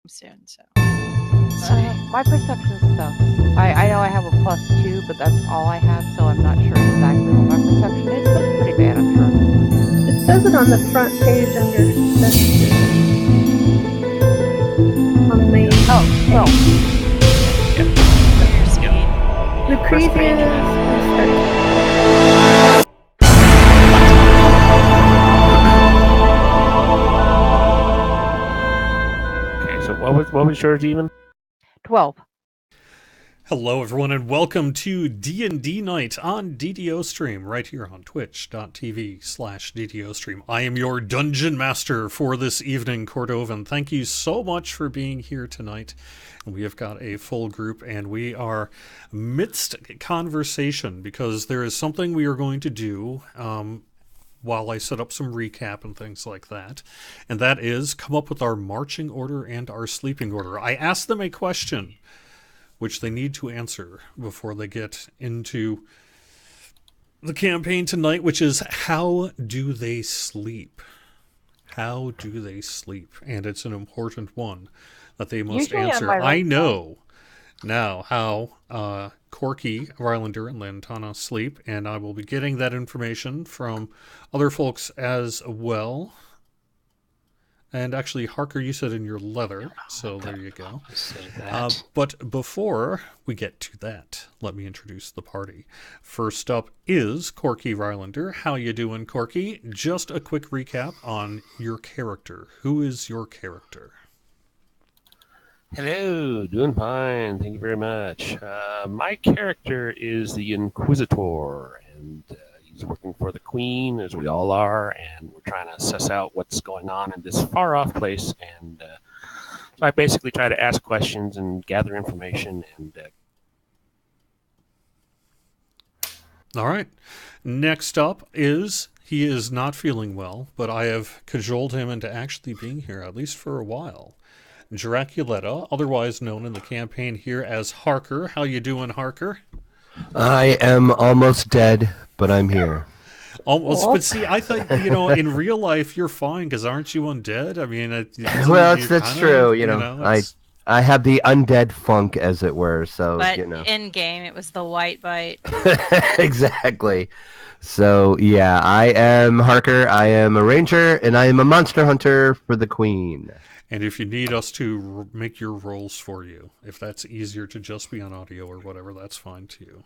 soon. So My perception sucks. I know I have a +2, but that's all I have, so I'm not sure exactly what my perception is, but it's pretty bad, I'm sure. It says it on the front page under messages. On the main. Oh, well. Lucrezia Okay, so what was yours even? 12. Hello, everyone, and welcome to D&D Night on DDOstream, right here on twitch.tv/DDOstream. I am your Dungeon Master for this evening, Cordovan. Thank you so much for being here tonight. We have got a full group, and we are midst conversation, because there is something we are going to do while I set up some recap and things like that, and that is come up with our marching order and our sleeping order. I asked them a question which they need to answer before they get into the campaign tonight, which is, how do they sleep? How do they sleep? And it's an important one that they must answer. I know now how Corky, Rylander, and Lantana sleep, and I will be getting that information from other folks as well. And actually, Harker, you said in your letter, so there you go. But before we get to that, let me introduce the party. First up is Corky Rylander. How you doing, Corky? Just a quick recap on your character. Who is your character? Hello, doing fine. Thank you very much. My character is the Inquisitor, and he's working for the Queen, as we all are, and we're trying to suss out what's going on in this far-off place. And so I basically try to ask questions and gather information. And all right. Next up is, he is not feeling well, but I have cajoled him into actually being here, at least for a while. Draculetta, otherwise known in the campaign here as Harker. How you doing, Harker? I am almost dead, but I'm here. Almost, but see, I thought, in real life you're fine, because aren't you undead? I mean, that's true. I have the undead funk, as it were. So, but in game, it was the white bite. Exactly. So, yeah, I am Harker. I am a ranger, and I am a monster hunter for the Queen. And if you need us to make your rolls for you, if that's easier to just be on audio or whatever, that's fine too.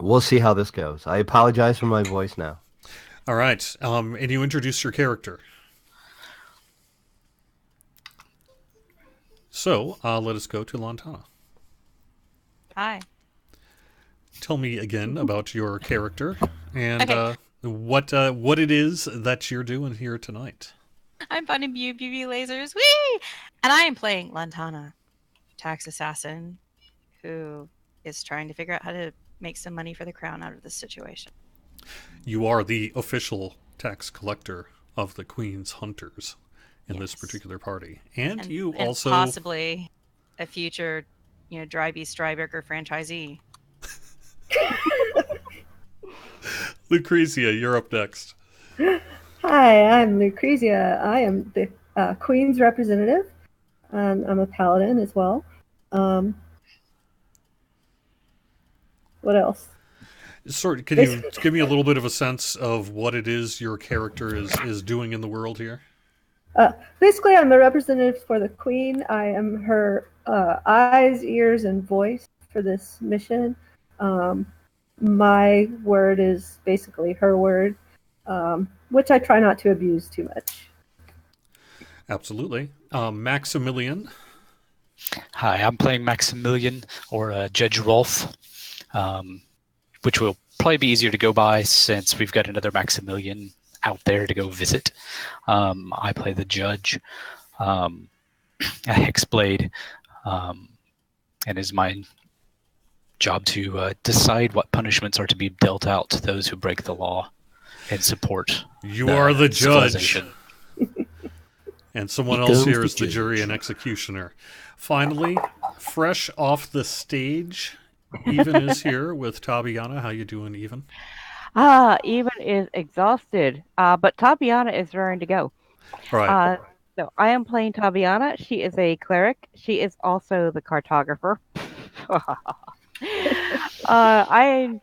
We'll see how this goes. I apologize for my voice now. All right. And you introduce your character. So, let us go to Lantana. Hi. Tell me again about your character and Okay. what it is that you're doing here tonight. I'm fun and BB lasers, whee! And I am playing Lantana, tax assassin, who is trying to figure out how to make some money for the crown out of this situation. You are the official tax collector of the Queen's Hunters in this particular party, and you also possibly a future, Dry Beast Dryburger franchisee. Lucrezia, you're up next. Hi, I'm Lucrezia. I am the Queen's representative. I'm a paladin as well. What else? Sorry, can you give me a little bit of a sense of what it is your character is doing in the world here? Basically, I'm a representative for the Queen. I am her eyes, ears, and voice for this mission. My word is basically her word. Which I try not to abuse too much. Absolutely. Maximilian. Hi, I'm playing Maximilian, or Judge Rolf, which will probably be easier to go by since we've got another Maximilian out there to go visit. I play the judge, a Hexblade, and it is my job to decide what punishments are to be dealt out to those who break the law and support. You are the judge. And someone else here is the jury and executioner. Finally, fresh off the stage, Even is here with Tabiana. How you doing, Even? Even is exhausted, but Tabiana is raring to go. Right. So I am playing Taviana. She is a cleric. She is also the cartographer. I am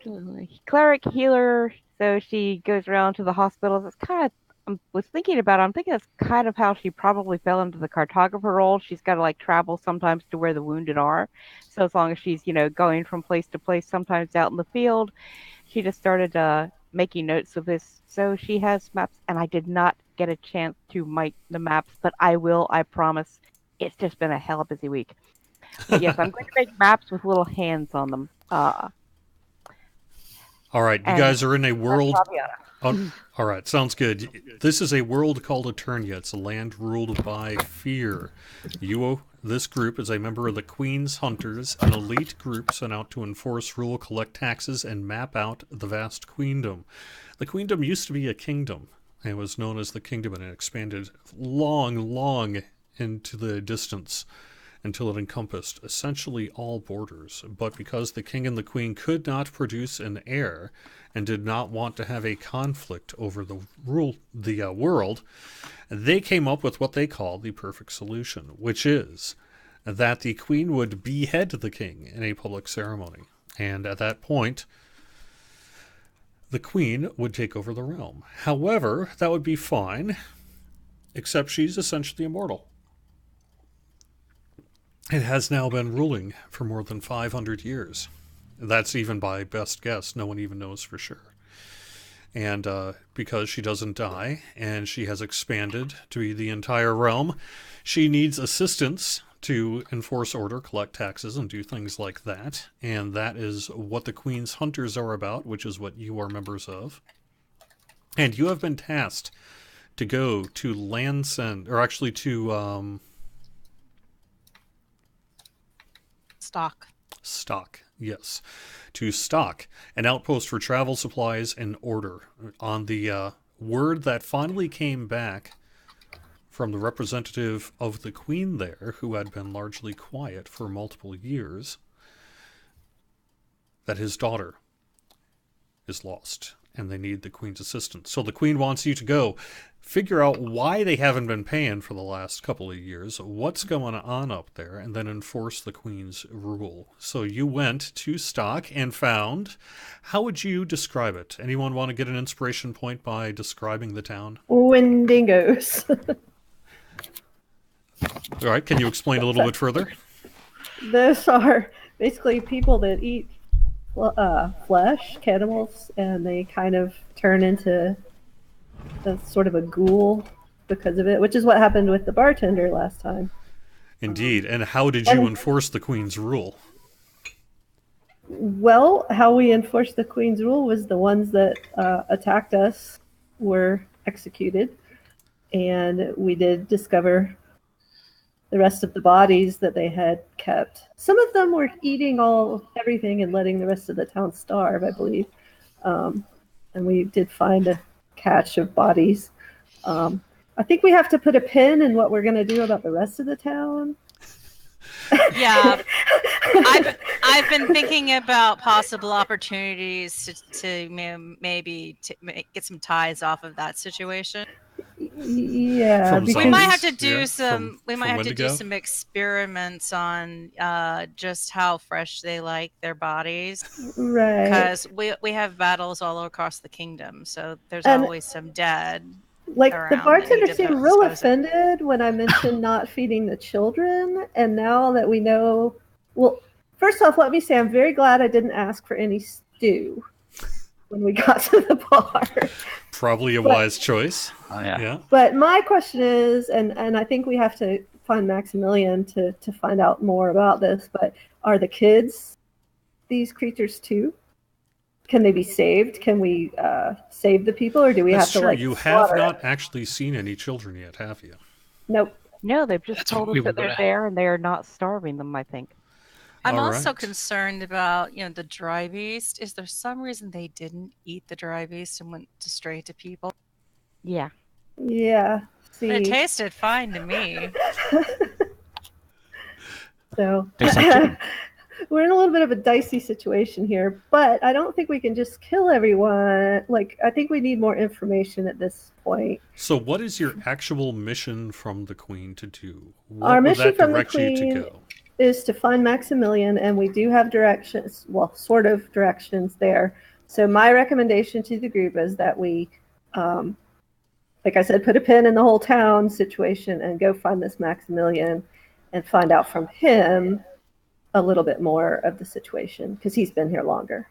cleric healer, so she goes around to the hospitals. It's kind of I was thinking about it. I'm thinking it's kind of how she probably fell into the cartographer role. She's got to like travel sometimes to where the wounded are. So as long as she's going from place to place, sometimes out in the field, she just started making notes of this. So she has maps, and I did not get a chance to make the maps, but I will. I promise. It's just been a hell of a busy week. But yes, I'm going to make maps with little hands on them. All right, you And guys are in a world. Taviana. Oh, all right, sounds good. This is a world called Eternia. It's a land ruled by fear. This group is a member of the Queen's Hunters, an elite group sent out to enforce rule, collect taxes, and map out the vast queendom. The queendom used to be a kingdom. It was known as the kingdom, and it expanded long into the distance until it encompassed essentially all borders. But because the king and the queen could not produce an heir and did not want to have a conflict over the world, they came up with what they call the perfect solution, which is that the queen would behead the king in a public ceremony. And at that point, the queen would take over the realm. However, that would be fine, except she's essentially immortal. It has now been ruling for more than 500 years. That's even by best guess. No one even knows for sure. And because she doesn't die, and she has expanded to be the entire realm, she needs assistance to enforce order, collect taxes, and do things like that. And that is what the Queen's Hunters are about, which is what you are members of. And you have been tasked to go to Landsend, or actually to... Stock, yes. To stock an outpost for travel supplies and order. On the word that finally came back from the representative of the Queen there, who had been largely quiet for multiple years, that his daughter is lost, and they need the Queen's assistance. So the Queen wants you to go figure out why they haven't been paying for the last couple of years, what's going on up there, and then enforce the Queen's rule. So you went to Stock and found, how would you describe it? Anyone want to get an inspiration point by describing the town? Wendigos. All right, can you explain a little bit further? Those are basically people that eat flesh, cannibals, and they kind of turn into a sort of a ghoul because of it, which is what happened with the bartender last time. Indeed. And how did you enforce the Queen's rule? Well, how we enforced the Queen's rule was the ones that attacked us were executed, and we did discover the rest of the bodies that they had kept. Some of them were eating everything and letting the rest of the town starve, I believe. And we did find a cache of bodies. I think we have to put a pin in what we're going to do about the rest of the town. Yeah, I've been thinking about possible opportunities to maybe get some ties off of that situation. Yeah, We might have to do Wendigo? some experiments on just how fresh they like their bodies, right. because we have battles all across the kingdom, so there's And- always some dead. Like around the that bartender need to seemed real dispose of. offended when I mentioned not feeding the children, and now that we know, well, first off, let me say I'm very glad I didn't ask for any stew when we got to the bar. Probably a wise choice. Oh, yeah. Yeah. But my question is, and I think we have to find Maximilian to find out more about this, but are the kids these creatures too? Can they be saved? Can we save the people, or do we That's have to true. like You have slaughter not it? actually seen any children yet, have you? Nope. No, they've just That's told what we us that were they're gonna- there and they are not starving them, I think. I'm All also right. concerned about the dry beast. Is there some reason they didn't eat the dry beast and went straight to people? Yeah. Yeah. See. It tasted fine to me. So, Tastes like chicken. we're in a little bit of a dicey situation here, but I don't think we can just kill everyone. Like, I think we need more information at this point. So, what is your actual mission from the Queen to do? What Our would mission that from the direct you to Queen go? is to find Maximilian, and we do have directions, well, sort of directions there. So my recommendation to the group is that we, like I said, put a pin in the whole town situation and go find this Maximilian and find out from him a little bit more of the situation, because he's been here longer.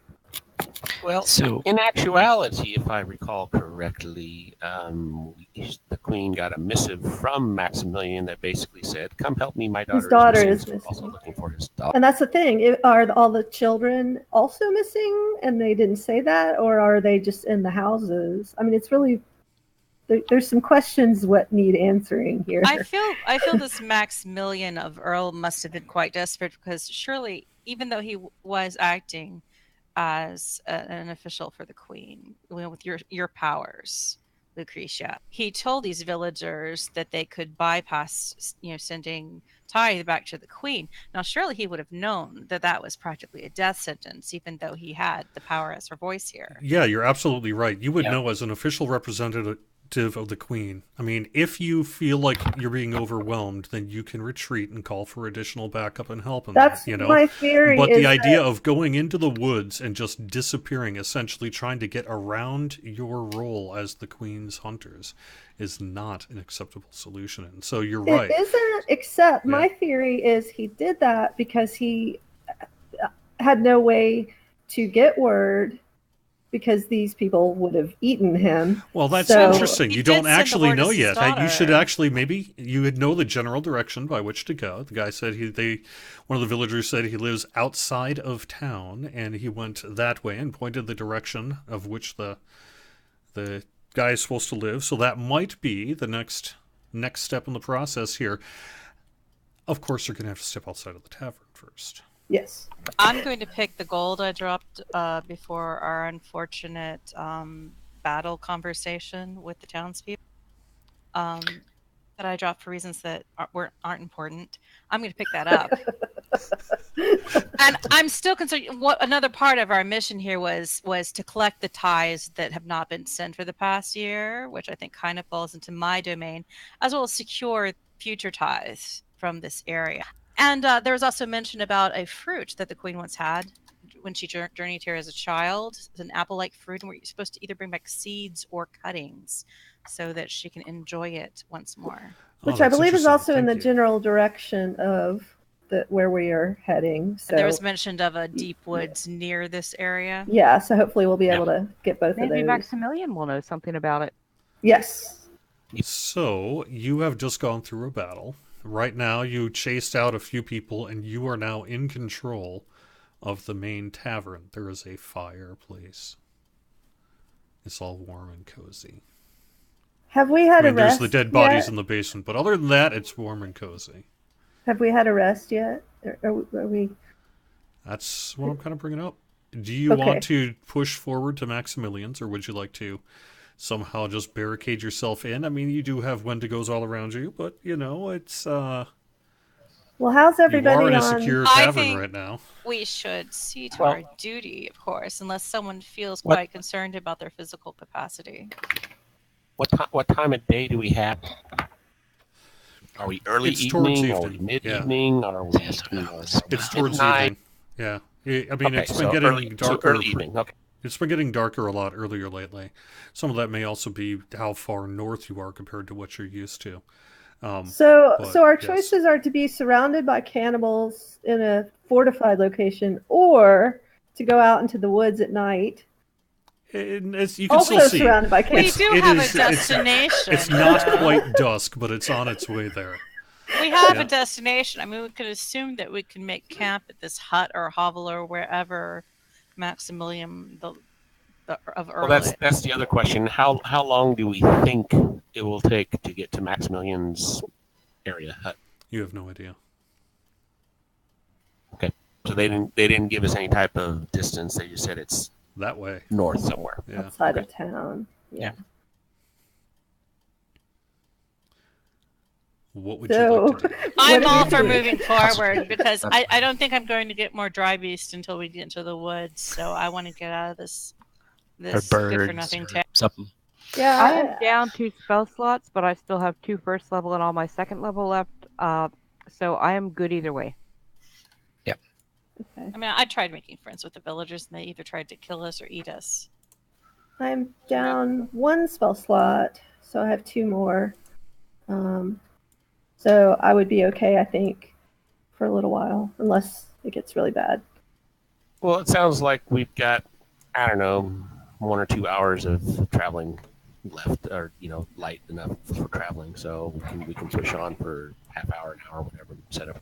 Well, So- in actuality, if I recall correctly, the Queen got a missive from Maximilian that basically said, "Come help me, my daughter, daughter is is missing." So we're also missing. looking for his daughter. And that's the thing. Are all the children also missing and they didn't say that? Or are they just in the houses? I mean, it's really, there's some questions what need answering here. I feel this Maximilian of Earl must have been quite desperate, because surely, even though he was acting as an official for the Queen, with your powers, Lucretia, he told these villagers that they could bypass, sending tithe back to the Queen. Now, surely he would have known that that was practically a death sentence, even though he had the power as her voice here. Yeah, you're absolutely right. You would Yeah. know as an official representative of the Queen. I mean, if you feel like you're being overwhelmed, then you can retreat and call for additional backup and help. And That's my theory. But is the that- idea of going into the woods and just disappearing, essentially trying to get around your role as the Queen's hunters, is not an acceptable solution. And so you're right. It isn't, except Yeah. my theory is he did that because he had no way to get word, because these people would have eaten him. Well, that's So- interesting. He You did don't send the actually word to know his yet. You should daughter. actually, maybe you would know the general direction by which to go. The guy said one of the villagers said he lives outside of town, and he went that way and pointed the direction of which the guy is supposed to live. So that might be the next step in the process here. Of course, you're going to have to step outside of the tavern first. Yes. I'm going to pick the gold I dropped before our unfortunate battle conversation with the townspeople. That I dropped for reasons that aren't important. I'm going to pick that up. And I'm still concerned. What another part of our mission here was to collect the ties that have not been sent for the past year, which I think kind of falls into my domain, as well as secure future ties from this area. And there was also mention about a fruit that the Queen once had when she journeyed here as a child. It's an apple-like fruit, and we're supposed to either bring back seeds or cuttings so that she can enjoy it once more. Oh, Which I that's believe is interesting. also in the Thank you. general direction of where we are heading. So And there was mention of a deep woods near this area. yeah, so hopefully we'll be Yeah. able to get both of Maybe those. Maximilian will know something about it. Yes. So you have just gone through a battle. Right now, you chased out a few people, and you are now in control of the main tavern. There is a fireplace. It's all warm and cozy. Have we had I mean, a there's rest the dead bodies yet? in the basement, but other than that, it's warm and cozy. Have we had a rest yet? Are we? That's what I'm kind of bringing up. Do you Okay. want to push forward to Maximilian's, or would you like to somehow just barricade yourself in? I mean, you do have Wendigos all around you, but, it's... Well, how's you everybody are in a on? secure I tavern think- right now. We should see to Well- our duty, of course, unless someone feels What- quite concerned about their physical capacity. What time of day do we have? Are we early It's towards evening? Are we evening, mid-evening? Are we? It's towards midnight? evening. Yeah. I mean, Okay, it's been so getting early, darker. early evening. Okay. It's been getting darker a lot earlier lately. Some of that may also be how far north you are compared to what you're used to. So but, our yes. choices are to be surrounded by cannibals in a fortified location, or to go out into the woods at night, You can also still see. surrounded by We cannibals. do it have is- a destination. It's not quite dusk, but it's on its way there. We have Yeah. a destination. I mean, we could assume that we can make camp at this hut or hovel or wherever Maximilian of Earl Well, is. that's the other question. How long do we think it will take to get to Maximilian's area hut? You have no idea. So they didn't give us any type of distance. They just said it's That way. north somewhere. Yeah. outside of town. Yeah. What would you like to do? I'm What are all you for doing? moving forward because I don't think I'm going to get more dry beast until we get into the woods. So I want to get out of this Or good for birds nothing or town. something. Yeah, I am down 2 spell slots, but I still have 2 first level and all my second level left. So I am good either way. okay. I mean, I tried making friends with the villagers, and they either tried to kill us or eat us. I'm down 1 spell slot, so I have 2 more. So I would be okay, I think, for a little while, unless it gets really bad. Well, it sounds like we've got, I don't know, 1 or 2 hours of traveling left, or light enough for traveling, so we can push on for half hour, an hour, whatever set up.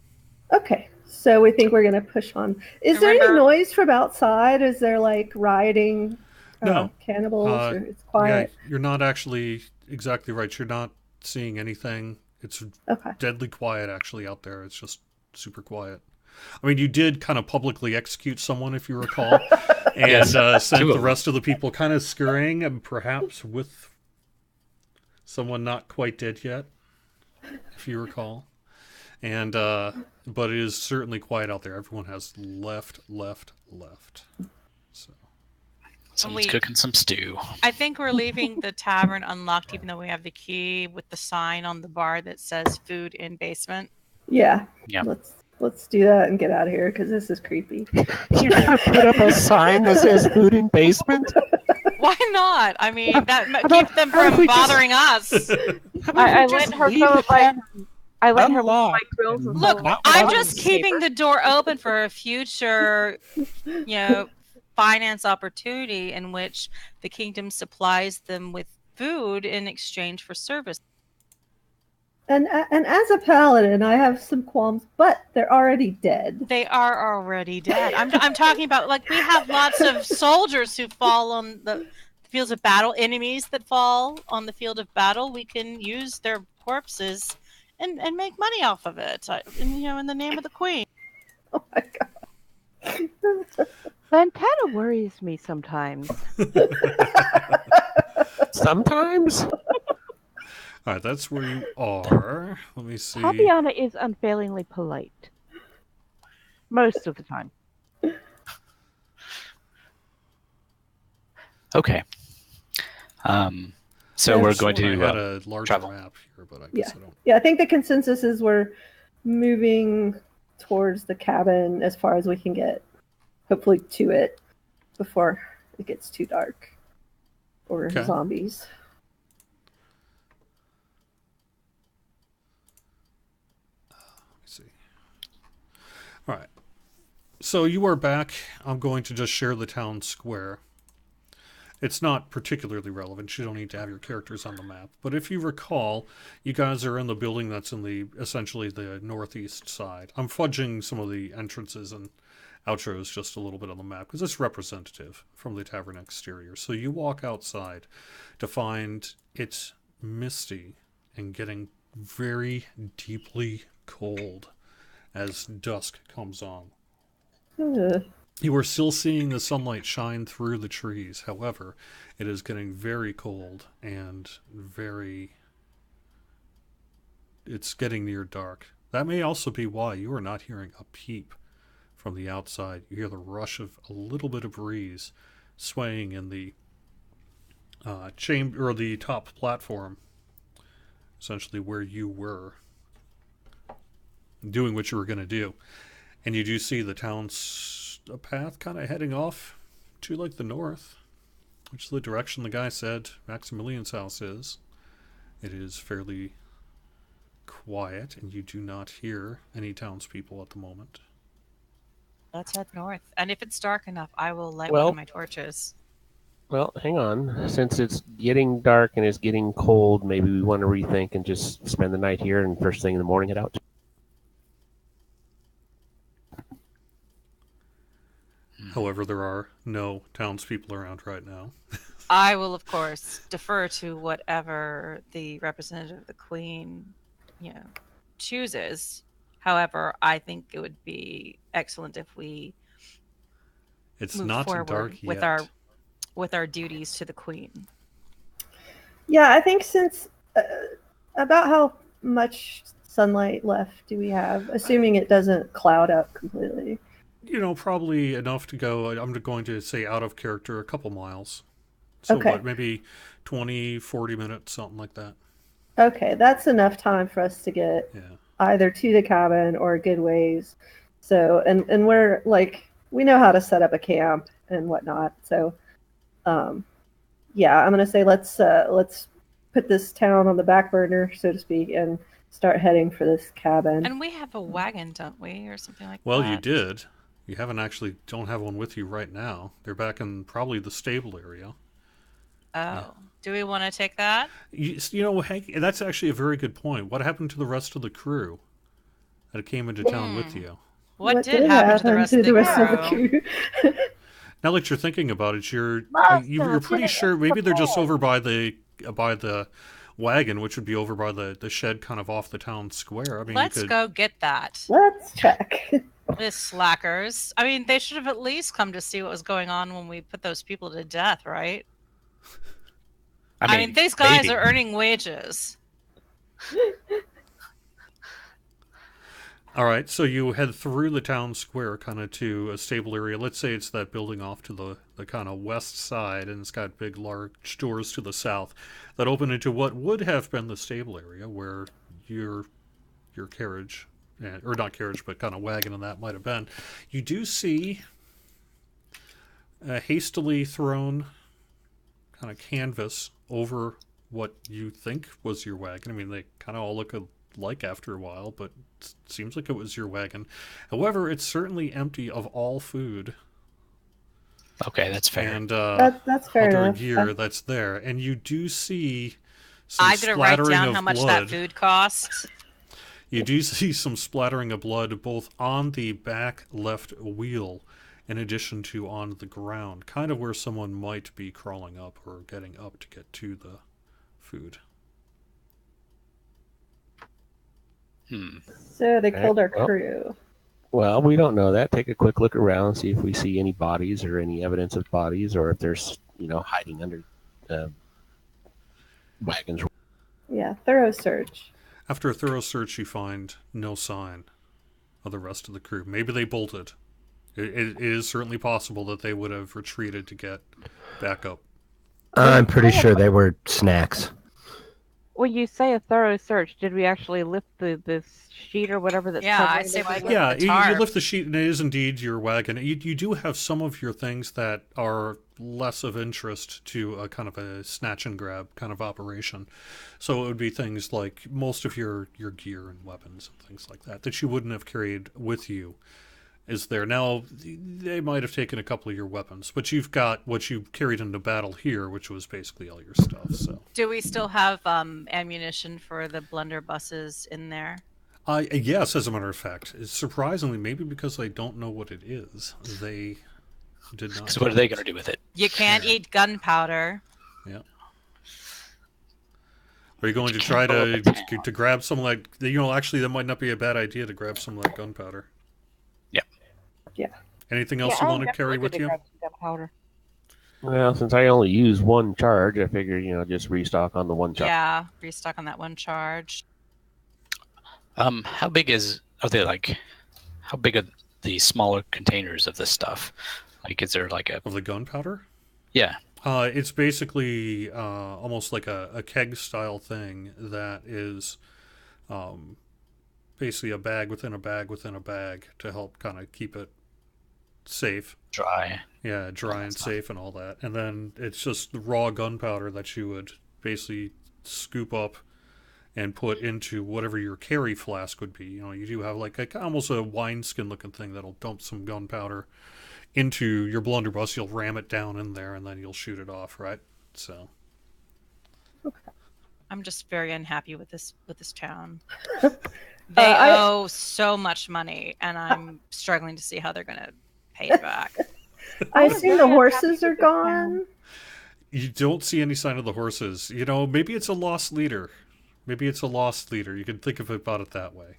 Okay, so we think we're going to push on. Is there any Remember- noise from outside? Is there like rioting, No. cannibals, or it's quiet? Yeah, you're not actually exactly right. You're not seeing anything. It's Okay. deadly quiet actually out there. It's just super quiet. I mean, you did kind of publicly execute someone, if you recall, and Yes, sent 2 of the them. rest of the people kind of scurrying, and perhaps with someone not quite dead yet, if you recall. And but it is certainly quiet out there. Everyone has left. So Someone's We- cooking some stew. I think we're leaving the tavern unlocked, even though we have the key with the sign on the bar that says "food in basement." Yeah. Yeah. Let's do that and get out of here because this is creepy. You're gonna put up a sign that says "food in basement"? Why not? I mean, that about- keeps them how if from we just- bothering us. I let her some of my quills and Look, some of I'm my just paper. keeping the door open for a future, finance opportunity in which the kingdom supplies them with food in exchange for service. And as a paladin, I have some qualms, but they're already dead. They are already dead. I'm talking about, like, we have lots of soldiers who fall on the fields of battle, enemies that fall on the field of battle. We can use their corpses and make money off of it. In the name of the queen. Oh my god. That kind of worries me sometimes. Sometimes? all right, that's where you are. Let me see. Tabiana is unfailingly polite. Most of the time. Okay. So Yeah, we're sure. going I had to a larger travel. map here, but I guess I don't. Yeah, I think the consensus is we're moving towards the cabin as far as we can get, hopefully to it before it gets too dark or Okay. zombies. See. All right. So you are back. I'm going to just share the town square. It's not particularly relevant. You don't need to have your characters on the map. But if you recall, you guys are in the building that's in essentially the northeast side. I'm fudging some of the entrances and outros just a little bit on the map because it's representative from the tavern exterior. So you walk outside to find it's misty and getting very deeply cold as dusk comes on. Ugh. You are still seeing the sunlight shine through the trees. However, it is getting very cold and it's getting near dark. That may also be why you are not hearing a peep from the outside. You hear the rush of a little bit of breeze swaying in the chamber or the top platform, essentially where you were doing what you were going to do. And you do see the town's a path kind of heading off to like the north, which is the direction the guy said Maximilian's house is. It is fairly quiet, and you do not hear any townspeople at the moment. Let's head north. And if it's dark enough, I will light one Well- of my torches. Well, hang on. Since it's getting dark and it's getting cold, maybe we want to rethink and just spend the night here and first thing in the morning head out. However, there are no townspeople around right now. I will, of course, defer to whatever the representative of the queen, chooses. However, I think it would be excellent if we It's move not forward dark with yet. with our duties to the queen. Yeah, I think since about how much sunlight left do we have? Assuming it doesn't cloud up completely. Probably enough to go, I'm going to say out of character, a couple miles. So Okay. what, maybe 20, 40 minutes, something like that. Okay, that's enough time for us to get either to the cabin or a good ways. So, and we're like, we know how to set up a camp and whatnot. So, yeah, I'm gonna say let's put this town on the back burner, so to speak, and start heading for this cabin. And we have a wagon, don't we, or something like that? Well, you did. You don't have one with you right now. They're back in probably the stable area. Oh, do we want to take that? Hank, that's actually a very good point. What happened to the rest of the crew that came into town with you? What did happen to the rest of the crew? Now that you're thinking about it, you're pretty sure maybe they're just over by the wagon, which would be over by the shed, kind of off the town square. I mean, let's go get that. Let's check. The slackers. I mean, they should have at least come to see what was going on when we put those people to death, right? I mean these guys are earning wages. All right, so you head through the town square kind of to a stable area. Let's say it's that building off to the kind of west side, and it's got big, large doors to the south that open into what would have been the stable area where your carriage, or not carriage, but kind of wagon and that might have been. You do see a hastily thrown kind of canvas over what you think was your wagon. I mean, they kind of all look alike after a while, but it seems like it was your wagon. However, it's certainly empty of all food. Okay, that's fair. And that's fair other enough. gear that's there. And you do see some I'm going to write down how much blood. that food costs. You do see some splattering of blood both on the back left wheel in addition to on the ground, kind of where someone might be crawling up or getting up to get to the food. So they killed our crew. Well, we don't know that. Take a quick look around, see if we see any bodies or any evidence of bodies, or if there's, hiding under wagons. Yeah, thorough search. After a thorough search, you find no sign of the rest of the crew. Maybe they bolted. It is certainly possible that they would have retreated to get back up. I'm pretty sure they were snacks. When you say a thorough search, did we actually lift this sheet or whatever that's covering I'd say the we wagon? lift the you tarp. lift the sheet, and it is indeed your wagon. You do have some of your things that are less of interest to a kind of a snatch and grab kind of operation. So it would be things like most of your gear and weapons and things like that you wouldn't have carried with you is there. Now, they might have taken a couple of your weapons, but you've got what you carried into battle here, which was basically all your stuff. So, do we still have ammunition for the blunderbusses in there? Yes, as a matter of fact. Surprisingly, maybe because I don't know what it is, they did not. So what are they going to do with it? You can't eat gunpowder. Yeah. Are you going to try to grab some like actually that might not be a bad idea to grab some like gunpowder. Yeah. Anything else you want to carry with you? Gunpowder. Well, since I only use one charge, I figure, just restock on the one charge. Yeah, restock on that one charge. How big are the smaller containers of this stuff? Like, is there like Of the gunpowder? Yeah. It's basically almost like a keg style thing that is basically a bag within a bag within a bag to help kind of keep it safe. Dry. Yeah, dry and safe and all that. And then it's just the raw gunpowder that you would basically scoop up and put into whatever your carry flask would be. You do have like almost a wineskin looking thing that'll dump some gunpowder into your blunderbuss. You'll ram it down in there and then you'll shoot it off, right? So. Okay. I'm just very unhappy with this town. They owe so much money, and I'm struggling to see how they're going to pay it back. I assume the horses are gone. You don't see any sign of the horses. Maybe it's a lost leader. You can think of it about it that way.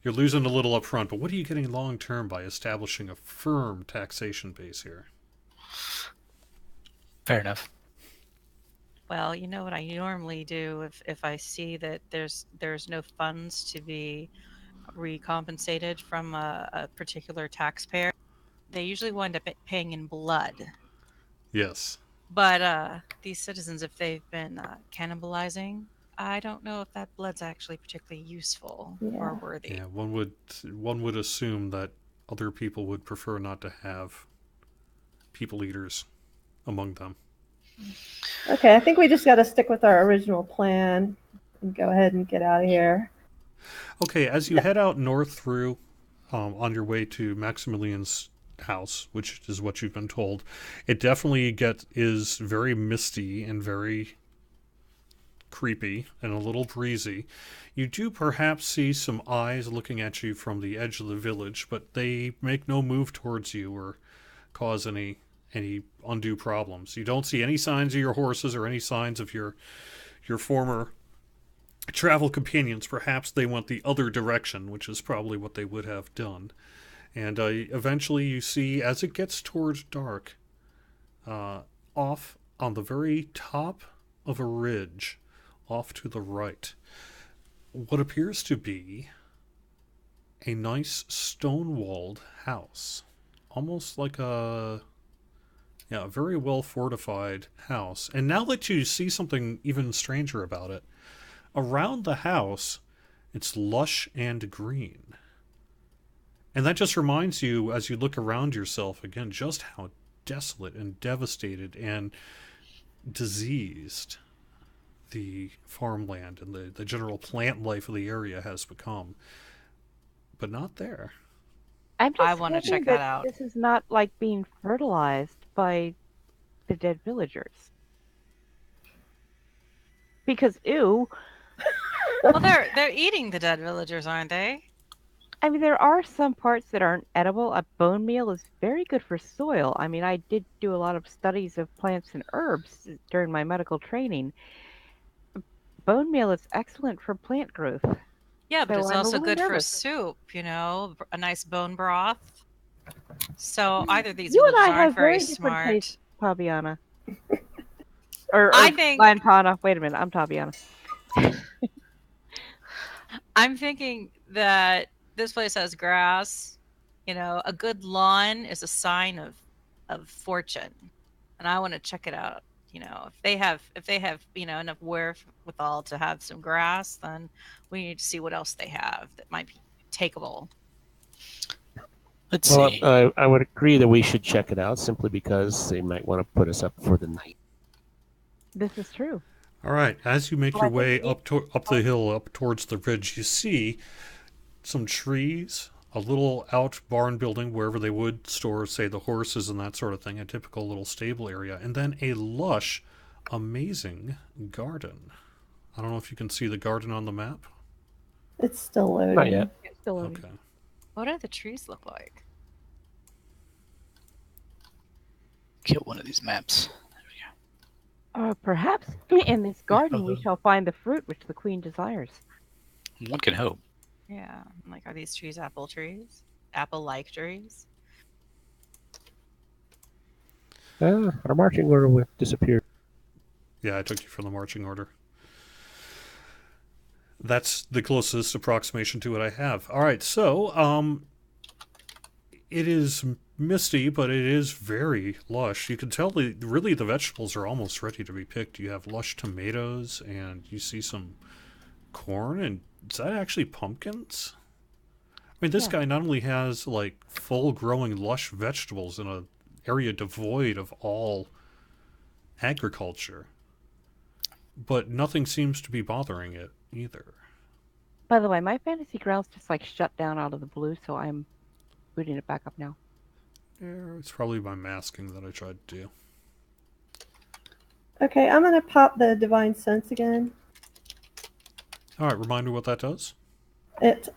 You're losing a little up front, but what are you getting long term by establishing a firm taxation base here? Fair enough. Well, you know what I normally do if I see that there's no funds to be recompensated from a particular taxpayer, they usually wind up paying in blood. Yes. But these citizens, if they've been cannibalizing, I don't know if that blood's actually particularly useful or Yeah. worthy. Yeah, one would assume that other people would prefer not to have people eaters among them. Okay, I think we just got to stick with our original plan and go ahead and get out of here. Okay, as you head out north through, on your way to Maximilian's house, which is what you've been told, it definitely is very misty and very creepy and a little breezy. You do perhaps see some eyes looking at you from the edge of the village, but they make no move towards you or cause any undue problems. You don't see any signs of your horses or any signs of your former travel companions. Perhaps they went the other direction, which is probably what they would have done. And eventually you see, as it gets towards dark, off on the very top of a ridge, off to the right, what appears to be a nice stone-walled house. Almost like a very well fortified house. And now that you see something even stranger about it, around the house, it's lush and green. And that just reminds you, as you look around yourself again, just how desolate and devastated and diseased the farmland and the general plant life of the area has become. But not there. I'm I just want to hoping check that that out. this is not like being fertilized by the dead villagers. Because ew, Well, they're eating the dead villagers, aren't they? I mean there are some parts that aren't edible. A bone meal is very good for soil. I mean I did do a lot of studies of plants and herbs during my medical training. Bone meal is excellent for plant growth. Yeah, but So it's I'm a also little good for nervous. soup, a nice bone broth. So either these You and villagers I aren't have very very different tastes, smart. Fabiana. Or I think Lantana. Wait a minute, I'm Fabiana. I'm thinking that this place has grass. A good lawn is a sign of fortune, and I want to check it out. If they have enough wherewithal to have some grass, then we need to see what else they have that might be takeable. Let's Well, see. I would agree that we should check it out simply because they might want to put us up for the night. This is true. All right, as you make Well, your I think way up the hill, up towards the ridge, you see some trees, a little out barn building wherever they would store, say, the horses and that sort of thing, a typical little stable area, and then a lush, amazing garden. I don't know if you can see the garden on the map. It's still loading. Not yet. it's still loading. Okay. What do the trees look like? Get one of these maps. Perhaps in this garden we shall find the fruit which the queen desires. One can hope. Yeah, like are these trees apple trees? Apple-like trees? Our marching order would disappear. Yeah, I took you from the marching order. That's the closest approximation to it I have. All right, so it is misty, but it is very lush. You can tell really the vegetables are almost ready to be picked. You have lush tomatoes, and you see some corn, and is that actually pumpkins? I mean, this guy not only has like full growing lush vegetables in an area devoid of all agriculture, but nothing seems to be bothering it either. By the way, my fantasy grounds just like shut down out of the blue, so I'm booting it back up now. Yeah, it's probably my masking that I tried to do. Okay, I'm gonna pop the divine sense again. All right, remind me what that does. It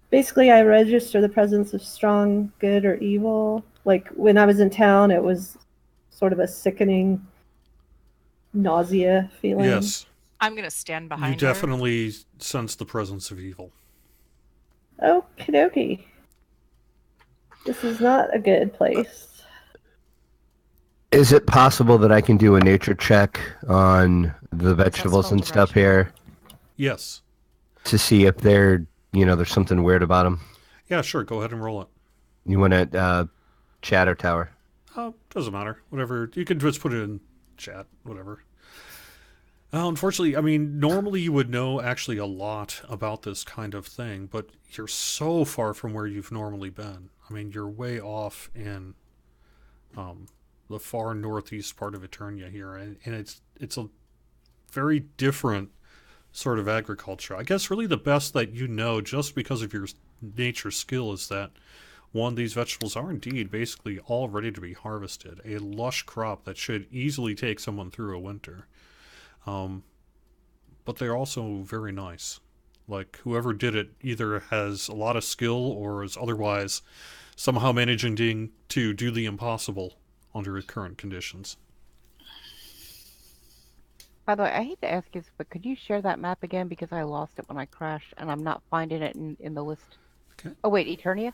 basically I register the presence of strong good or evil. Like when I was in town, it was sort of a sickening nausea feeling. Yes, I'm gonna stand you behind her. definitely sense the presence of evil. Okie dokie. This is not a good place. Is it possible that I can do a nature check on the vegetables spelled and stuff direction? here Yes. to see if they're, there's something weird about them? Yeah, sure. Go ahead and roll it. You want to Chatter Tower? Doesn't matter. Whatever. You can just put it in chat. Whatever. Unfortunately, I mean, normally you would know actually a lot about this kind of thing, but you're so far from where you've normally been. I mean, you're way off in the far northeast part of Eternia here, and it's a very different sort of agriculture. I guess really the best that you know, just because of your nature skill, is that one, these vegetables are indeed basically all ready to be harvested. A lush crop that should easily take someone through a winter. But they're also very nice. Like, whoever did it either has a lot of skill or is otherwise somehow managing to do the impossible under current conditions. By the way, I hate to ask you this, but could you share that map again? Because I lost it when I crashed, and I'm not finding it in the list. Okay. Oh, wait, Eternia?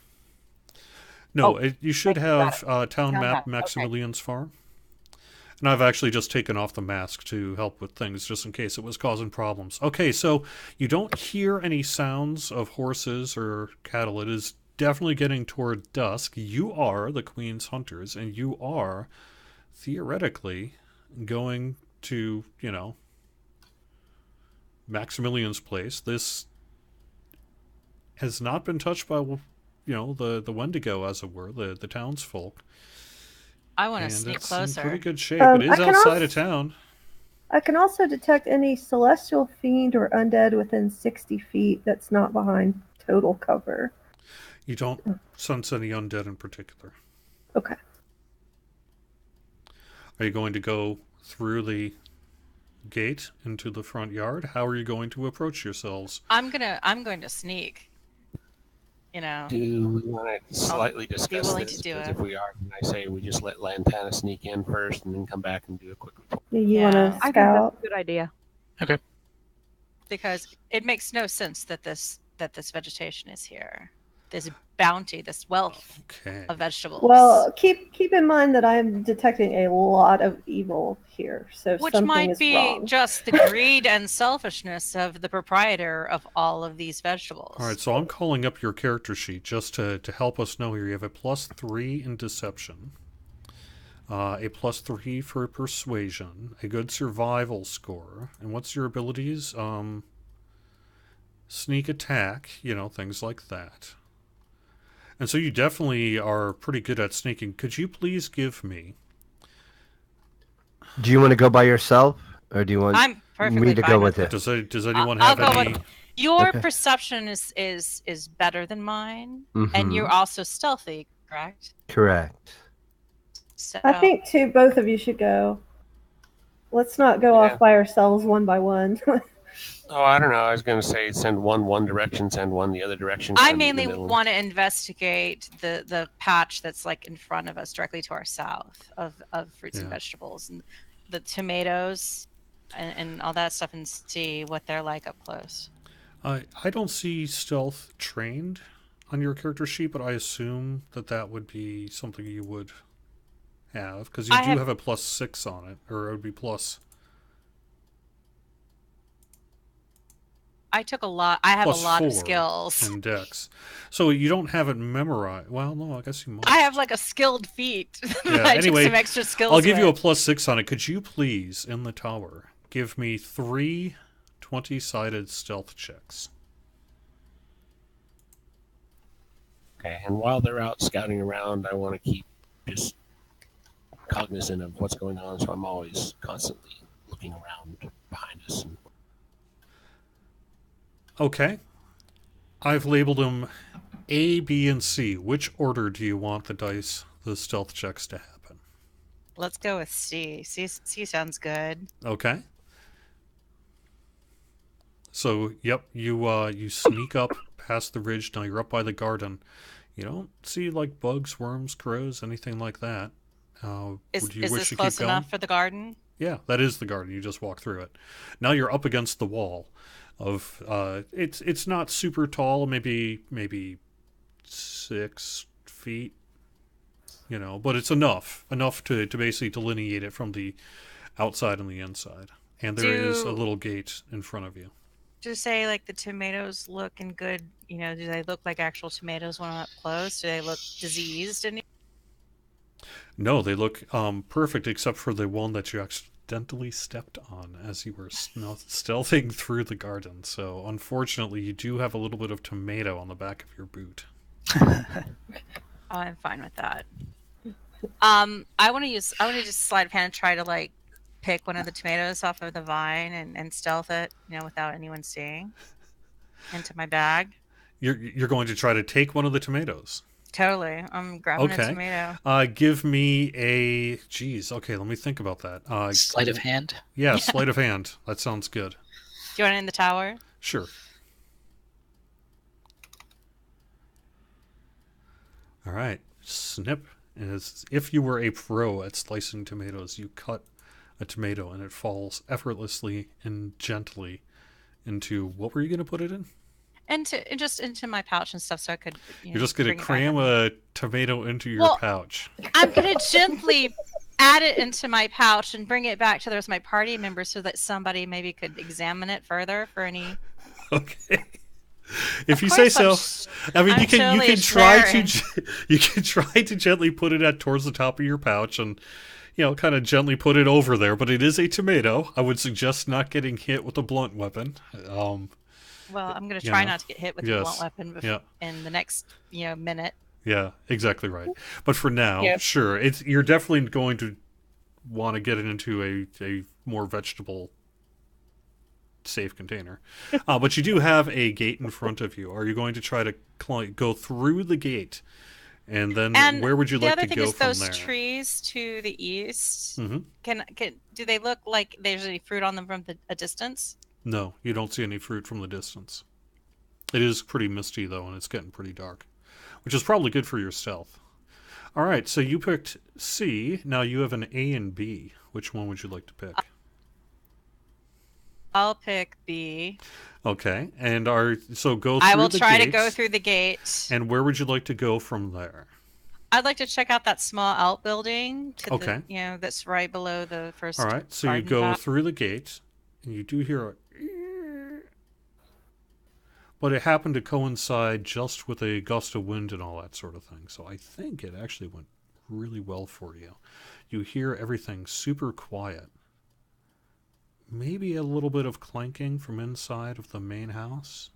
No, Oh, you should got have town map map, okay. Maximilian's Farm. And I've actually just taken off the mask to help with things, just in case it was causing problems. Okay, so you don't hear any sounds of horses or cattle. It is definitely getting toward dusk. You are the Queen's Hunters, and you are, theoretically, going to, Maximilian's place. This has not been touched by, the Wendigo, as it were, the townsfolk. I want to And sneak it's in closer. pretty good shape. It is outside of town. I can also detect any celestial fiend or undead within 60 feet that's not behind total cover. You don't sense any undead in particular. Okay. Are you going to go through the gate into the front yard? How are you going to approach yourselves? I'm going to sneak. Do we want to slightly discuss willing this? to do Because it. if we are, then I say we just let Lantana sneak in first and then come back and do a quick report. You Yeah. want to I think that's scout? a good idea. Because it makes no sense that this vegetation is here. This bounty, this wealth Okay. of vegetables. Well, keep in mind that I'm detecting a lot of evil here, so which something might is be wrong. just the greed and selfishness of the proprietor of all of these vegetables. All right, so I'm calling up your character sheet just to help us know here. You have a +3 in deception, a +3 for persuasion, a good survival score, and what's your abilities? Sneak attack, things like that. And so you definitely are pretty good at sneaking. Could you please give me... Do you want to go by yourself, or do you want I'm perfectly me to fine go with with it? Does anyone I'll have go any... with your Okay. perception is better than mine, Mhm. and you're also stealthy, correct? Correct. So I think both of you should go. Let's not go Yeah. off by ourselves one by one. Oh, I don't know. I was going to say send one direction, send one the other direction. I kind of meet in the mainly middle. want to investigate the patch that's like in front of us, directly to our south, of fruits and Yeah. vegetables and the tomatoes and all that stuff, and see what they're like up close. I don't see stealth trained on your character sheet, but I assume that would be something you would have, because you do have a +6 on it, or it would be plus... I took a lot. I have a lot of +4 skills. in Dex. So you don't have it memorized. Well, no, I guess you must. I have like a skilled feat. Yeah, I anyway, took some extra skills. I'll give you a with. +6 on it. Could you please, in the tower, give me 3 20-sided stealth checks? Okay, and while they're out scouting around, I want to keep just cognizant of what's going on, so I'm always constantly looking around behind us. Okay. I've labeled them A, B, and C. Which order do you want the stealth checks to happen? Let's go with C. C sounds good. Okay. So, yep, you sneak up past the ridge. Now you're up by the garden. You don't see like bugs, worms, crows, anything like that. Is Would you this wish to close keep going? enough for the garden? Yeah, that is the garden. You just walk through it. Now you're up against the wall of it's not super tall, maybe 6 feet, but it's enough to basically delineate it from the outside and the inside. And there is a little gate in front of you. To say like the tomatoes look in good, do they look like actual tomatoes when I'm up close? Do they look diseased? No, they look perfect except for the one that you accidentally stepped on as you were stealthing through the garden. So unfortunately, you do have a little bit of tomato on the back of your boot. I'm fine with that. I want to just sleight of hand and try to like pick one of the tomatoes off of the vine and stealth it, without anyone seeing, into my bag. You're going to try to take one of the tomatoes. Totally. I'm grabbing a Okay. tomato. Give me a... Geez, okay, let me think about that. Sleight of hand? Yeah, sleight of hand. That sounds good. Do you want it in the tower? Sure. All right. Snip. And as if you were a pro at slicing tomatoes, you cut a tomato and it falls effortlessly and gently into... What were you going to put it in? Just into my pouch and stuff, so I could. You're just going to cram a tomato into your pouch. I'm going to gently add it into my pouch and bring it back to the rest of my party members, so that somebody maybe could examine it further for any. Okay. If you say so. I mean, you can try to gently put it towards the top of your pouch and kind of gently put it over there. But it is a tomato. I would suggest not getting hit with a blunt weapon. Well, I'm going to try not to get hit with a blunt weapon in the next, minute. Yeah, exactly right. But for now, sure, you're definitely going to want to get it into a more vegetable safe container. But you do have a gate in front of you. Are you going to try to go through the gate? And then where would you like to go from there? The other thing is those trees to the east. Mm-hmm. Do they look like there's any fruit on them from a distance? No, you don't see any fruit from the distance. It is pretty misty, though, and it's getting pretty dark, which is probably good for your stealth. All right, so you picked C. Now you have an A and B. Which one would you like to pick? I'll pick B. Okay, and go through the I will try to go through the gate. And where would you like to go from there? I'd like to check out that small outbuilding. That's right below the first. All right, so you go through the gate, and you do hear a... But it happened to coincide just with a gust of wind and all that sort of thing. So I think it actually went really well for you. You hear everything super quiet. Maybe a little bit of clanking from inside of the main house.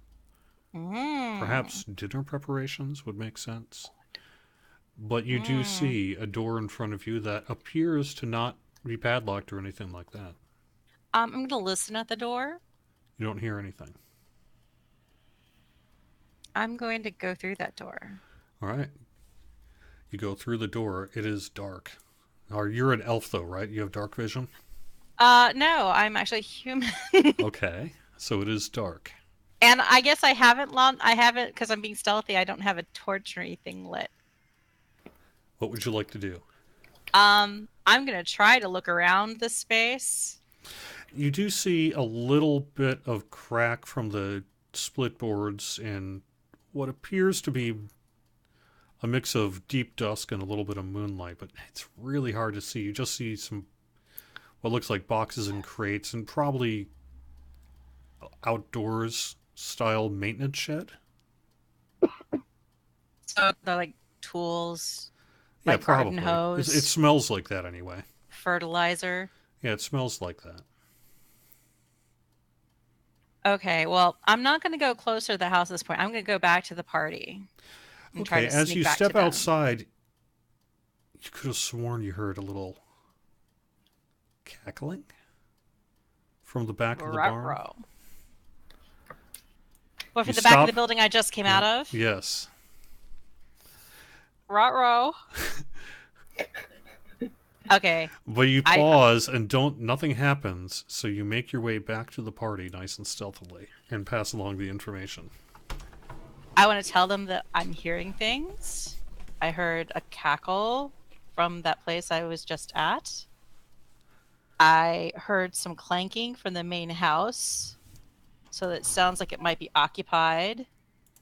Perhaps dinner preparations would make sense. But you do see a door in front of you that appears to not be padlocked or anything like that. I'm going to listen at the door. You don't hear anything. I'm going to go through that door. All right. You go through the door. It is dark. You're an elf, though, right? You have dark vision? No, I'm actually human. Okay, so it is dark. And I guess I haven't, because I'm being stealthy, I don't have a torch or anything lit. What would you like to do? I'm going to try to look around the space. You do see a little bit of crack from the split boards and what appears to be a mix of deep dusk and a little bit of moonlight, but it's really hard to see. You just see what looks like boxes and crates and probably outdoors style maintenance shed. So they're like tools, yeah, like probably. Garden hose. It smells like that anyway. Fertilizer. Yeah, it smells like that. Okay, well, I'm not going to go closer to the house at this point. I'm going to go back to the party. Okay, as you step outside, you could have sworn you heard a little cackling from the back of the barn. What, from the back of the building I just came out of? Yes. Ruh-roh. Okay. But you pause and nothing happens, so you make your way back to the party nice and stealthily and pass along the information. I want to tell them that I'm hearing things. I heard a cackle from that place I was just at. I heard some clanking from the main house. So it sounds like it might be occupied.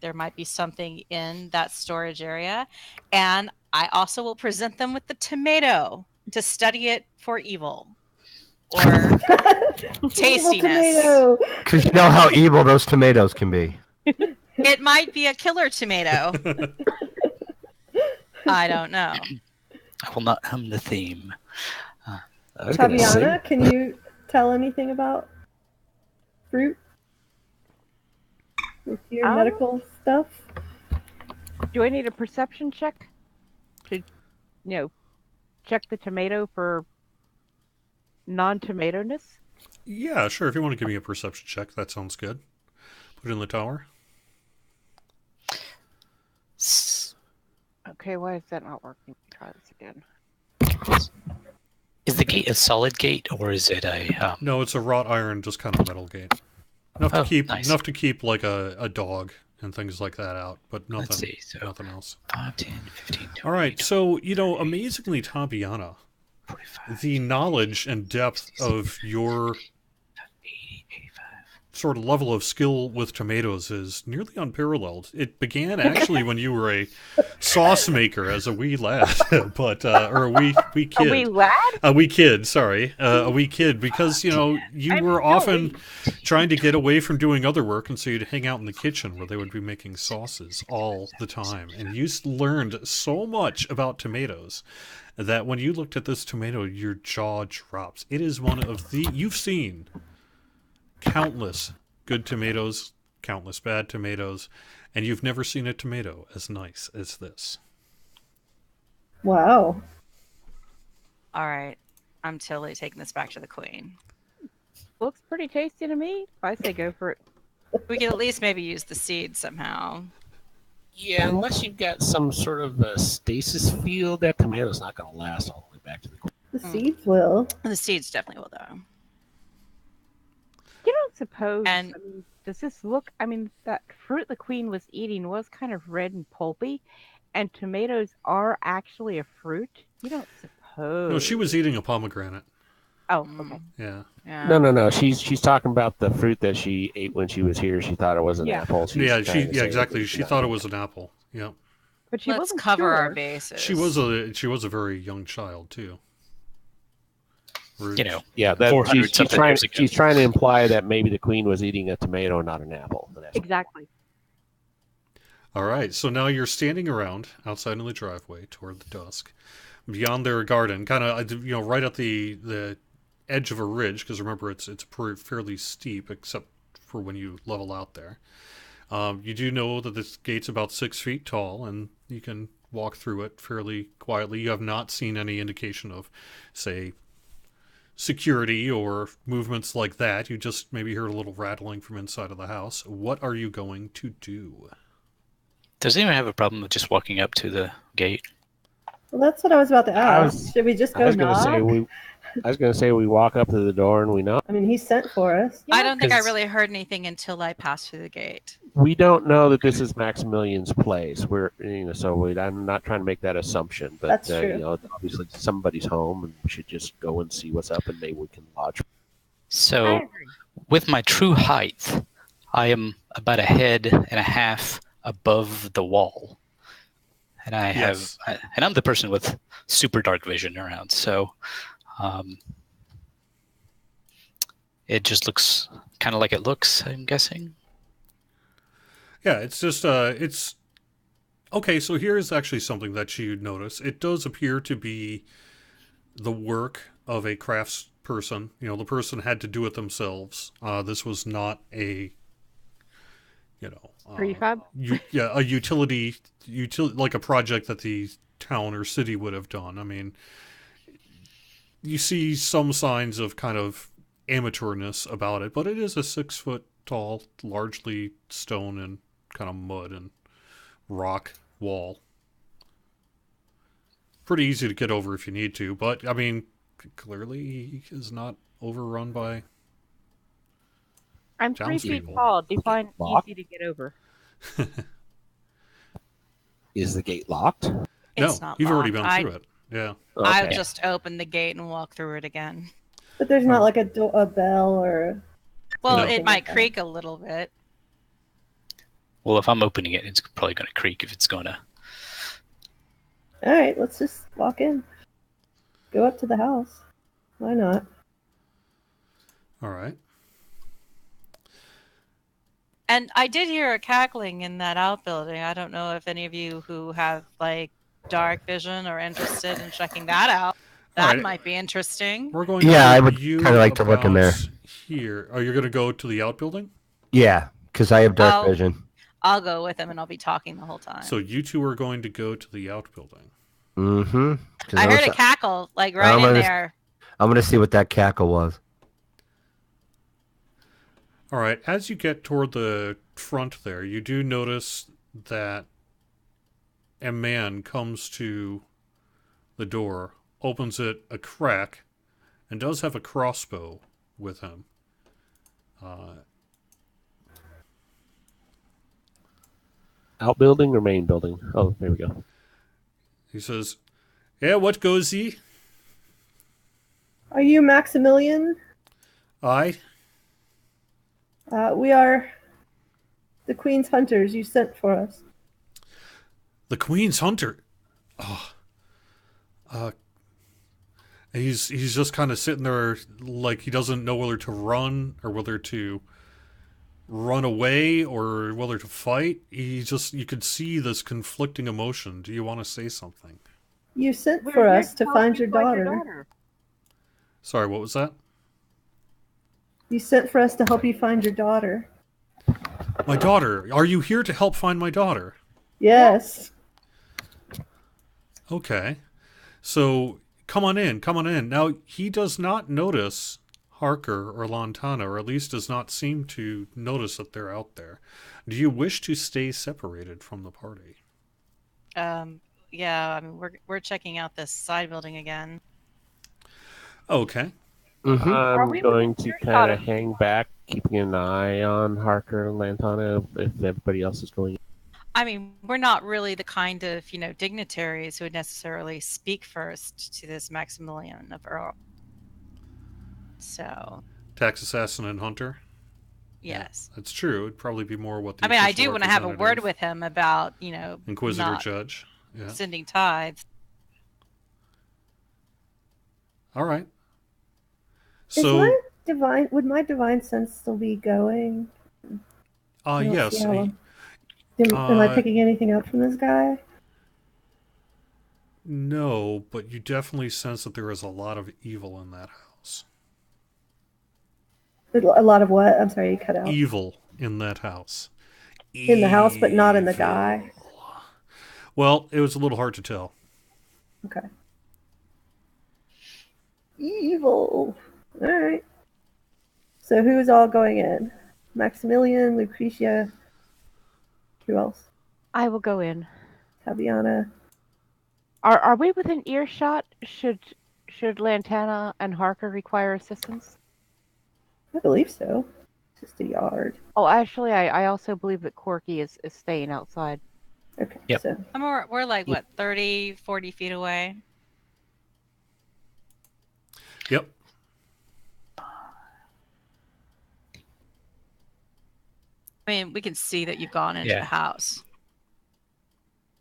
There might be something in that storage area. And I also will present them with the tomato to study it for evil or Evil tastiness. tomato. Because you know how evil those tomatoes can be. It might be a killer tomato. I don't know. I will not hum the theme. I was gonna say, Taviana, can you tell anything about fruit with your medical stuff? Do I need a perception check to, check the tomato for non-tomato-ness? Yeah, sure. If you want to give me a perception check, that sounds good. Put it in the tower. Okay, why is that not working? Try this again. Is the gate a solid gate or is it a? No, it's a wrought iron, just kind of metal gate. Enough to keep like a dog and things like that out, but nothing. Let's see. So nothing else. 5, 10, 15, 20. All right, so amazingly, Tabiana, 45, the knowledge and depth of your 80, 85. sort of level of skill with tomatoes is nearly unparalleled. It began actually when you were a sauce maker as a wee lad, but or a wee kid. A wee lad? A wee kid, sorry. A wee kid, because, you were often trying to get away from doing other work, and so you'd hang out in the kitchen where they would be making sauces all the time. And you learned so much about tomatoes that when you looked at this tomato, your jaw drops. It is one of the... You've seen countless good tomatoes, countless bad tomatoes, and you've never seen a tomato as nice as this. Wow. All right. I'm totally taking this back to the queen. Looks pretty tasty to me. I say go for it. We could at least maybe use the seed somehow. yeah, unless you've got some sort of a stasis field, that tomato's not going to last all the way back to the queen. The seeds will. The seeds definitely will, though. You don't suppose... And- does this look... that fruit the queen was eating was kind of red and pulpy, and tomatoes are actually a fruit? You don't suppose... No, she was eating a pomegranate. Oh, okay. Yeah. Yeah. No. She's talking about the fruit that she ate when she was here. She thought it was an apple. She's Yeah, trying to say exactly. it's She not. thought it was an apple. Yeah. But she Let's wasn't cover sure. our bases. She was a very young child too. Rude. Yeah, 400 something years ago. she's trying to imply that maybe the queen was eating a tomato, not an apple. Exactly. All right, so now you're standing around outside in the driveway toward the dusk, beyond their garden, kind of right at the edge of a ridge, because remember it's fairly steep except for when you level out there. You do know that this gate's about 6 feet tall, and you can walk through it fairly quietly. You have not seen any indication of, say, security or movements like that. You just maybe heard a little rattling from inside of the house. What are you going to do? Does anyone have a problem with just walking up to the gate? Well, that's what I was about to ask. Should we just go knock? I was going to say we walk up to the door and we knock. I mean, he sent for us. I don't think I 'cause- really heard anything until I passed through the gate. We don't know that this is Maximilian's place. I'm not trying to make that assumption, but That's true. obviously somebody's home, and we should just go and see what's up, and maybe we can lodge. So, with my true height, I am about a head and a half above the wall, and Yes. and I'm the person with super dark vision around. So, it just looks kind of like it looks. I'm guessing. Yeah, it's just it's okay. So here's actually something that you notice. It does appear to be the work of a crafts person. The person had to do it themselves. This was not a Prefab? a utility like a project that the town or city would have done. I mean, you see some signs of kind of amateurness about it, but it is a 6 foot tall, largely stone and kind of mud and rock wall. Pretty easy to get over if you need to, but I mean, clearly he is not overrun by... I'm 3 feet Townspeople. tall. Define Lock? easy to get over. Is the gate locked? It's No, not you've already locked. been through it. Yeah. I Okay. just opened the gate and walked through it again. But there's not like a bell or... Well, No. it might creak a little bit. Well, if I'm opening it, it's probably going to creak if it's going to. All right, let's just walk in. Go up to the house. Why not? All right. And I did hear a cackling in that outbuilding. I don't know if any of you who have like dark vision are interested in checking that out. That right. might be interesting. We're going to Yeah, I move would you kind of like to look in there. about here. Oh, you're going to go to the outbuilding? Yeah, because I have dark vision. I'll go with him and I'll be talking the whole time. So you two are going to go to the outbuilding. Mm-hmm. I heard a cackle, like right in there. I'm going to see what that cackle was. All right. As you get toward the front there, you do notice that a man comes to the door, opens it a crack, and does have a crossbow with him. Outbuilding or main building? Oh, there we go. He says, "Yeah, what goes ye?" Are you Maximilian? "Aye." We are the Queen's hunters. You sent for us. "The Queen's hunter." He's just kind of sitting there like he doesn't know whether to run or whether to run away or whether to fight. You could see this conflicting emotion. Do you want to say something? You sent for us to find your daughter. Sorry, what was that? You sent for us to help you find your daughter. My daughter. Are you here to help find my daughter? Yes. Okay. So come on in. Now, he does not notice Harker or Lantana, or at least does not seem to notice that they're out there. Do you wish to stay separated from the party? Yeah, I mean, we're checking out this side building again. Okay. Mm-hmm. I'm going to kind of hang back, keeping an eye on Harker and Lantana if everybody else is going. I mean, we're not really the kind of, dignitaries who would necessarily speak first to this Maximilian of Earl. So. Tax assassin and hunter? Yes. Yeah, that's true. It'd probably be more what the I do want to have a word with him about, Inquisitor not Judge. Yeah. sending tithes. All right. So would my divine sense still be going? Yes. Am I picking anything up from this guy? No, but you definitely sense that there is a lot of evil in that house. A lot of what? I'm sorry, you cut out. Evil in that house. In the house, but not in the guy. Well, it was a little hard to tell. Okay. Evil. All right. So who's all going in? Maximilian, Lucretia. Who else? I will go in. Taviana. Are we within earshot? Should Lantana and Harker require assistance? I believe so. It's just a yard. Oh, actually, I also believe that Corky is staying outside. Okay. Yep. So We're like, what, 30, 40 feet away? Yep. I mean, we can see that you've gone into the house.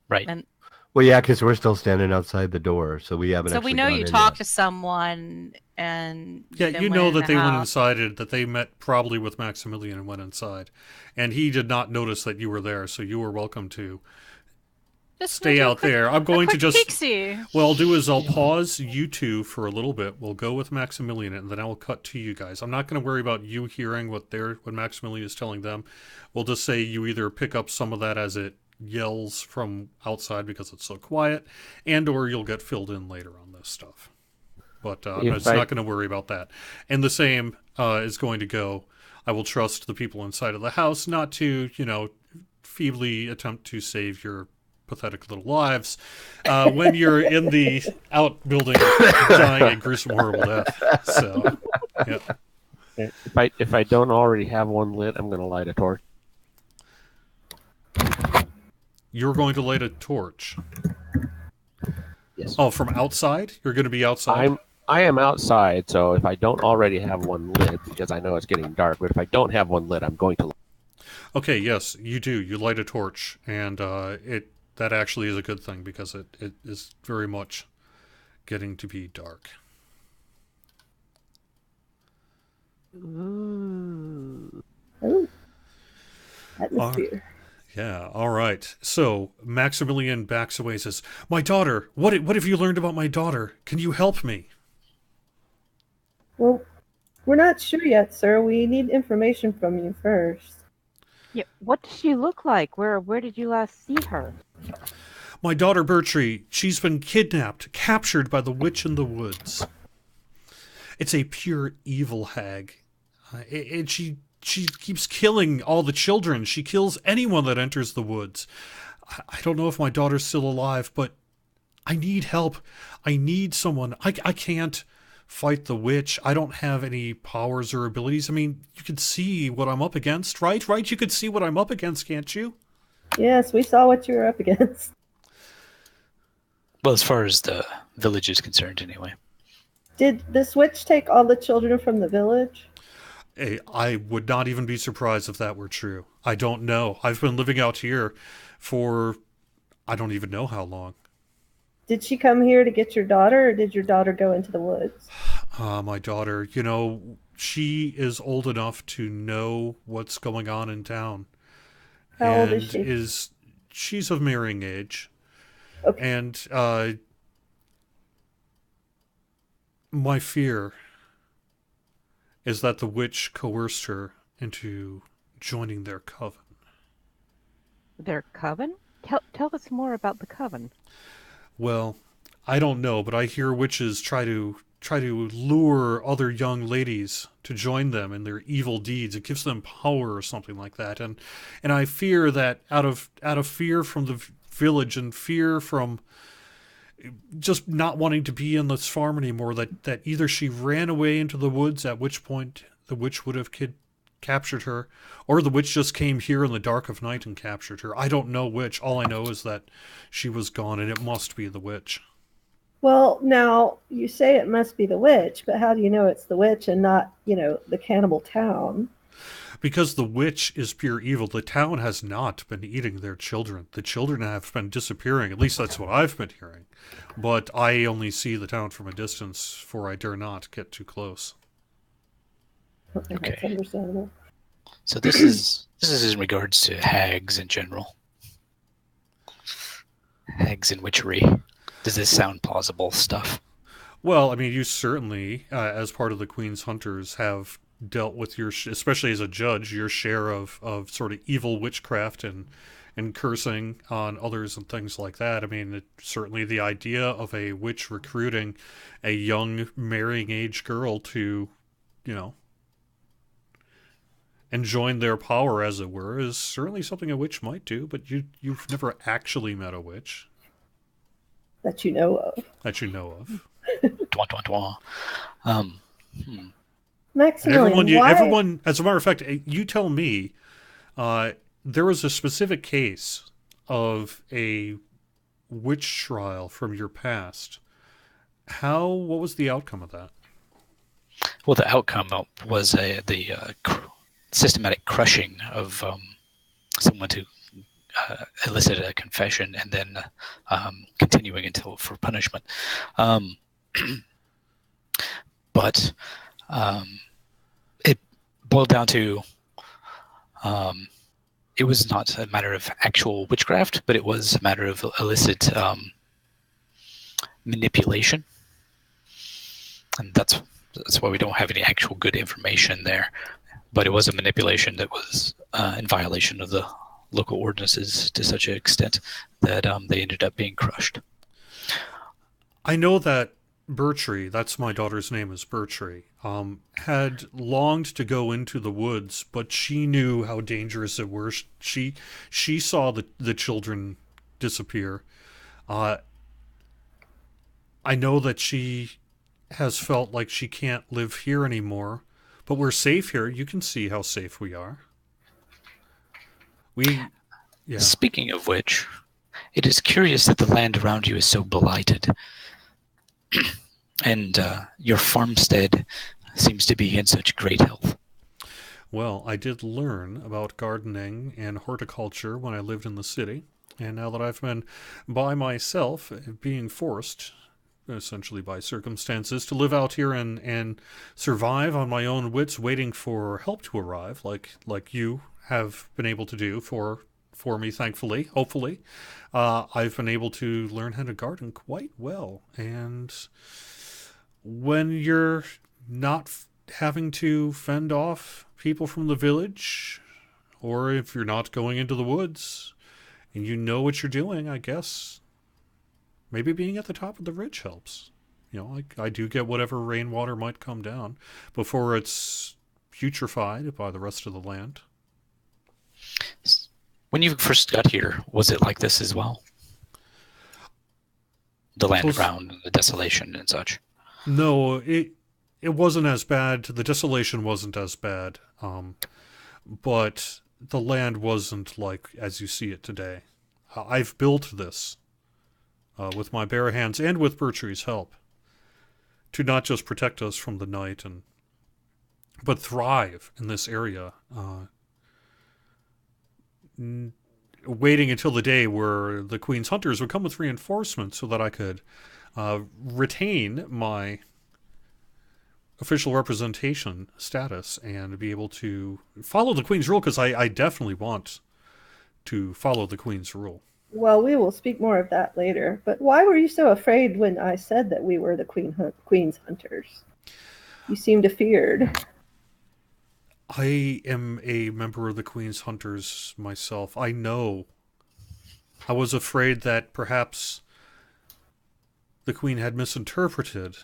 Right. And Well, yeah, because we're still standing outside the door, so we haven't. so actually we know gone you in talked yet. to someone and Yeah, then you went know in that the they went house. inside, that they met probably with Maximilian and went inside. And he did not notice that you were there, so you were welcome to Just stay do a out quick- there. I'm going a to quick just... peek-see. What I'll do is I'll pause you two for a little bit. We'll go with Maximilian, and then I will cut to you guys. I'm not going to worry about you hearing what Maximilian is telling them. We'll just say you either pick up some of that as it yells from outside because it's so quiet, and or you'll get filled in later on this stuff. But I'm just not going to worry about that. And the same is going to go. I will trust the people inside of the house not to, feebly attempt to save your pathetic little lives when you're in the outbuilding dying a gruesome, horrible death. So, yeah. If I don't already have one lit, I'm going to light a torch. You're going to light a torch. Yes. Oh, from outside? You're going to be outside? I am outside, so if I don't already have one lit, because I know it's getting dark, but if I don't have one lit, I'm going to. Okay, yes, you do. You light a torch, and that That actually is a good thing because it is very much getting to be dark. Ooh. Oh, atmosphere. Yeah, all right. So Maximilian backs away and says, "My daughter, what have you learned about my daughter? Can you help me?" Well, we're not sure yet, sir. We need information from you first. Yeah, what does she look like? Where did you last see her? My daughter Bertree, she's been kidnapped, captured by the witch in the woods. It's a pure evil hag. And she keeps killing all the children. She kills anyone that enters the woods. I don't know if my daughter's still alive, but I need help. I need someone. I can't fight the witch. I don't have any powers or abilities. I mean, you can see what I'm up against, right? Right? You can see what I'm up against, can't you? Yes, we saw what you were up against. Well, as far as the village is concerned, anyway. Did this witch take all the children from the village? Hey, I would not even be surprised if that were true. I don't know. I've been living out here for I don't even know how long. Did she come here to get your daughter, or did your daughter go into the woods? My daughter, she is old enough to know what's going on in town. How old and is she? She's of marrying age. Okay. And my fear is that the witch coerced her into joining their coven. Their coven? Tell us more about the coven. Well, I don't know, but I hear witches try to lure other young ladies to join them in their evil deeds. It gives them power or something like that. And I fear that out of fear from the village and fear from just not wanting to be in this farm anymore, that either she ran away into the woods, at which point the witch would have captured her, or the witch just came here in the dark of night and captured her. I don't know which. All I know is that she was gone, and it must be the witch. Well, now, you say it must be the witch, but how do you know it's the witch and not, the cannibal town? Because the witch is pure evil. The town has not been eating their children. The children have been disappearing. At least that's what I've been hearing. But I only see the town from a distance, for I dare not get too close. Okay. Okay. That's understandable. So this is in regards to hags in general. Hags and witchery. Does this sound plausible stuff? Well, I mean, you certainly, as part of the Queen's Hunters, have dealt with especially as a judge, your share of sort of evil witchcraft and cursing on others and things like that. I mean, certainly the idea of a witch recruiting a young marrying age girl to, and join their power, as it were, is certainly something a witch might do, but you've never actually met a witch. That you know of. That you know of. Dwah, dwah, dwah. Maximilian, everyone, as a matter of fact, you tell me, there was a specific case of a witch trial from your past. What was the outcome of that? Well, the outcome was the systematic crushing of someone to elicit a confession and then continuing until for punishment. But it boiled down to it was not a matter of actual witchcraft, but it was a matter of illicit manipulation, and that's why we don't have any actual good information there. But it was a manipulation that was in violation of the local ordinances to such an extent that they ended up being crushed. I know that Bertree, that's my daughter's name, is Bertree, had longed to go into the woods, but she knew how dangerous it were. She saw the children disappear. I know that she has felt like she can't live here anymore, but we're safe here. You can see how safe we are. Yeah. Speaking of which, it is curious that the land around you is so blighted. And your farmstead seems to be in such great health. Well, I did learn about gardening and horticulture when I lived in the city. And now that I've been by myself, being forced, essentially by circumstances, to live out here and survive on my own wits, waiting for help to arrive, like you have been able to do for me, thankfully, hopefully, I've been able to learn how to garden quite well. And when you're not having to fend off people from the village, or if you're not going into the woods, and you know what you're doing, I guess maybe being at the top of the ridge helps. I do get whatever rainwater might come down before it's putrefied by the rest of the land. When you first got here, was it like this as well? The land around, the desolation and such. No, it wasn't as bad. The desolation wasn't as bad, but the land wasn't like as you see it today. I've built this with my bare hands and with Bertrui's help to not just protect us from the night but thrive in this area. Waiting until the day where the Queen's hunters would come with reinforcements so that I could retain my official representation status and be able to follow the Queen's rule, because I definitely want to follow the Queen's rule. Well, we will speak more of that later. But why were you so afraid when I said that we were the Queen's hunters? You seemed afeared. I am a member of the Queen's hunters myself. I know. I was afraid that perhaps the Queen had misinterpreted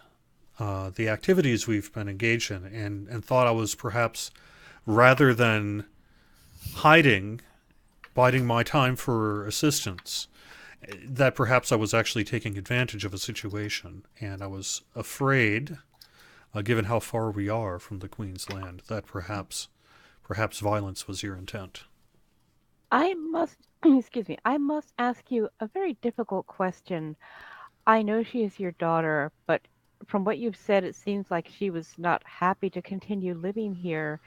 the activities we've been engaged in and thought I was perhaps, rather than hiding, biding my time for assistance, that perhaps I was actually taking advantage of a situation. And I was afraid, given how far we are from the Queen's land, that perhaps violence was your intent. I must, excuse me, I must ask you a very difficult question. I know she is your daughter, but from what you've said, it seems like she was not happy to continue living here,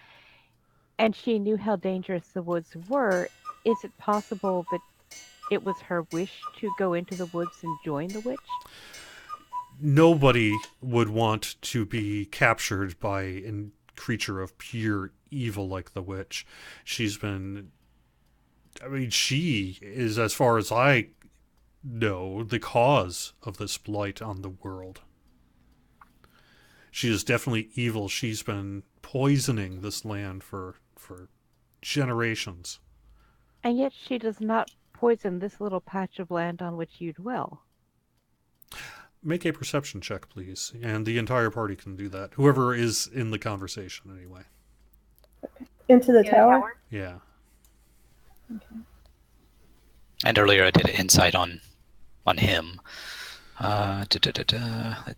and she knew how dangerous the woods were. Is it possible that it was her wish to go into the woods and join the witch? Nobody would want to be captured by a creature of pure evil like the witch. She is, as far as I know, the cause of this blight on the world. She is definitely evil. She's been poisoning this land for generations. And yet she does not poison this little patch of land on which you dwell. Make a perception check, please. And the entire party can do that. Whoever is in the conversation, anyway. Into the tower? Yeah. Okay. And earlier I did an insight on him. Let's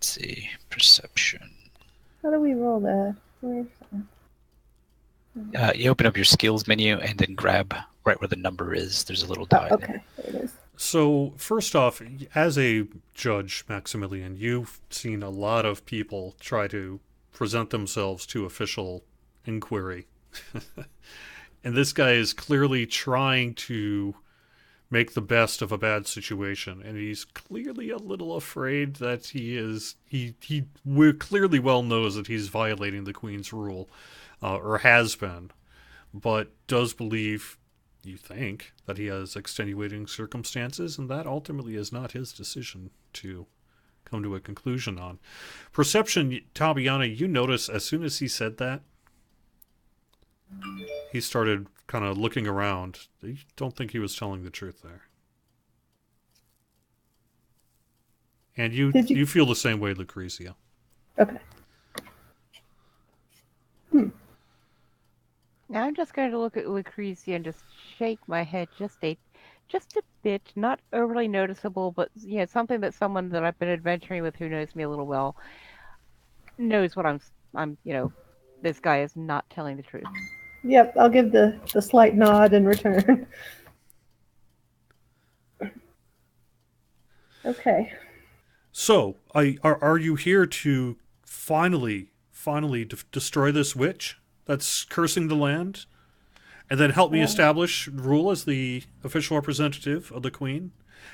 see. Perception. How do we roll that? Where's that? You open up your skills menu and then grab right where the number is. There's a little die Oh, okay, there. there it is. So, first off, as a judge, Maximilian, you've seen a lot of people try to present themselves to official inquiry. And this guy is clearly trying to make the best of a bad situation, and he's clearly a little afraid that he clearly well knows that he's violating the Queen's rule, or has been, but does believe, you think, that he has extenuating circumstances, and that ultimately is not his decision to come to a conclusion on. Perception, Tabiana, you notice as soon as he said that, he started kind of looking around. You don't think he was telling the truth there. And you feel the same way, Lucrezia. Okay. Now I'm just going to look at Lucrezia and just shake my head just a bit, not overly noticeable, but something that someone that I've been adventuring with who knows me a little well knows what I'm this guy is not telling the truth. Yep, I'll give the slight nod in return. Okay. So, are you here to finally destroy this witch that's cursing the land? And then help me establish rule as the official representative of the Queen,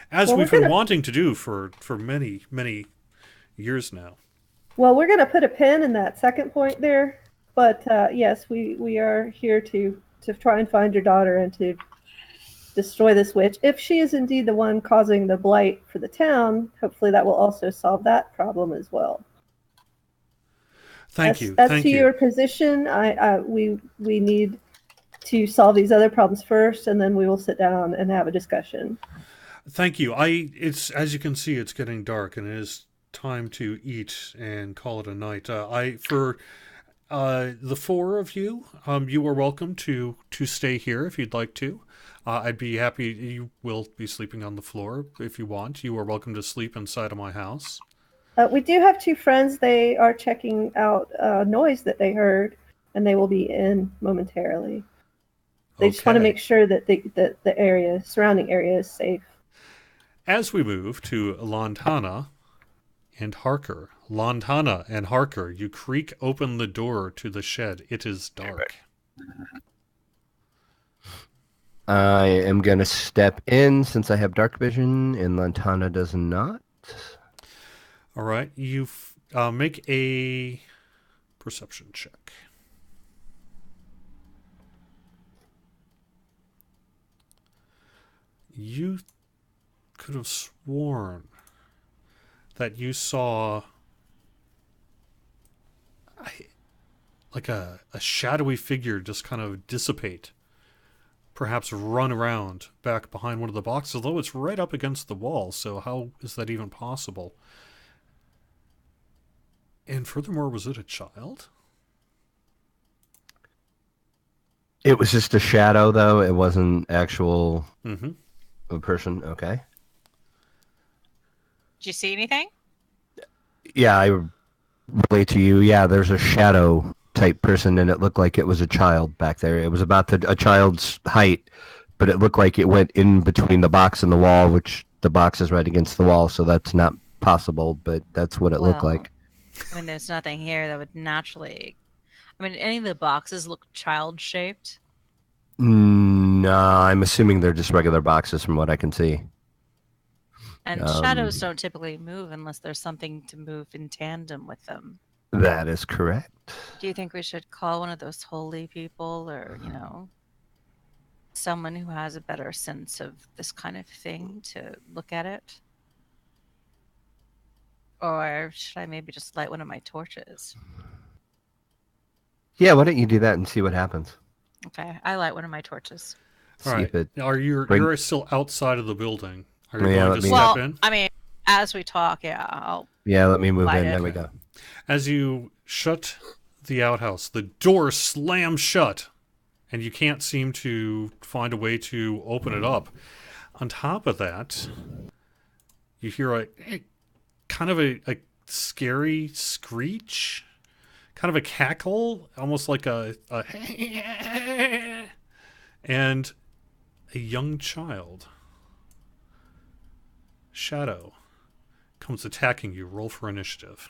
as Well, we've we're been gonna- wanting to do for many, many years now. Well, we're going to put a pin in that second point there, but yes, we are here to try and find your daughter and to destroy this witch. If she is indeed the one causing the blight for the town, hopefully that will also solve that problem as well. Thank you. As Thank to you. your position, we need to solve these other problems first, and then we will sit down and have a discussion. Thank you. It's as you can see, it's getting dark, and it is time to eat and call it a night. For the four of you, you are welcome to stay here if you'd like to. I'd be happy. You will be sleeping on the floor if you want. You are welcome to sleep inside of my house. We do have two friends. They are checking out noise that they heard, and they will be in momentarily. They just want to Okay. make sure that the surrounding area is safe. As we move to Lantana and Harker. Lantana and Harker, you creak open the door to the shed. It is dark. I am going to step in since I have dark vision and Lantana does not. All right. You make a perception check. You could have sworn that you saw like a shadowy figure just kind of dissipate, perhaps run around back behind one of the boxes, although it's right up against the wall, so how is that even possible? And furthermore, was it a child? It was just a shadow, though. It wasn't actual Mm-hmm. a person. Okay. Did you see anything? Yeah, I relate to you. Yeah, there's a shadow type person, and it looked like it was a child back there. It was about a child's height, but it looked like it went in between the box and the wall, which the box is right against the wall, so that's not possible, but that's what it looked Well, like. I mean, there's nothing here that would naturally. I mean, any of the boxes look child shaped. No, I'm assuming they're just regular boxes from what I can see. And shadows don't typically move unless there's something to move in tandem with them. That is correct. Do you think we should call one of those holy people or, someone who has a better sense of this kind of thing to look at it? Or should I maybe just light one of my torches? Yeah, why don't you do that and see what happens? Okay, I light one of my torches. All See right. if it You're still outside of the building. Are you Yeah, going let to me- step Well, in? I mean, as we talk, yeah, Yeah, let me move Light in. it. There we go. As you shut the outhouse, the door slams shut, and you can't seem to find a way to open it up. On top of that, you hear a kind of a scary screech, kind of a cackle, almost like a and a young child, Shadow, comes attacking you. Roll for initiative.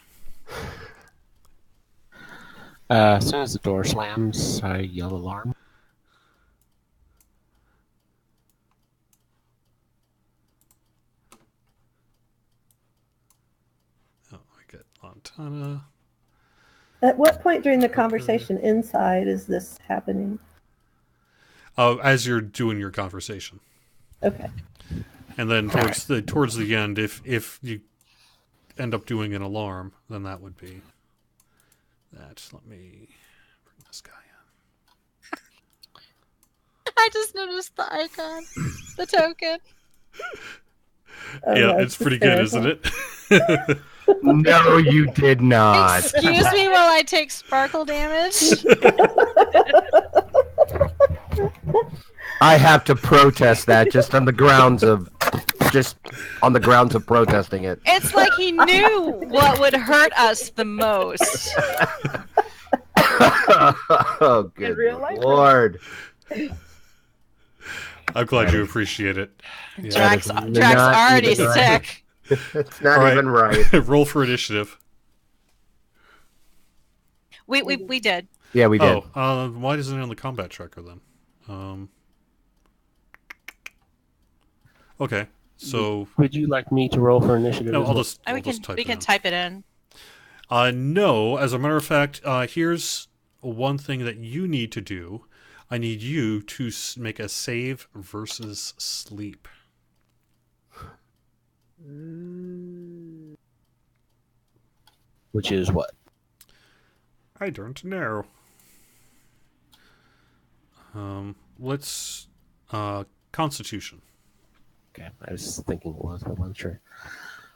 As soon as the door slams, I yell alarm. Oh, I get Montana. At what point during the conversation inside is this happening? Oh, as you're doing your conversation, Okay. and then towards the end, if you end up doing an alarm, then that would be that. Let me bring this guy in. I just noticed the icon, the token. Oh, Yeah, that's it's pretty good, isn't hysterical. it? No, you did not. Excuse me while I take sparkle damage. I have to protest that just on the grounds of protesting it. It's like he knew what would hurt us the most. Oh, good real life. Lord. I'm glad you appreciate it. Yeah. Drax That is Drax not already even right. sick. It's not All right. even right. Roll for initiative. We did. Yeah, we did. Oh, why isn't it on the combat tracker then? Okay, so Would you like me to roll for initiative no, as I'll well? just And I'll just type we it can in. type it in. No, as a matter of fact, here's one thing that you need to do. I need you to make a save versus sleep. Which is what? I don't know. Let's Constitution. Okay, I was thinking it was, but I wasn't sure.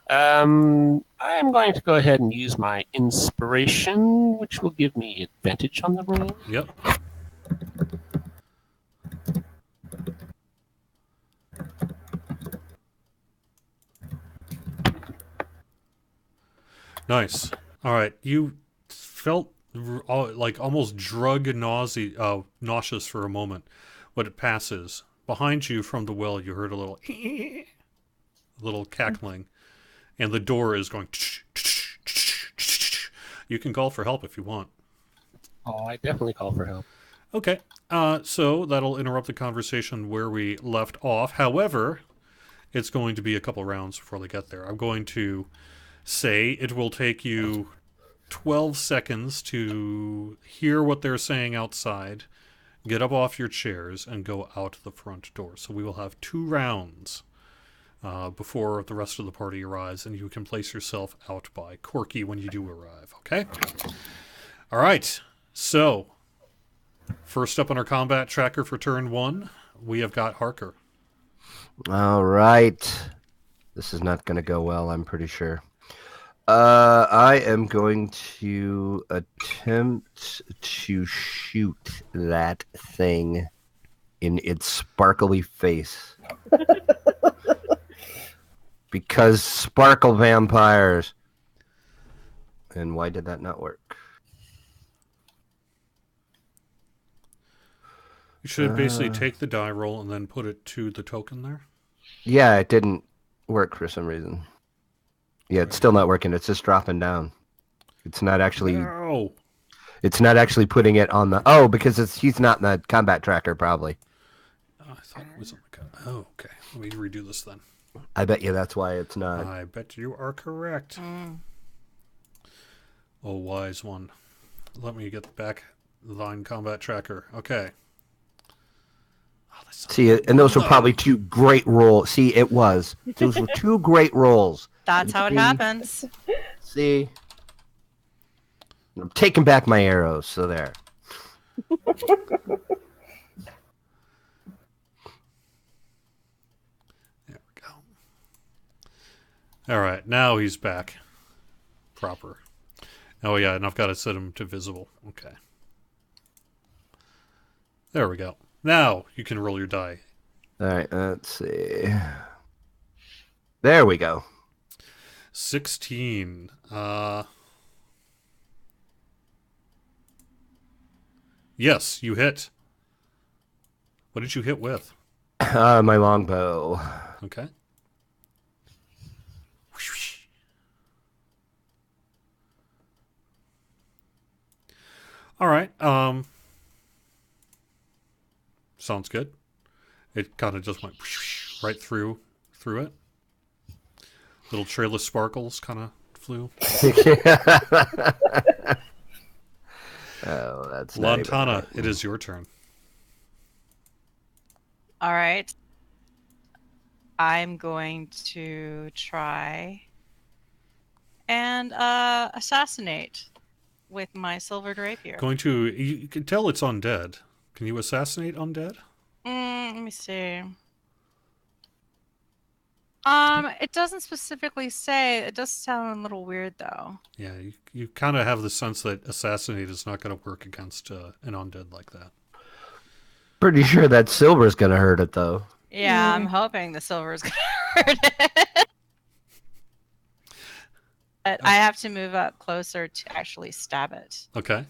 I am going to go ahead and use my inspiration, which will give me advantage on the roll. Yep. Nice. All right, you felt like almost nauseous for a moment, but it passes. Behind you from the well, you heard a little, little cackling, and the door is going. You can call for help if you want. Oh, I definitely call for help. Okay, so that'll interrupt the conversation where we left off. However, it's going to be a couple rounds before they get there. I'm going to say it will take you 12 seconds to hear what they're saying outside, get up off your chairs, and go out the front door. So we will have 2 rounds before the rest of the party arrives, and you can place yourself out by Corky when you do arrive, okay? All right, so first up on our combat tracker for turn 1, we have got Harker. All right. This is not going to go well, I'm pretty sure. I am going to attempt to shoot that thing in its sparkly face. Because sparkle vampires. And why did that not work? You should basically take the die roll and then put it to the token there. Yeah, it didn't work for some reason. Yeah, it's still not working. It's just dropping down. It's not actually. No. It's not actually putting it on the. Oh, because he's not in the combat tracker, probably. Oh, I thought it was on the. Oh, okay. Let me redo this then. I bet you that's why it's not. I bet you are correct. Oh, wise one. Let me get back the line combat tracker. Okay. Oh, See, and those were probably 2 great rolls. See, it was. Those were 2 great rolls. That's how it happens. See? I'm taking back my arrows, so there. There we go. All right, now he's back. Proper. Oh, yeah, and I've got to set him to visible. Okay. There we go. Now you can roll your die. All right, let's see. There we go. 16. Yes, you hit. What did you hit with? My longbow. Okay. All right. Sounds good. It kind of just went right through it. Little trail of sparkles kind of flew. Oh, that's not even Lantana, right. it is your turn. All right. I'm going to try and assassinate with my silver rapier. You can tell it's undead. Can you assassinate undead? Let me see. It doesn't specifically say. It does sound a little weird, though. Yeah, you kind of have the sense that assassinate is not going to work against an undead like that. Pretty sure that silver's gonna hurt it, though. Yeah, I'm hoping the silver is going to hurt it. But I have to move up closer to actually stab it. Okay.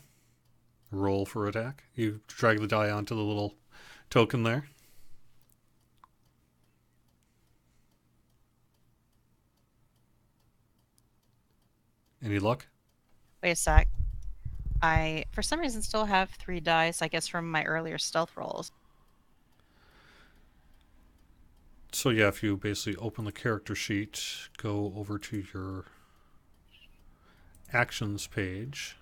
Roll for attack. You drag the die onto the little token there. Any luck? Wait a sec. I, for some reason, still have 3 dice, I guess, from my earlier stealth rolls. So yeah, if you basically open the character sheet, go over to your actions page.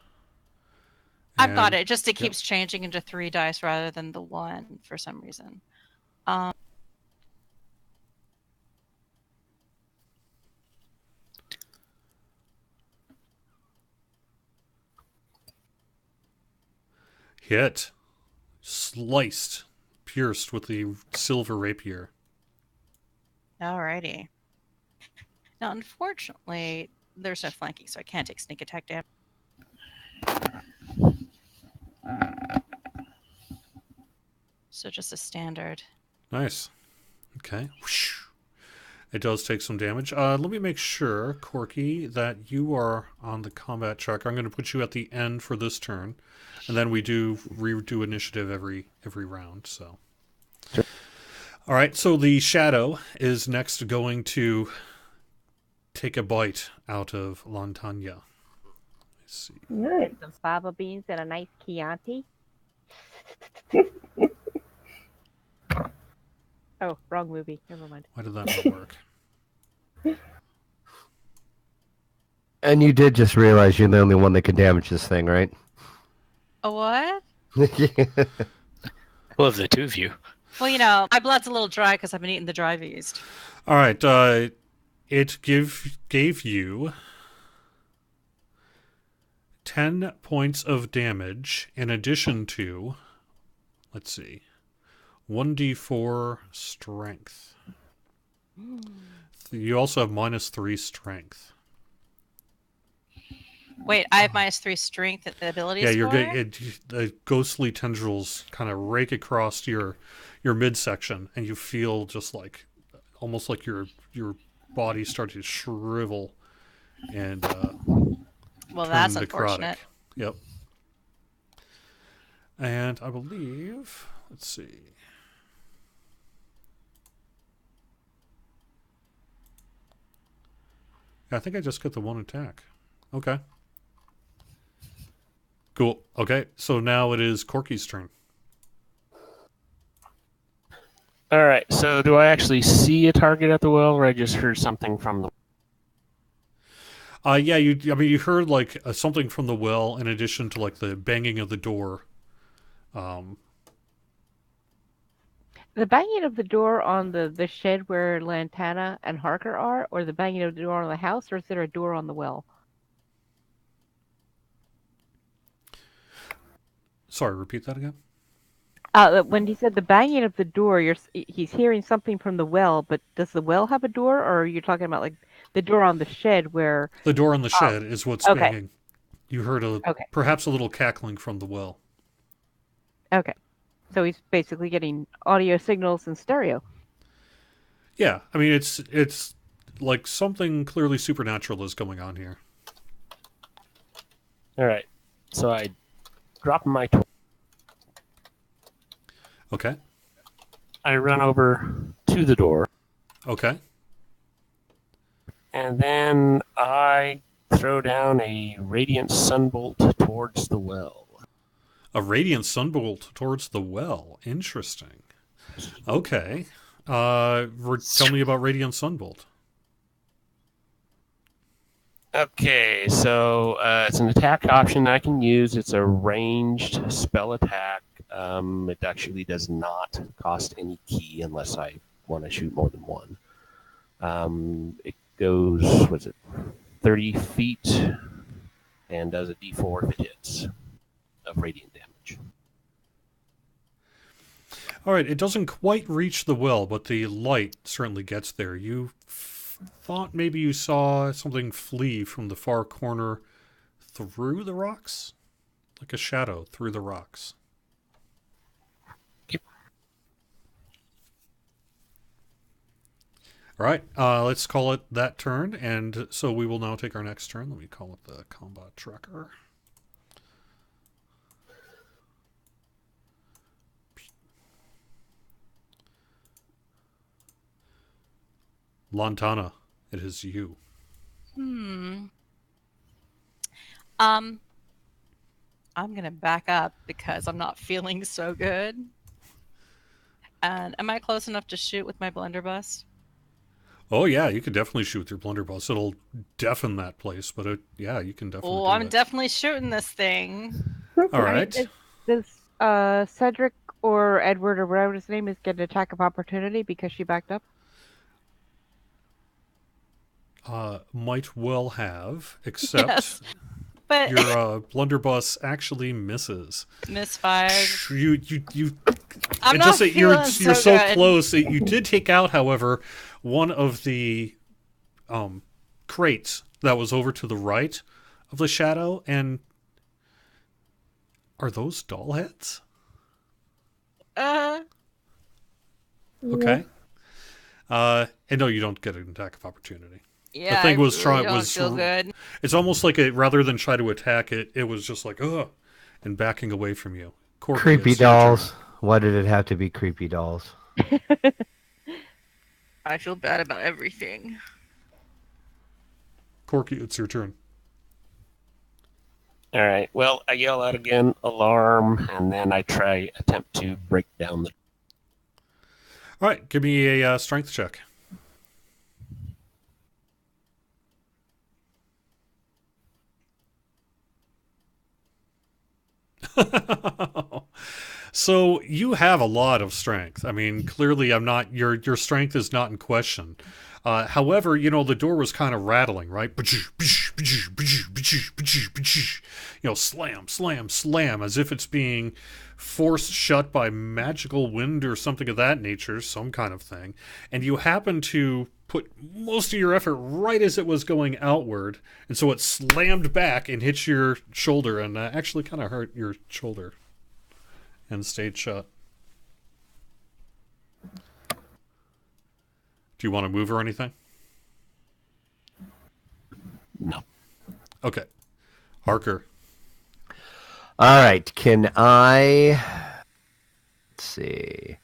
I've got and- it. Just it Yep. keeps changing into 3 dice rather than the 1 for some reason. Hit. Sliced. Pierced with the silver rapier. Alrighty. Now, unfortunately, there's no flanking, so I can't take sneak attack damage. So just a standard. Nice. Okay. Whoosh. It does take some damage. Let me make sure, Corky, that you are on the combat tracker. I'm going to put you at the end for this turn, and then we do redo initiative every round. So, Sure. All right. So the shadow is next going to take a bite out of Lantanya. Let's see. All right. Some fava beans and a nice Chianti. Oh, wrong movie. Never mind. Why did that not work? And you did just realize you're the only one that can damage this thing, right? A what? Well, of the two of you. Well, you know, my blood's a little dry because I've been eating the dry beast. All right. It gave you 10 points of damage in addition to, let's see, 1d4 strength. You also have -3 strength. Wait, I have -3 strength at the ability Yeah, score? the ghostly tendrils kind of rake across your midsection, and you feel just like almost like your body starting to shrivel and Well, that's turn necrotic. unfortunate. Yep. And I believe, let's see. Yeah, I think I just got the one attack. Okay. Cool. Okay, so now it is Corky's turn. All right. So do I actually see a target at the well, or I just heard something from the? Yeah, you heard like something from the well in addition to like the banging of the door. The banging of the door on the shed where Lantana and Harker are, or the banging of the door on the house, or is there a door on the well? Sorry, repeat that again. When he said the banging of the door, he's hearing something from the well, but does the well have a door, or are you talking about like the door on the shed where... The door on the shed is what's okay. banging. You heard Okay. perhaps a little cackling from the well. Okay. So he's basically getting audio signals in stereo. Yeah, I mean it's like something clearly supernatural is going on here. All right. So I drop my. Okay. I run over to the door, Okay. and then I throw down a radiant sunbolt towards the well. A radiant sunbolt towards the well. Interesting. Okay. Tell me about radiant sunbolt. Okay, so it's an attack option I can use. It's a ranged spell attack. It actually does not cost any key unless I want to shoot more than one. It goes, 30 feet, and does a d4 if it hits of radiant damage. All right, it doesn't quite reach the well, but the light certainly gets there. You thought maybe you saw something flee from the far corner through the rocks? Like a shadow through the rocks. Yep. All right, let's call it that turn, and so we will now take our next turn. Let me call it the combat tracker. Lantana, it is you. I'm gonna back up because I'm not feeling so good. And am I close enough to shoot with my blunderbuss? Oh yeah, you could definitely shoot with your blunderbuss. It'll deafen that place, but yeah, you can definitely Oh, do I'm it. definitely shooting this thing. All I mean, right. does Cedric or Edward or whatever his name is get an attack of opportunity because she backed up? Might well have, except Yes, but your blunderbuss actually misses. misfire. You. I'm It not just that you're feeling so so good. close. You did take out, however, one of the crates that was over to the right of the shadow, and are those doll heads? Uh, Okay. And no, you don't get an attack of opportunity. yeah, thing I was really trying don't was feel good. It's almost like rather than try to attack it, it was just like ugh, and backing away from you. Corky, Creepy it's your dolls. turn. Why did it have to be creepy dolls? I feel bad about everything. Corky, it's your turn. All right. Well, I yell out again, alarm, and then I attempt to break down the. All right, give me a strength check. So you have a lot of strength. I mean, clearly, I'm not your strength is not in question. However, the door was kind of rattling, right? Slam, slam, slam, as if it's being forced shut by magical wind or something of that nature, some kind of thing. And you happen to put most of your effort right as it was going outward, and so it slammed back and hit your shoulder and actually kind of hurt your shoulder and stayed shut. Do you want to move or anything? No. Okay. Harker. All right. Can I? Let's see.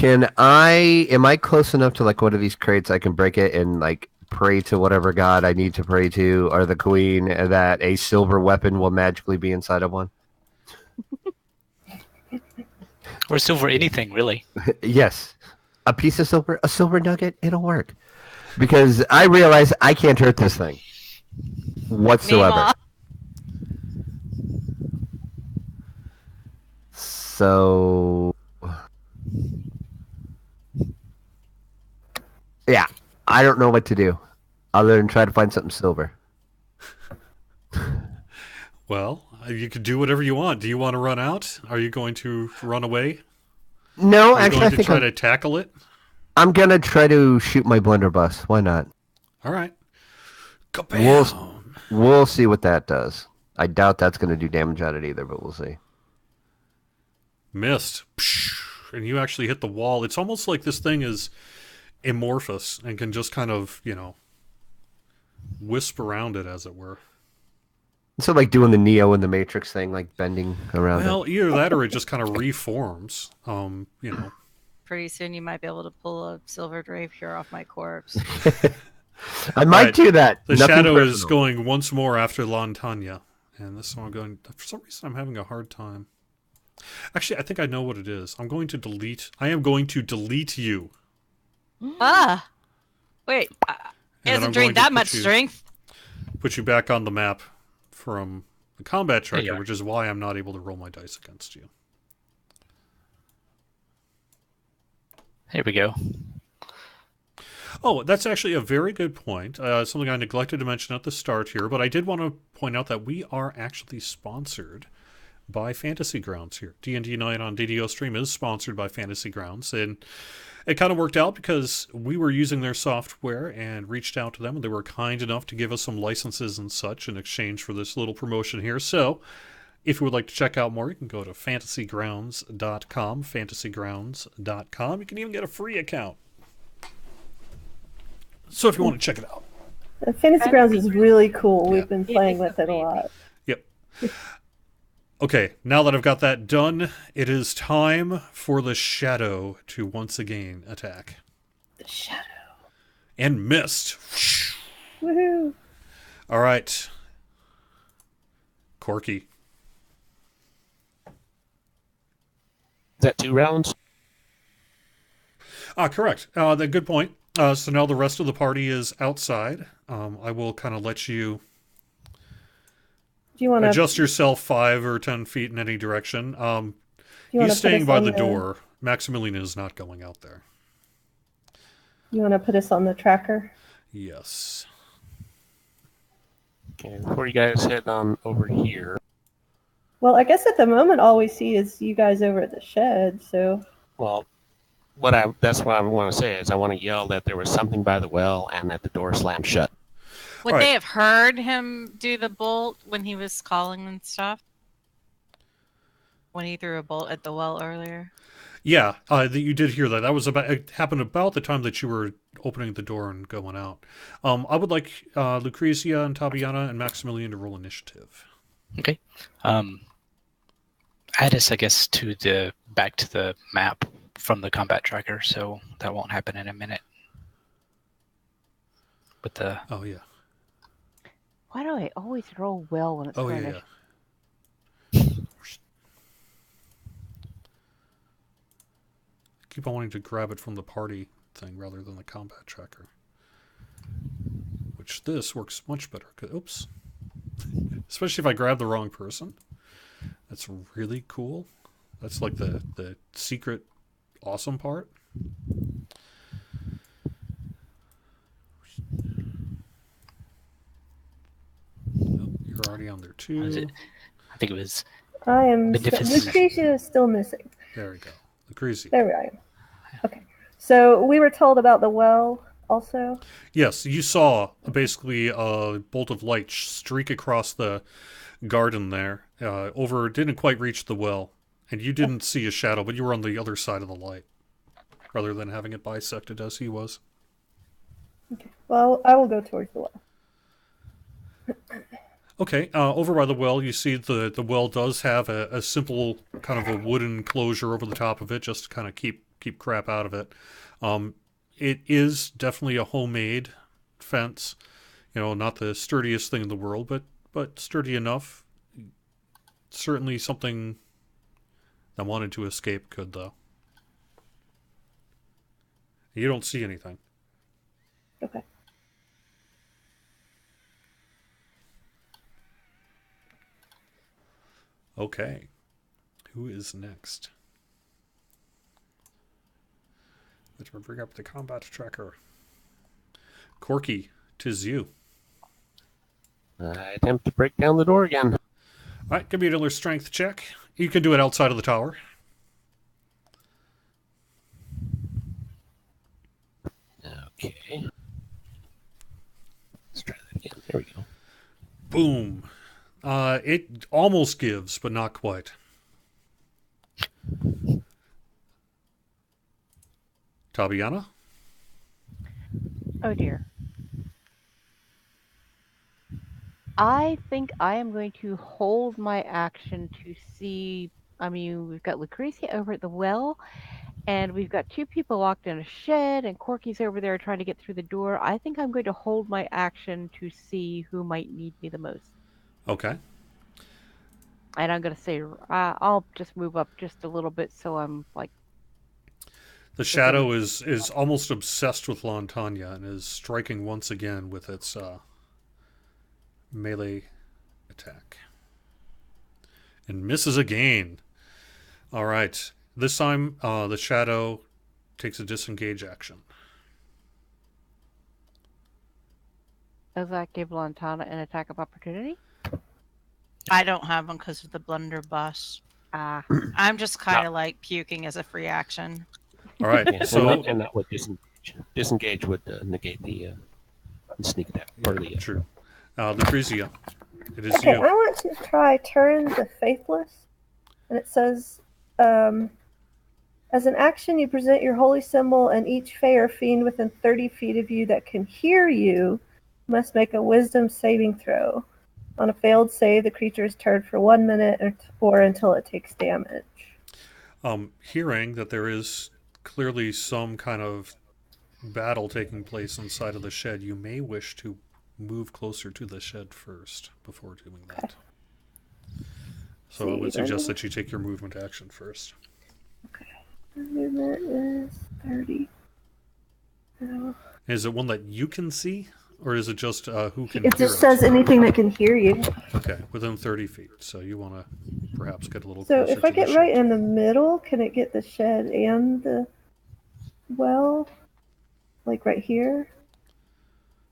Am I close enough to like one of these crates I can break it and like pray to whatever god I need to pray to or the queen that a silver weapon will magically be inside of one? Or silver anything, really. Yes. A piece of silver, a silver nugget, it'll work. Because I realize I can't hurt this thing whatsoever. Name off. So, yeah, I don't know what to do other than try to find something silver. Well, you could do whatever you want. Do you want to run out? Are you going to run away? No, Are you actually, going I to think try to tackle it? I'm gonna try to shoot my blunderbuss. Why not? All right. Kabam! We'll see what that does. I doubt that's gonna do damage on it either, but we'll see. Missed. And you actually hit the wall. It's almost like this thing is amorphous and can just kind of, wisp around it, as it were. So like doing the Neo in the Matrix thing, like bending around it. Well, either that or it just kind of reforms. Pretty soon you might be able to pull a silver rapier off my corpse. I might do that. The Nothing shadow is personal. going once more after Lantanya. And this one I'm going... For some reason, I'm having a hard time. Actually, I think I know what it is. I am going to delete you. Ah! Wait, it And then hasn't I'm drained going to that put much you- strength. Put you back on the map from the combat There you tracker, are. which is why I'm not able to roll my dice against you. Here we go. Oh, that's actually a very good point. Something I neglected to mention at the start here, but I did want to point out that we are actually sponsored by Fantasy Grounds here. D&D Night on DDOstream is sponsored by Fantasy Grounds, and it kind of worked out because we were using their software and reached out to them, and they were kind enough to give us some licenses and such in exchange for this little promotion here. So, if you would like to check out more, you can go to fantasygrounds.com, fantasygrounds.com. You can even get a free account. So if you want to check it out. Fantasy Grounds is really cool. We've been playing with it a lot. Yep. Okay, now that I've got that done, it is time for the shadow to once again attack. The shadow. And missed. Woohoo! All right. Corky. Is that 2 rounds? Correct. Good point. So now the rest of the party is outside. I will kind of let you Do you want to adjust yourself 5 or 10 feet in any direction. put He's staying us by on the door. Maximilian is not going out there. You want to put us on the tracker? Yes. Okay, before you guys head on over here. Well, I guess at the moment all we see is you guys over at the shed. So Well, that's what I want to say is I want to yell that there was something by the well and that the door slammed shut. Would All right. they have heard him do the bolt when he was calling and stuff? When he threw a bolt at the well earlier? Yeah, you did hear that. It happened about the time that you were opening the door and going out. I would like Lucrezia and Tabiana and Maximilian to roll initiative. Okay. Add us, I guess, back to the map from the combat tracker, so that won't happen in a minute. With the Oh yeah. Why do I always roll well when it's Oh finished? yeah. Keep on wanting to grab it from the party thing rather than the combat tracker. Which this works much better. Oops. Especially if I grab the wrong person. That's really cool. That's like the secret awesome part. Oh, you're already on there too. I think it was I am. Beneficent. Lucretia is still missing. There we go. Lucrezia. There I am. Okay. So we were told about the well also. Yes, you saw basically a bolt of light streak across the garden there. Didn't quite reach the well, and you didn't see a shadow, but you were on the other side of the light, rather than having it bisected as he was. Okay. Well, I will go towards the well. Okay, over by the well, you see the well does have a simple kind of a wooden closure over the top of it, just to kind of keep crap out of it. It is definitely a homemade fence. You know, not the sturdiest thing in the world, but sturdy enough. Certainly something that wanted to escape could, though. You don't see anything. Okay. Okay. Who is next? Let's bring up the combat tracker. Corky, 'tis you. I attempt to break down the door again. All right, give me another strength check. You can do it outside of the tower. Okay. Let's try that again. There we go. Boom. It almost gives, but not quite. Tabiana? Oh dear. I think I am going to hold my action to see. I mean, we've got Lucrezia over at the well, and we've got 2 people locked in a shed, and Corky's over there trying to get through the door. I think I'm going to hold my action to see who might need me the most. Okay. And I'm going to say, I'll just move up just a little bit so I'm like. The shadow is almost obsessed with Lantanya and is striking once again with its melee attack. And misses again. All right. This time, the shadow takes a disengage action. Does that give Lantana an attack of opportunity? I don't have one because of the blunderbuss. I'm just kind of like puking as a free action. All right. Yeah, So and that would disengage. Disengage would negate the sneak attack. yeah, true. Lucrezia, it is Okay, you. I want to try Turn the Faithless. And it says, as an action, you present your holy symbol, and each fae or fiend within 30 feet of you that can hear you must make a wisdom saving throw. On a failed save, the creature is turned for 1 minute or until it takes damage. Hearing that there is clearly some kind of battle taking place inside of the shed, you may wish to move closer to the shed first before doing that. So I would suggest that you take your movement action first. Okay. The movement is 30. Is it one that you can see, or is it just who can It hear just says anything that can hear you. Okay, within 30 feet. So you want to perhaps get a little So closer if I to the get right shed. in the middle, can it get the shed and the well? Like right here?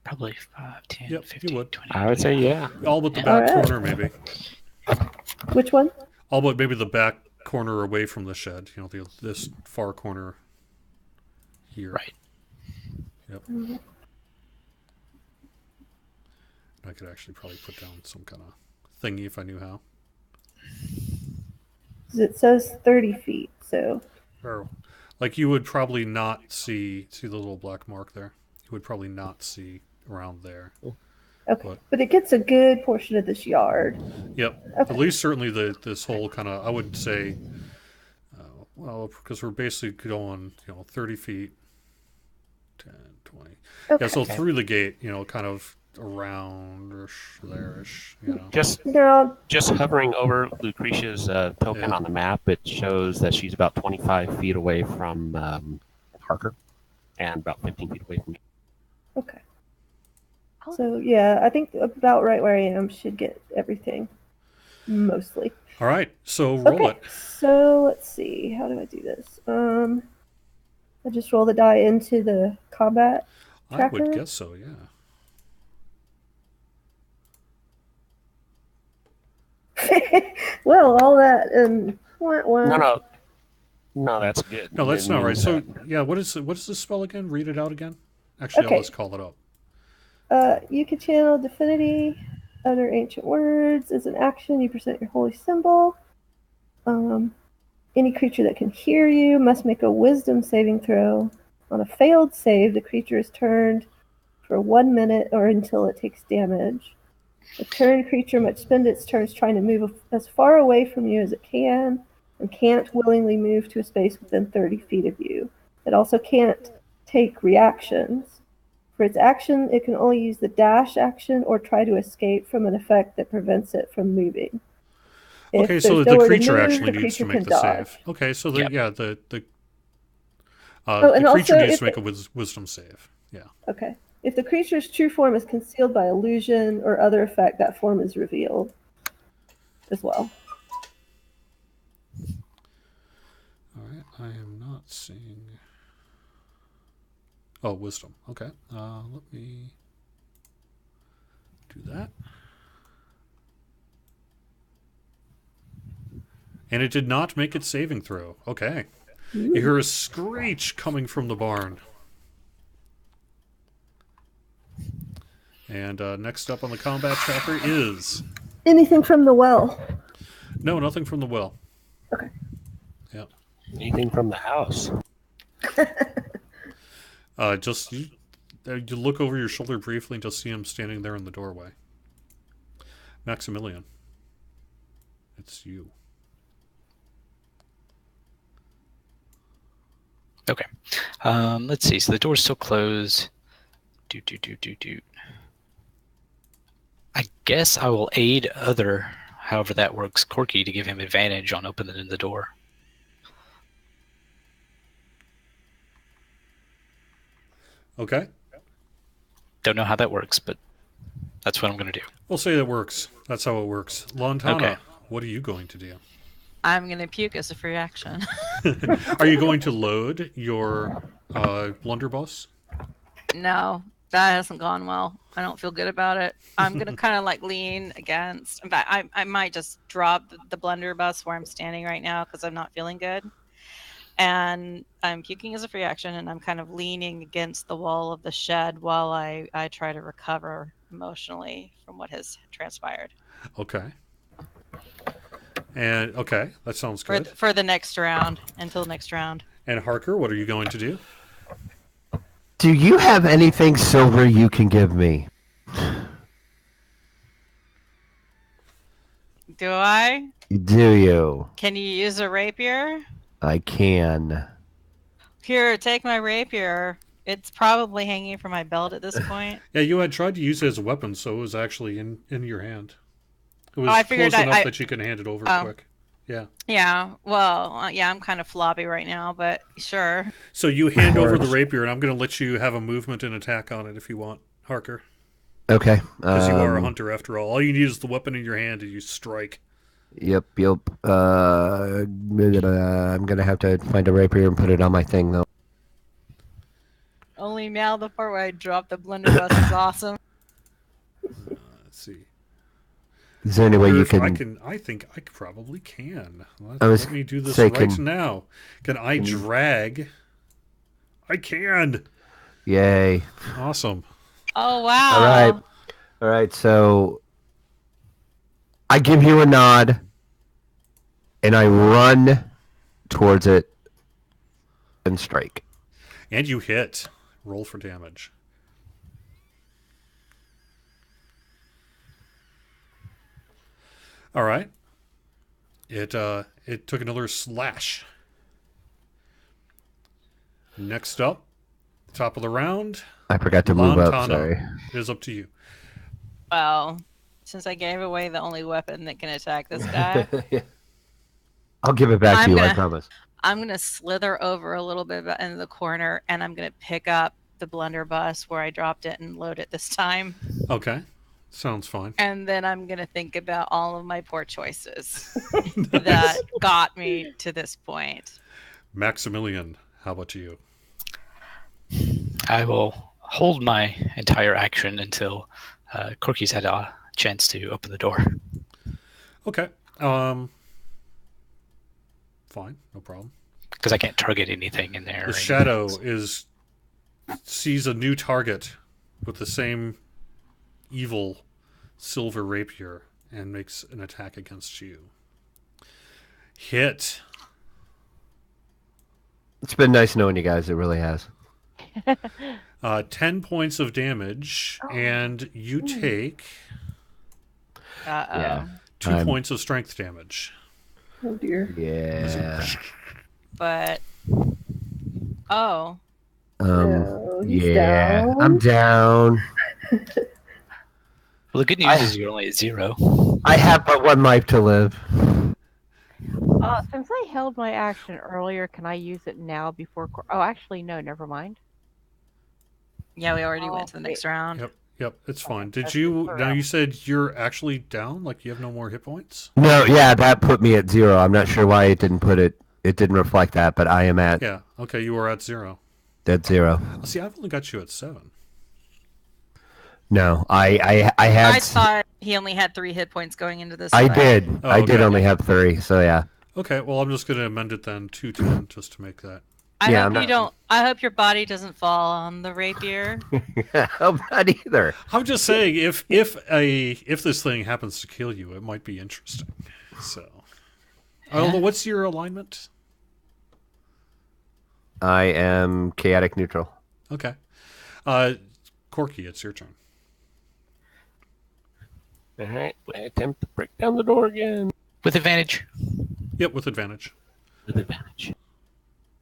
Probably 5, 10, Yep, 15, you would. 20. I would say yeah. All but the Yeah. back Alright. corner, maybe. Which one? All but maybe the back corner away from the shed. You know, this far corner here. Right. Yep. I could actually probably put down some kind of thingy if I knew how. It says 30 feet, so. Or, like, you would probably not see the little black mark there. You would probably not see around there. Okay. But it gets a good portion of this yard. Yep. Okay. At least certainly this whole kind of, I would say, well, because we're basically going, 30 feet, 10, 20. Okay. Yeah, so through the gate, kind of around-ish, there-ish, They're all Just hovering over Lucretia's token Yeah. on the map, it shows that she's about 25 feet away from Harker and about 15 feet away from you. okay. So yeah, I think about right where I am should get everything. Mostly. All right, so roll it. So let's see. How do I do this? I just roll the die into the combat tracker. I would guess so, yeah. Well, all that and No, that's good. No, that's It not right. means So, that- yeah, what is the spell again? Read it out again. Actually, Okay. I'll just call it up. You can channel Divinity, other ancient words. As an action, you present your holy symbol. Any creature that can hear you must make a wisdom saving throw. On a failed save, the creature is turned for 1 minute or until it takes damage. The turned creature must spend its turns trying to move as far away from you as it can and can't willingly move to a space within 30 feet of you. It also can't take reactions. For its action, it can only use the dash action or try to escape from an effect that prevents it from moving. If Okay, so there's the nowhere to creature move, actually the needs to creature make can the dodge. save. Okay, so Yep. the and creature also needs if to make a wisdom save. Yeah. Okay. If the creature's true form is concealed by illusion or other effect, that form is revealed as well. All right, I am not seeing. Oh, wisdom. Okay. Let me do that. And it did not make its saving throw. Okay. You hear a screech coming from the barn. And next up on the combat tracker is... Anything from the well? No, nothing from the well. Okay. Yep. Anything from the house? Just you look over your shoulder briefly and just see him standing there in the doorway. Maximilian. It's you. Okay. Let's see. So the door's still closed. Do. I guess I will aid however that works, Corky, to give him advantage on opening the door. Okay. Don't know how that works, but that's what I'm going to do. We'll say that works. That's how it works. Lantana, Okay. what are you going to do? I'm going to puke as a free action. Are you going to load your blunderbuss? No, that hasn't gone well. I don't feel good about it. I'm going to kind of like lean against. In fact, I might just drop the blunderbuss where I'm standing right now because I'm not feeling good. And I'm puking as a free action, and I'm kind of leaning against the wall of the shed while I try to recover emotionally from what has transpired. Okay. And okay, that sounds For good. for the next round, until next round. And Harker, what are you going to do? Do you have anything silver you can give me? Do I? Do you? Can you use a rapier? I can. Here, take my rapier. It's probably hanging from my belt at this point. Yeah, you had tried to use it as a weapon, so it was actually in your hand. It was I figured close enough I- that you can hand it over Oh. quick. Yeah. Yeah. Well, yeah, I'm kind of floppy right now, but sure. So you hand over the Works. rapier, and I'm going to let you have a movement and attack on it if you want, Harker. Okay. Because you are a hunter after all. All you need is the weapon in your hand and you strike. Yep. I'm gonna have to find a rapier and put it on my thing though. Only now the part where I dropped the blunderbuss is awesome. Let's see. Is there any way Or you if can? I think I probably can. I was Let me do this say, right now. Can I drag? I can. Yay! Awesome. Oh, All wow. right. All right. So I give you a nod, and I run towards it and strike. And you hit. Roll for damage. All right. It took another slash. Next up, top of the round, I forgot to move up. Lantana. Sorry. It is up to you. Well, since I gave away the only weapon that can attack this guy, I'll give it back I'm to you. I gonna- promise. I'm going to slither over a little bit into the corner and I'm going to pick up the blunderbuss where I dropped it and load it this time. Okay. Sounds fine. And then I'm going to think about all of my poor choices that got me to this point. Maximilian, how about you? I will hold my entire action until Corky's had a chance to open the door. Okay. Fine. No problem. Because I can't target anything in there. The shadow sees a new target with the same evil silver rapier and makes an attack against you. Hit. It's been nice knowing you guys. It really has. 10 points of damage, and you take Uh-oh. Yeah. 2 points of strength damage. Oh dear. Yeah. But, oh, No, he's Yeah. down. I'm down. Well, the good news is you're only at 0. I have but one life to live. Since I held my action earlier, can I use it now before? Oh, actually, no. Never mind. yeah, we already went to the next round. Yep, it's fine. Did That's you... just Now around. you said you're actually down? Like you have no more hit points? No, yeah, that put me at 0. I'm not sure why it didn't put it. It didn't reflect that, but I am at Yeah, okay, you were at 0. dead 0. See, I've only got you at 7. No, I had. I thought he only had 3 hit points going into this I fight. did. Oh, I did okay. only have 3. So yeah. Okay, well, I'm just going to amend it then to 10 just to make that. I Yeah, hope I'm you not- don't. I hope your body doesn't fall on the rapier. I'm not either. I'm just saying, if this thing happens to kill you, it might be interesting. So, although, what's your alignment? I am chaotic neutral. Okay, Corky, it's your turn. All right, I attempt to break down the door again With advantage. Yep, with advantage. with advantage.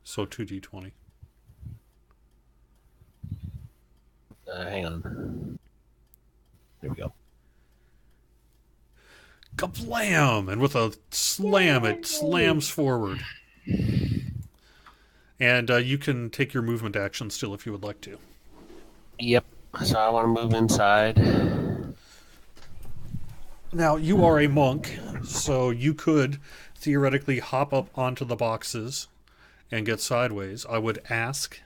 So 2d20. Hang on. There we go. Kablam! And with a slam, it slams forward. And you can take your movement action still if you would like to. Yep. So I want to move inside. Now, you are a monk, so you could theoretically hop up onto the boxes and get sideways. I would ask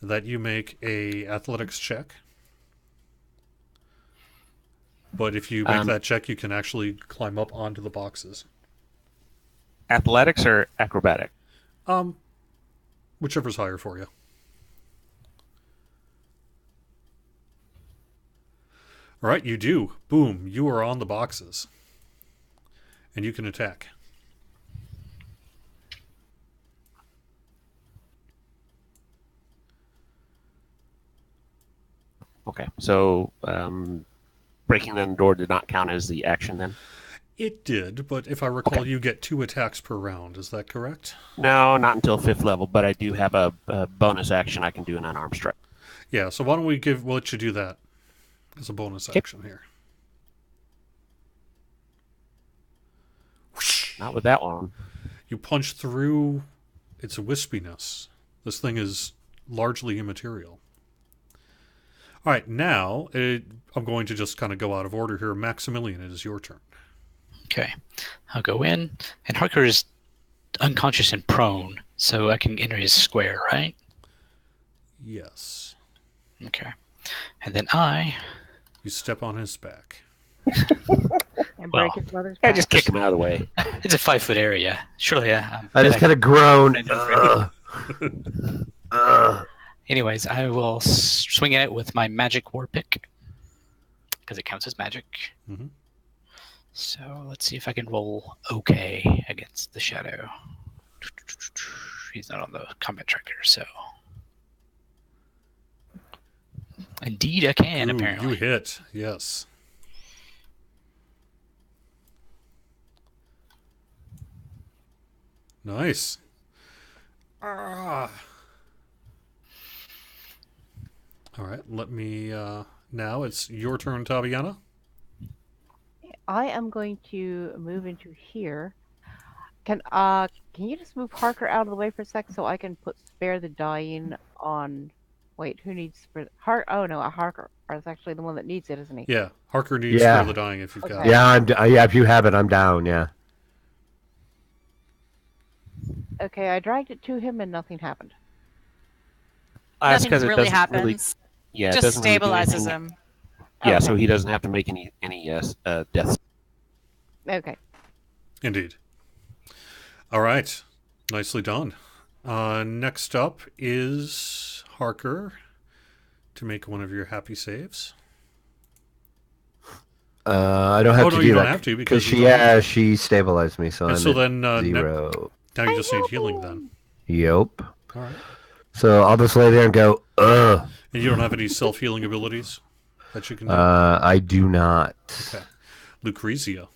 that you make a athletics check. But if you make that check, you can actually climb up onto the boxes. Athletics or acrobatic? Whichever's higher for you. All right, you do. Boom, you are on the boxes. And you can attack. Okay. So breaking down the door did not count as the action then? It did, but if I recall, you get 2 attacks per round. Is that correct? No, not until 5th level, but I do have a bonus action I can do an unarmed strike. Yeah, so why don't we'll let you do that as a bonus action here. Whoosh. Not with that one. You punch through its wispiness. This thing is largely immaterial. All right, now I'm going to just kind of go out of order here. Maximilian, it is your turn. Okay. I'll go in. And Harker is unconscious and prone, so I can enter his square, right? Yes. Okay. And then You step on his back. And Well, break his mother's I back. just kick him out of the way. it's a 5-foot area. Surely I just kind of groan. Anyways, I will swing at it with my magic war pick because it counts as magic. Mhm. So let's see if I can roll okay against the shadow. He's not on the combat tracker, so indeed I can. Ooh, Apparently, you hit. Yes. Nice. Ah. All right, let me. Now it's your turn, Tabiana. I am going to move into here. Can you just move Harker out of the way for a sec so I can put spare the dying on? Wait, who needs for Oh no, Harker is actually the one that needs it, isn't he? Yeah, Harker needs Yeah. Spare the Dying if you've got Okay. it. Yeah, yeah. If you have it, I'm down. Yeah. Okay, I dragged it to him and nothing happened. That's Nothing 'cause it really doesn't happens. really- Yeah, it Just doesn't really do stabilizes anything. him. Yeah, Okay. so he doesn't have to make any deaths. Okay. Indeed. All right, nicely done. Next up is Harker to make one of your happy saves. I don't have Oh, to no, do you that don't have to because she stabilized me, so And I'm so at then now 0. you just need healing then. Yep. All right. So I'll just lay there and go, ugh. And you don't have any self-healing abilities that you can do? I do not. Okay. Lucrezia.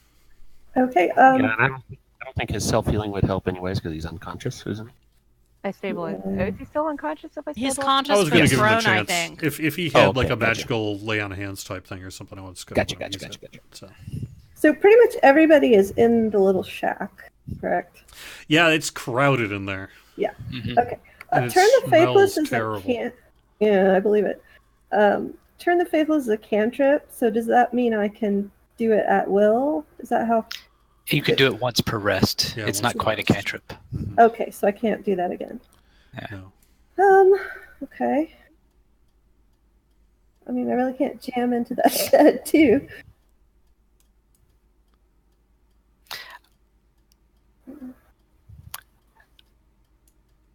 Okay. Yeah, and I don't think his self-healing would help anyways because he's unconscious, isn't he? I stabilized. Oh, is he still unconscious if I He's stabilize? I was conscious going but to give him a prone, I chance. think. If he had like okay, a gotcha. magical lay on hands type thing or something, I would skip Gotcha. So. So pretty much everybody is in the little shack, correct? Yeah, it's crowded in there. Mhm. Okay. And it Turn the Faithless smells as a terrible. Yeah, I believe it. Turn the Faithless as a cantrip. So does that mean I can do it at will? Is that how? You can do it once per rest. Yeah, it's once not per quite rest. a cantrip. Okay, so I can't do that again. No. Okay. I mean, I really can't jam into that shed too.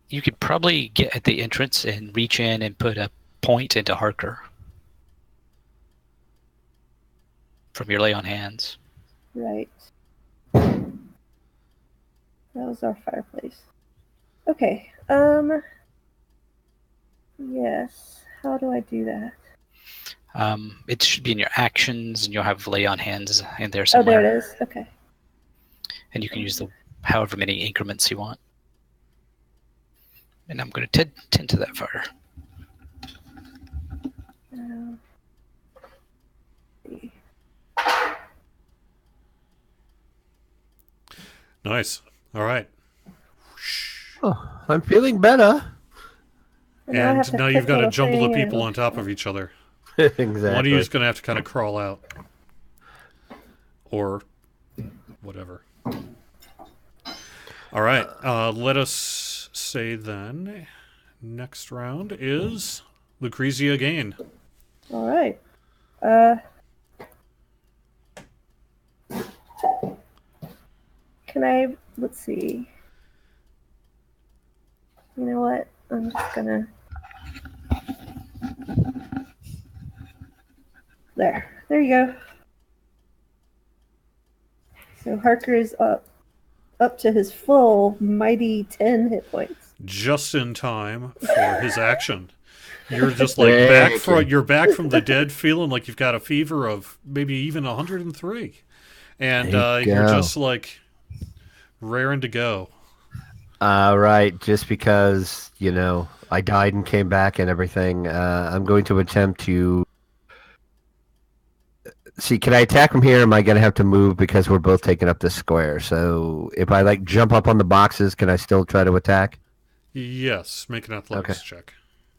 You could probably get at the entrance and reach in and put a point into Harker from your lay on hands. Right. That was our fireplace. Okay. Yes. How do I do that? It should be in your actions, and you'll have lay on hands in there Oh, somewhere. there it is. Okay. And you can use the however many increments you want. And I'm going to tend to that fire. See. Nice. All right. Oh, I'm feeling better. Now I have And to now click you've got a little jumble of thing people and- on top of each other. Exactly. One of you is going to have to kind of crawl out. Or whatever. All right. Let us say then, next round is Lucrezia again. All right. Can I? Let's see. You know what? I'm just gonna. There you go. So Harker is up to his full mighty 10 hit points. Just in time for his action. You're just like Thank you're back from the dead, feeling like you've got a fever of maybe even 103, and There you you're go. just like raring to go. Right, just because, I died and came back and everything, I'm going to attempt to See, can I attack from here? Or am I gonna have to move because we're both taking up this square? So if I like jump up on the boxes, can I still try to attack? Yes, make an athletics check.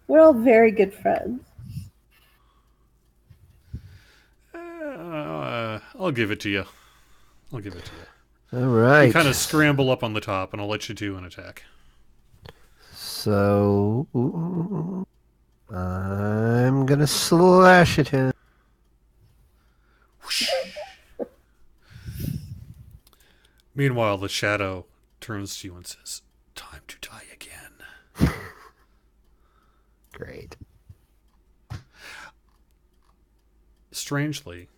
We're all very good friends. I'll give it to you. All right. You kind of scramble up on the top, and I'll let you do an attack. So I'm gonna slash at him. Meanwhile, the shadow turns to you and says, "Time to die again." Great. Strangely,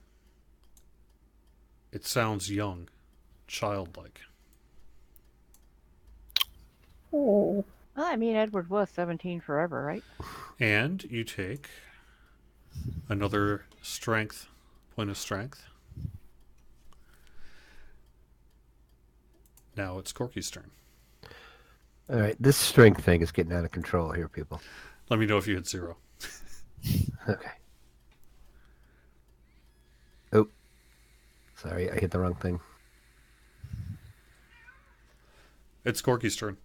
it sounds young, childlike. Oh. Well, I mean, Edward was 17 forever, right? And you take another point of strength. Now it's Corky's turn. All right, this strength thing is getting out of control here, people. Let me know if you hit 0. Okay. Oh, sorry, I hit the wrong thing. It's Corky's turn.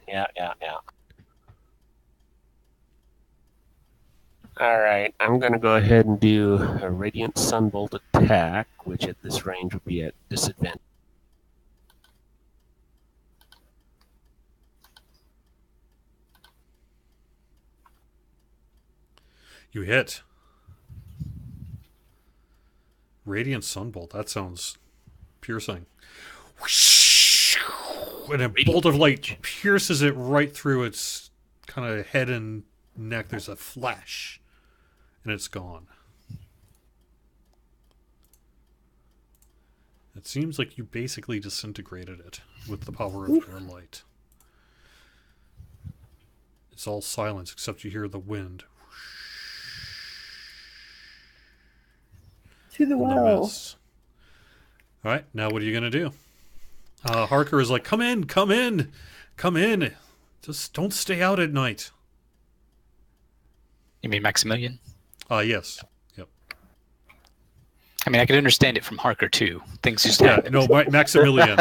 Yeah. All right, I'm going to go ahead and do a Radiant Sunbolt attack, which at this range would be at disadvantage. You hit. Radiant Sunbolt. That sounds piercing. And a bolt of light pierces it right through its kind of head and neck. There's a flash, and it's gone. It seems like you basically disintegrated it with the power of your light. It's all silence except you hear the wind. To the well. All right, now what are you going to do? Harker is like, come in. Just don't stay out at night. You mean Maximilian? Yes. Yep. I mean, I could understand it from Harker, too. Things just Yeah, happen. no, Maximilian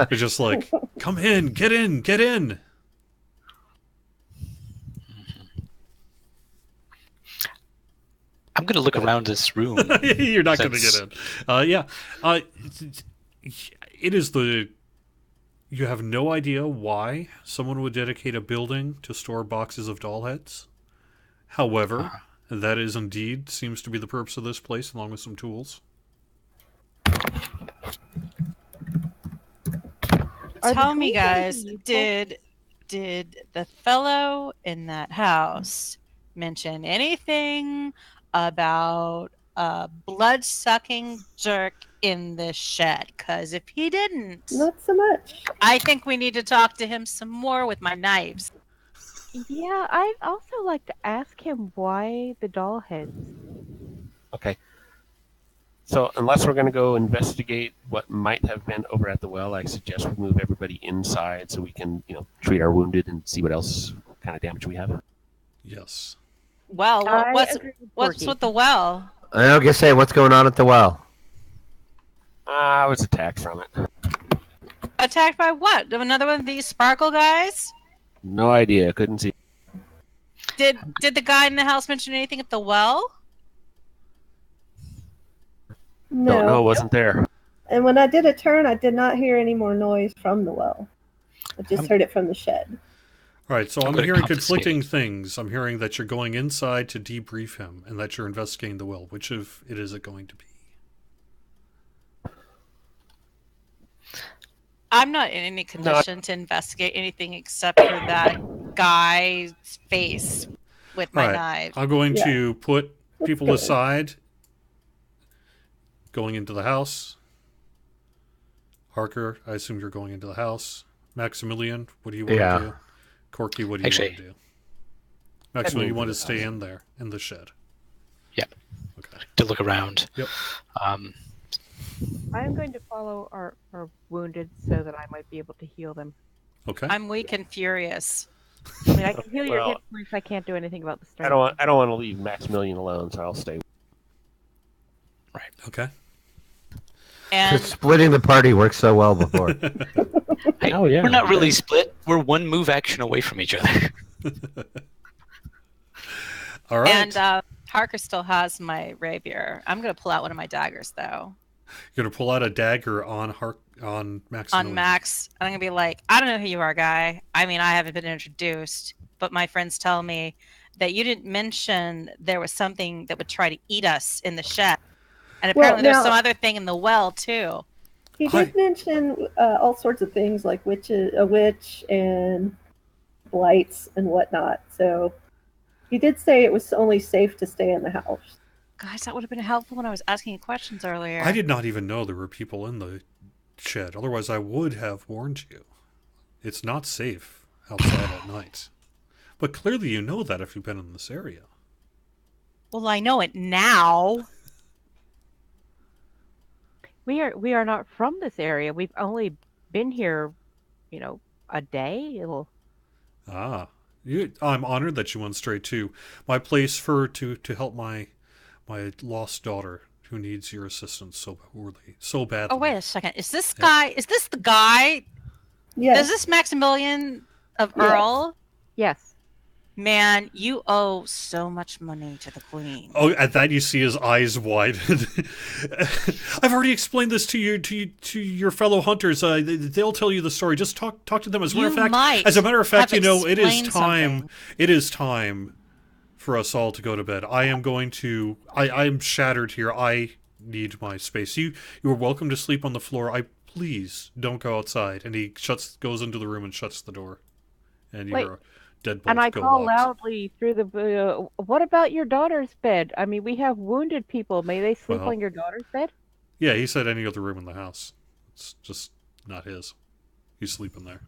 is just like, come in, get in. I'm going to look around this room. You're not going to get in. Yeah. It is you have no idea why someone would dedicate a building to store boxes of doll heads. However, that is indeed seems to be the purpose of this place, along with some tools. Tell me, guys, did the fellow in that house mention anything about a blood-sucking jerk in the shed? Because if he didn't, Not so much. I think we need to talk to him some more with my knives. Yeah, I'd also like to ask him why the doll heads. Okay. So unless we're going to go investigate what might have been over at the well, I suggest we move everybody inside so we can, treat our wounded and see what else kind of damage we have. Yes. Well, what's with the well? I was gonna say, what's going on at the well? I was attacked from it. Attacked by what? Another one of these sparkle guys? No idea. Couldn't see. Did the guy in the house mention anything at the well? No. Don't know. Wasn't there. And when I did a turn, I did not hear any more noise from the well. I just heard it from the shed. All right, so I'm gonna hearing confiscate conflicting things. I'm hearing that you're going inside to debrief him and that you're investigating the will. Which of it is it going to be? I'm not in any condition to investigate anything except for that guy's face with my All right, knife. I'm going to put people go. aside. Going into the house. Harker, I assume you're going into the house. Maximilian, what do you want to do? Corky, what do you want to do? Maximilian, you want to stay in there, in the shed? Yep. Okay. To look around. Yep. I'm going to follow our wounded so that I might be able to heal them. Okay. I'm weak and furious. I mean, I can heal your Well, hit points. I can't do anything about the strength. I don't want to leave Maximilian alone, so I'll stay. Okay. And Splitting the party worked so well before. Hey, Oh, yeah. we're not really split. We're one move action away from each other. All right. and Harker still has my rapier. I'm gonna pull out one of my daggers though. You're gonna pull out a dagger on On Maximilian. Max, I'm gonna be like, I don't know who you are, guy. I mean, I haven't been introduced, but my friends tell me that you didn't mention there was something that would try to eat us in the shed, and Well, apparently there's now- some other thing in the well too. He Hi. did mention all sorts of things like a witch and blights and whatnot. So he did say it was only safe to stay in the house. Guys, that would have been helpful when I was asking you questions earlier. I did not even know there were people in the shed. Otherwise, I would have warned you. It's not safe outside at night. But clearly, you know that if you've been in this area. Well, I know it now. We are not from this area. We've only been here, a day. Ah, I'm honored that you went straight to my place to help my lost daughter who needs your assistance so badly. Oh, wait a second. Is this guy? Is this the guy? Yes. Is this Maximilian of Yes. Earl? Yes. Man, you owe so much money to the queen. Oh, at that you see his eyes widen. I've already explained this to your fellow hunters. They'll tell you the story. Just talk to them. As a matter of fact, have it is explained time. something. It is time for us all to go to bed. I am shattered here. I need my space. You are welcome to sleep on the floor. Please don't go outside. And he goes into the room and shuts the door. And Wait. you're deadbolt. And I go call locked. loudly through the. What about your daughter's bed? I mean, we have wounded people. May they sleep Well- on your daughter's bed? Yeah, he said any other room in the house. It's just not his. He's sleeping there.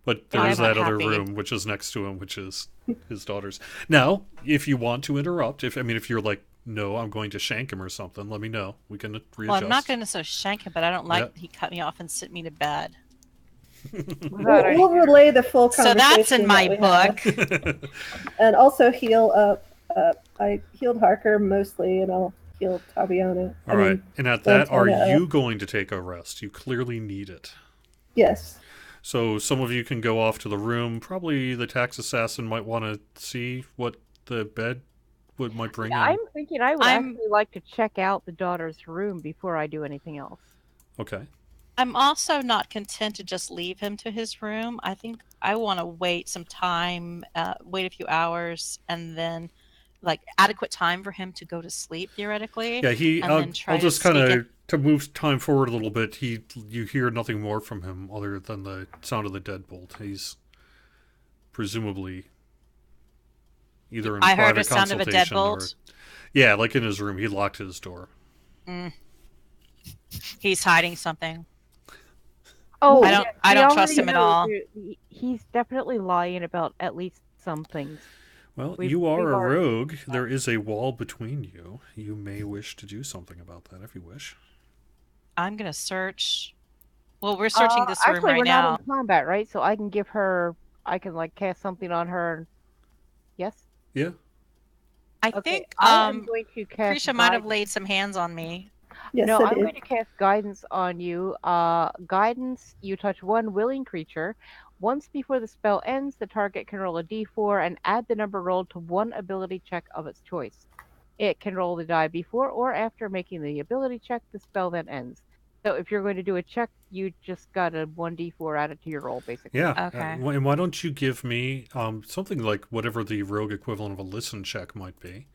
But there I'm is not that other happy. room which is next to him, which is his daughter's. Now, if you want to interrupt, if you're like, no, I'm going to shank him or something, let me know. We can readjust. Well, I'm not going to so shank him, but I don't like Yeah. that he cut me off and sent me to bed. We'll relay the full So conversation. that's in my that we had. book. And also heal up. I healed Harker mostly, and I'll heal Tabiana. All right. And at that, are Santana, you going to take a rest? You clearly need it. Yes. So some of you can go off to the room. Probably the tax assassin might want to see what the bed might bring in. I'm thinking I would I'm- actually like to check out the daughter's room before I do anything else. Okay. I'm also not content to just leave him to his room. I think I want to wait some time, wait a few hours, and then like adequate time for him to go to sleep theoretically. Yeah, and I'll then try just to sneak kind in. of to move time forward a little bit. You hear nothing more from him other than the sound of the deadbolt. He's presumably either in I heard private a sound of a consultation deadbolt. yeah, like in his room. He locked his door. He's hiding something. Oh, I don't- yes, I we don't trust already him at know all. He's definitely lying about at least some things. Well, We've- you are we've a already- rogue. There is a wall between you. You may wish to do something about that if you wish. I'm gonna search. Well, we're searching this room actually, right we're now. not in combat, right? So I can give her. I can like cast something on her. Yes. Yeah. I Okay. think I am going to cast. Krisha might have guidance. laid some hands on me. Yes, No, it I'm is. going to cast guidance on you. Guidance. You touch one willing creature. Once before the spell ends, the target can roll a d4 and add the number rolled to one ability check of its choice. It can roll the die before or after making the ability check. The spell then ends. So if you're going to do a check, you just got a 1d4 added to your roll, basically. Yeah. Okay. And why don't you give me something like whatever the rogue equivalent of a listen check might be,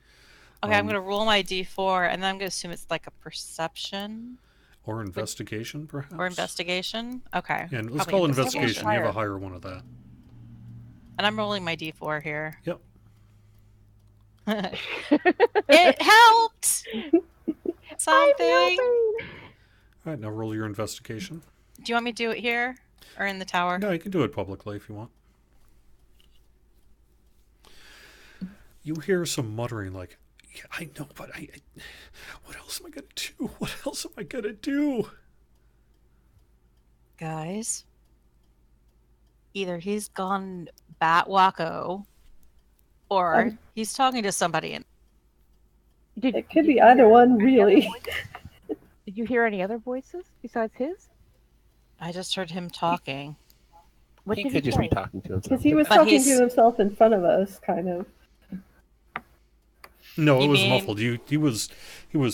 Okay, I'm gonna roll my d4, and then I'm gonna assume it's like a perception or investigation, perhaps. or investigation. Okay. Yeah, and let's probably call it investigation. You have a Higher. higher one of that. And I'm rolling my d4 here. Yep. It helped. Something. All right, now roll your investigation. Do you want me to do it here or in the tower? No, you can do it publicly if you want. You hear some muttering like, yeah, I know, but I what else am I going to do? What else am I going to do? Guys, either he's gone bat wacko, or he's talking to somebody. It could be either one, really. Did you hear any other voices besides his? I just heard him talking. What He did could he just say? be talking to himself. Because he was But talking he's- to himself in front of us, kind of. No, it You was mean- muffled. He was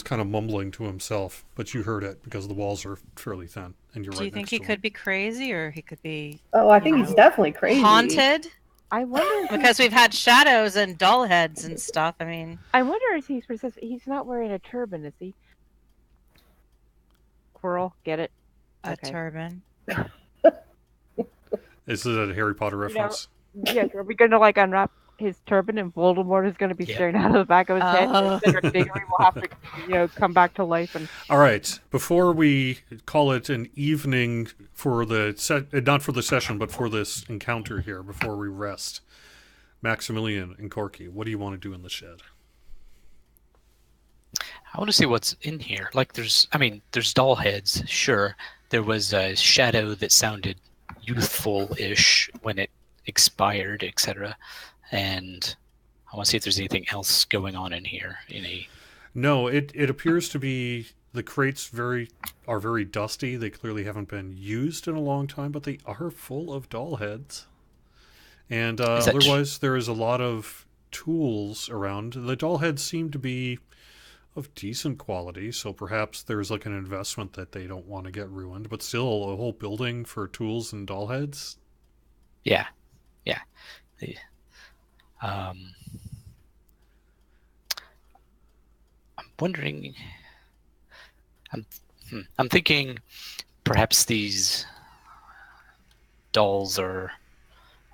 kind of mumbling to himself, but you heard it because the walls are fairly thin, and you're Do right you think next he to could him. be crazy, or he could be Oh, I think he's definitely crazy. haunted? I wonder. Because we've had shadows and doll heads and stuff. I mean, I wonder if he's persistent. He's not wearing a turban, is he? Squirrel, get it? a Okay. turban. Is it a Harry Potter reference? Yes, are we going to like unwrap his turban and Voldemort is going to be Yeah. staring out of the back of his head? Oh. And Cedric Diggory will have to, come back to life and. All right. Before we call it an evening for the not for the session, but for this encounter here, before we rest, Maximilian and Corky, what do you want to do in the shed? I want to see what's in here. Like, there's doll heads, sure. There was a shadow that sounded youthful-ish when it expired, etc. And I want to see if there's anything else going on in here. No, it appears to be the crates are very dusty. They clearly haven't been used in a long time, but they are full of doll heads. And Is that otherwise, there is a lot of tools around. The doll heads seem to be of decent quality, so perhaps there's like an investment that they don't want to get ruined, but still a whole building for tools and doll heads. Yeah. I'm wondering. I'm thinking perhaps these dolls are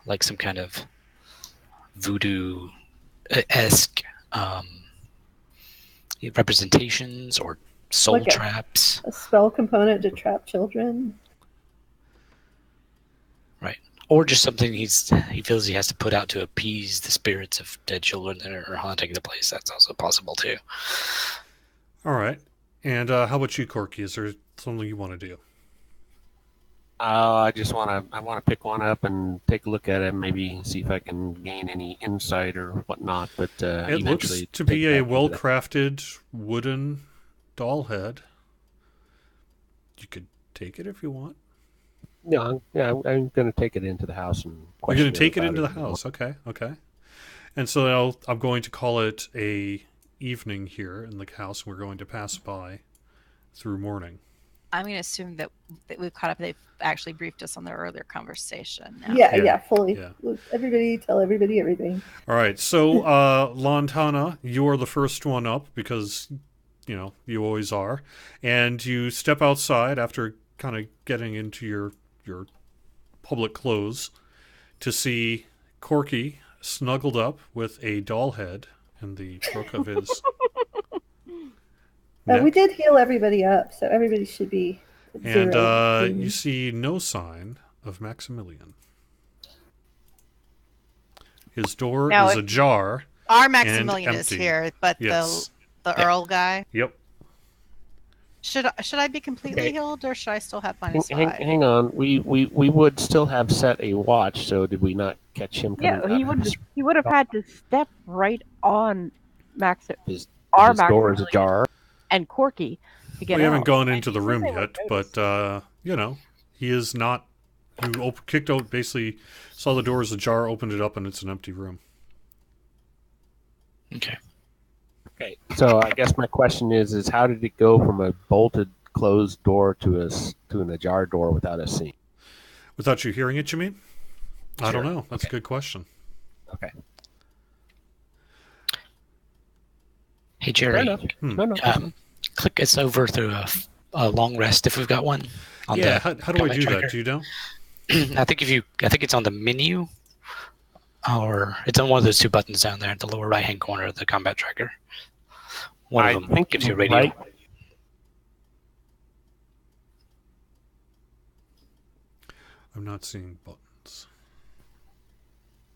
like some kind of voodoo-esque representations or soul Like traps. A spell component to trap children. Right. Or just something he feels he has to put out to appease the spirits of dead children that are haunting the place. That's also possible too. All right. And how about you, Corky? Is there something you want to do? I want to pick one up and take a look at it, maybe see if I can gain any insight or whatnot. But It looks eventually to be take a back into that. well-crafted wooden doll head. You could take it if you want. No, I'm going to take it into the house and. You're question going to take it about into the and house. Okay. And so I'm going to call it a evening here in the house. We're going to pass by through morning. I'm going to assume that we've caught up. They've actually briefed us on their earlier conversation. Now. Yeah, fully. Yeah. Everybody, tell everybody everything. All right. So, Lantana, you are the first one up because, you always are. And you step outside after kind of getting into your public clothes to see Corky snuggled up with a doll head in the crook of his neck. We did heal everybody up, so everybody should be at And zero. you see no sign of Maximilian. His door Now is ajar. Our Maximilian is empty. here, but Yes. the Earl guy. Yep. Should I be completely Okay. healed, or should I still have Hang, -5? hang on, we would still have set a watch. So did we not catch him? Yeah, coming up? he would have had to step right on His our door is Maximilian ajar. and Corky to get We haven't out. gone into the He said room they would yet, notice. but he is not. You kicked out, basically saw the door as ajar, opened it up, and it's an empty room. Okay. Okay, so I guess my question is how did it go from a bolted closed door to an ajar door without us seeing? Without you hearing it, you mean? I don't Sure. know. That's a Okay. good question. Okay, Hey fair Jerry, enough. Hmm. No, no. click us over through a long rest if we've got one. On Yeah. the How do I combat do tracker. that? Do you know? I think it's on the menu, or it's on one of those two buttons down there at the lower right hand corner of the combat tracker. One I of them think gives you a you're radio. right. I'm not seeing buttons.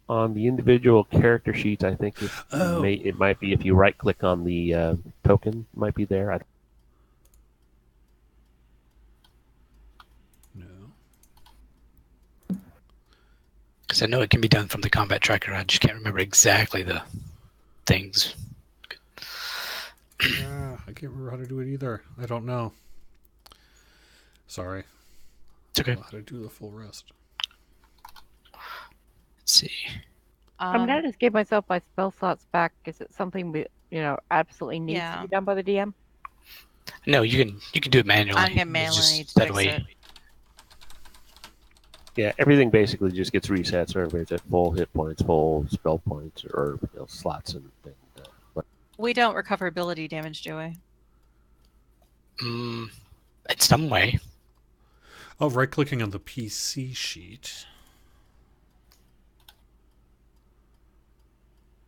On the individual character sheets, I think Oh. it might be if you right click on the token, it might be there. No. Because I know it can be done from the combat tracker. I just can't remember exactly the things. I can't remember how to do it either. I don't know. Sorry. It's okay. I don't know how to do the full rest. Let's see. I'm gonna just give myself my spell slots back. Is it something we, absolutely needs to Yeah. be done by the DM? No, you can do it manually. I'm gonna It's manually just need to that fix way. it. Yeah, everything basically just gets reset, so everybody's at full hit points, full spell points, or slots, and We don't recover ability damage, do we? In some way. Oh, right-clicking on the PC sheet.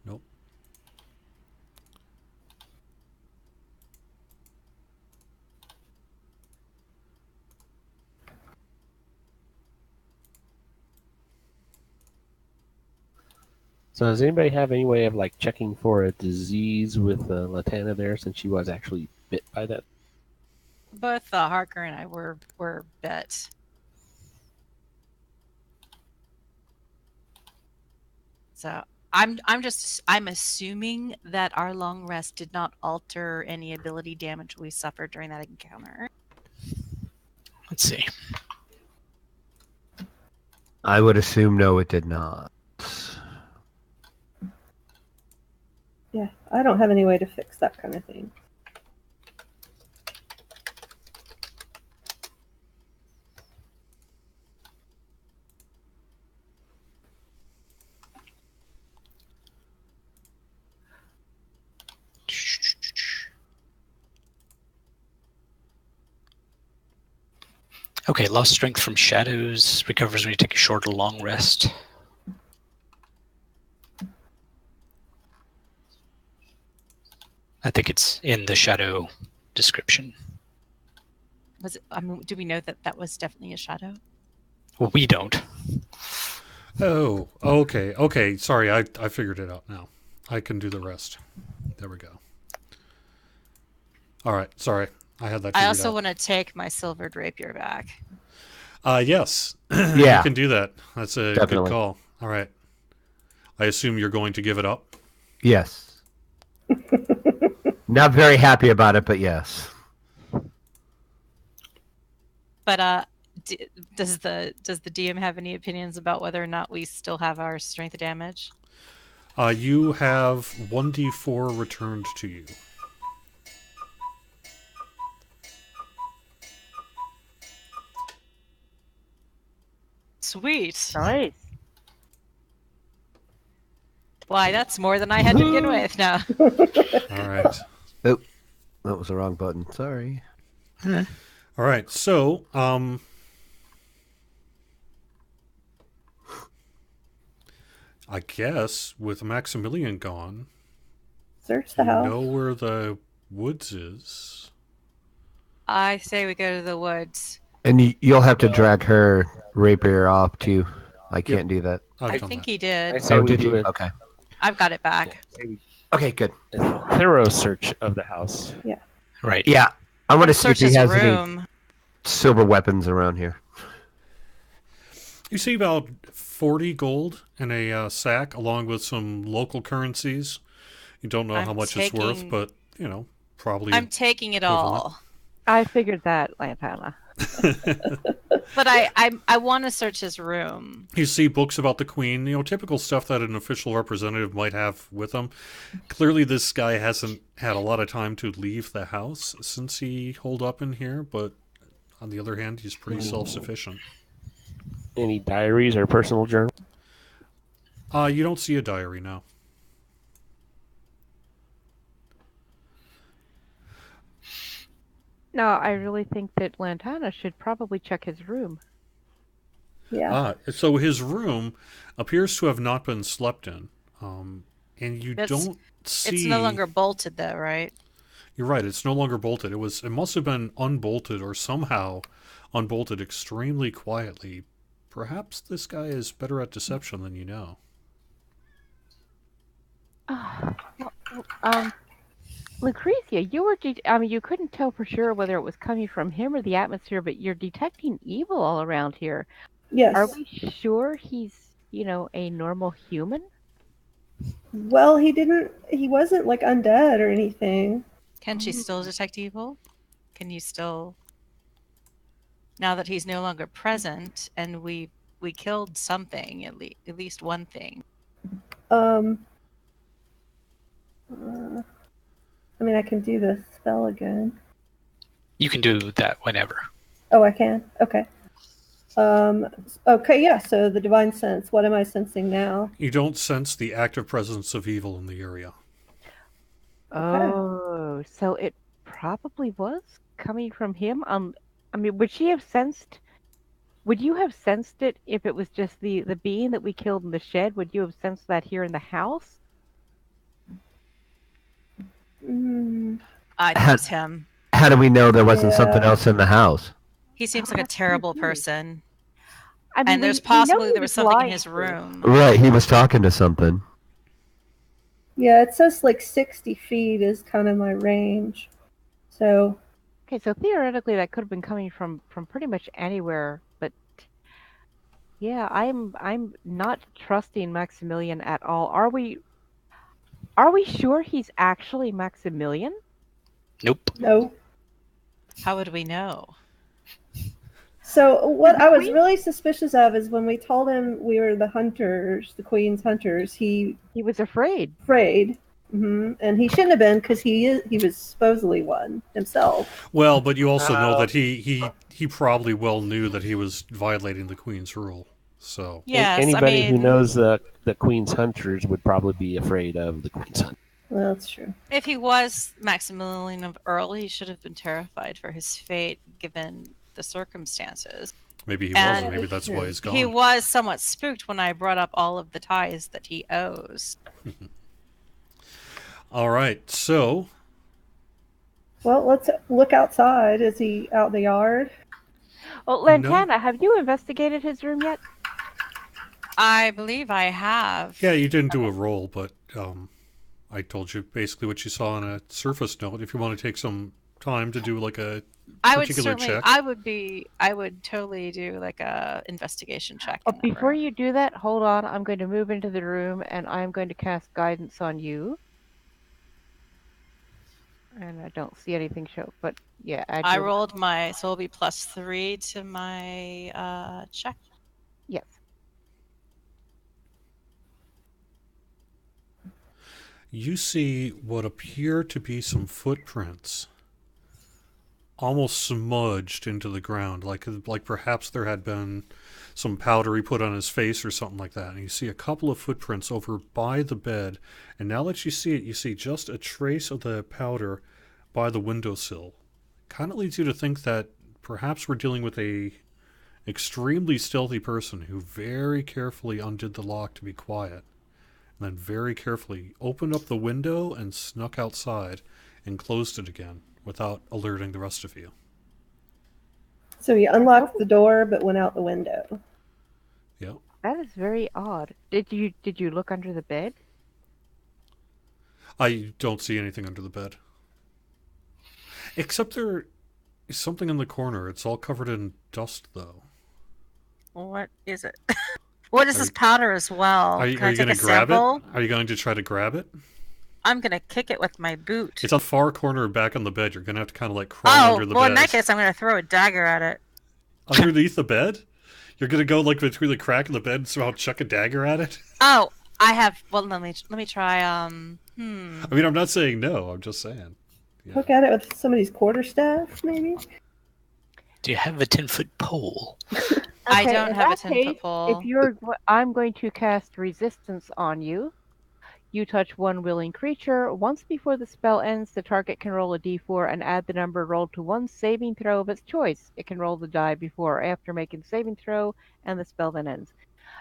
Nope. So does anybody have any way of like checking for a disease with Latana there, since she was actually bit by that? Both Harker and I were bit. So I'm assuming that our long rest did not alter any ability damage we suffered during that encounter. Let's see. I would assume no, it did not. Yeah, I don't have any way to fix that kind of thing. Okay, lost strength from shadows recovers when you take a short or long rest. I think it's in the shadow description. Was it? I mean, do we know that that was definitely a shadow? Well, we don't. Oh, okay. Okay, sorry, I figured it out now. I can do the rest. There we go. All right, sorry. I had that figured I also out. want to take my silvered rapier back. Yes. Yeah. You can do that. That's a Definitely. good call. All right. I assume you're going to give it up? Yes. Not very happy about it, but yes. But does the DM have any opinions about whether or not we still have our strength damage? You have 1d4 returned to you. Sweet. Nice. Why, that's more than I had to begin with now. All right. Oh, that was the wrong button. Sorry. All right. So, I guess with Maximilian gone, Search the you house. know where the woods is. I say we go to the woods. And you'll have to drag her rapier off too. I can't do that. I've I done think that. he did. I say Oh, we did do you? a Okay. I've got it back. Okay, good. thorough search of the house. Right. Yeah, I want to see if Search he his has any room. silver weapons around here. You see about 40 gold in a sack, along with some local currencies. You don't know how I'm much it's worth, taking- but, probably. I'm taking it equivalent. all. I figured that, Lantana. But I want to search his room. You see books about the Queen, typical stuff that an official representative might have with them. Clearly, this guy hasn't had a lot of time to leave the house since he holed up in here, but on the other hand, he's pretty self-sufficient. Any diaries or personal journal? You don't see a diary now. No, I really think that Lantana should probably check his room. Yeah. So his room appears to have not been slept in, and you don't see. It's no longer bolted, though, right? You're right. It's no longer bolted. It must have been unbolted or somehow unbolted extremely quietly. Perhaps this guy is better at deception than you know. Lucretia, you couldn't tell for sure whether it was coming from him or the atmosphere, but you're detecting evil all around here. Yes. Are we sure he's, a normal human? Well, he wasn't like undead or anything. Can she still detect evil? Can you still, now that he's no longer present and we killed something, at least one thing. Um, I mean, I can do the spell again. You can do that whenever. Oh, I can? Okay. Okay, yeah, so the divine sense. What am I sensing now? You don't sense the active presence of evil in the area. Oh, so it probably was coming from him. I mean, would she have sensed? Would you have sensed it if it was just the being that we killed in the shed? Would you have sensed that here in the house? Mm, I think it was him. How do we know there wasn't something Yeah. else in the house? He seems Oh, like a that's true, terrible too. person. I mean, And there's we know possibly he there was something in lying his to us. room. Right, he was talking to something. yeah, it says like 60 feet is kind of my range. So, Okay, so theoretically that could have been coming from pretty much anywhere, but yeah, I'm not trusting Maximilian at all. Are we sure he's actually Maximilian? Nope. no. How would we know? So, what The I was queen? really suspicious of is when we told him we were the hunters, the queen's hunters, he He was afraid. afraid. And he shouldn't have been because he was supposedly one himself. Well, but you also know that he probably well knew that he was violating the Queen's rule. So Yes, Anybody I who mean, knows the Queen's hunters would probably be afraid of the Queen's hunters. Well, that's true. if he was Maximilian of Earl, he should have been terrified for his fate given the circumstances. maybe he And wasn't. Maybe that's why he's gone. He was somewhat spooked when I brought up all of the ties that he owes. All right, so Well, let's look outside. Is he out in the yard? Well, Lantana, have you investigated his room yet? I believe I have. yeah, you didn't do a roll, but I told you basically what you saw on a surface note. If you want to take some time to do like a I would particular certainly. check. I would totally do like a investigation check. Oh, in that before room. you do that, hold on. I'm going to move into the room and I'm going to cast guidance on you. And I don't see anything show, but yeah, I rolled my, so it'll be +3 to my check. Yes. You see what appear to be some footprints, almost smudged into the ground, like perhaps there had been some powder he put on his face or something like that. And you see a couple of footprints over by the bed, and now that you see it, you see just a trace of the powder by the windowsill. Kind of leads you to think that perhaps we're dealing with a extremely stealthy person who very carefully undid the lock to be quiet, and then very carefully opened up the window and snuck outside and closed it again without alerting the rest of you. So he unlocked the door but went out the window. Yeah. That is very odd. Did you look under the bed? I don't see anything under the bed. Except there is something in the corner. It's all covered in dust, though. What is it? What is this powder as well? Are you Can I going to take a grab sample? it? Are you going to try to grab it? I'm gonna kick it with my boot. It's on the far corner back on the bed. You're going to have to kind of like crawl under the well, bed. in that case, I'm gonna throw a dagger at it. Underneath the bed? You're going to go like between the crack in the bed and somehow chuck a dagger at it? Oh, I have. Well, let me try. I mean, I'm not saying no. I'm just saying. Yeah. Poke at it with somebody's quarterstaff, maybe? Do you have a 10-foot pole? I Okay, don't in have a that 10-foot case, pole. I'm going to cast resistance on you. You touch one willing creature. Once before the spell ends, the target can roll a d4 and add the number rolled to one saving throw of its choice. It can roll the die before or after making the saving throw, and the spell then ends.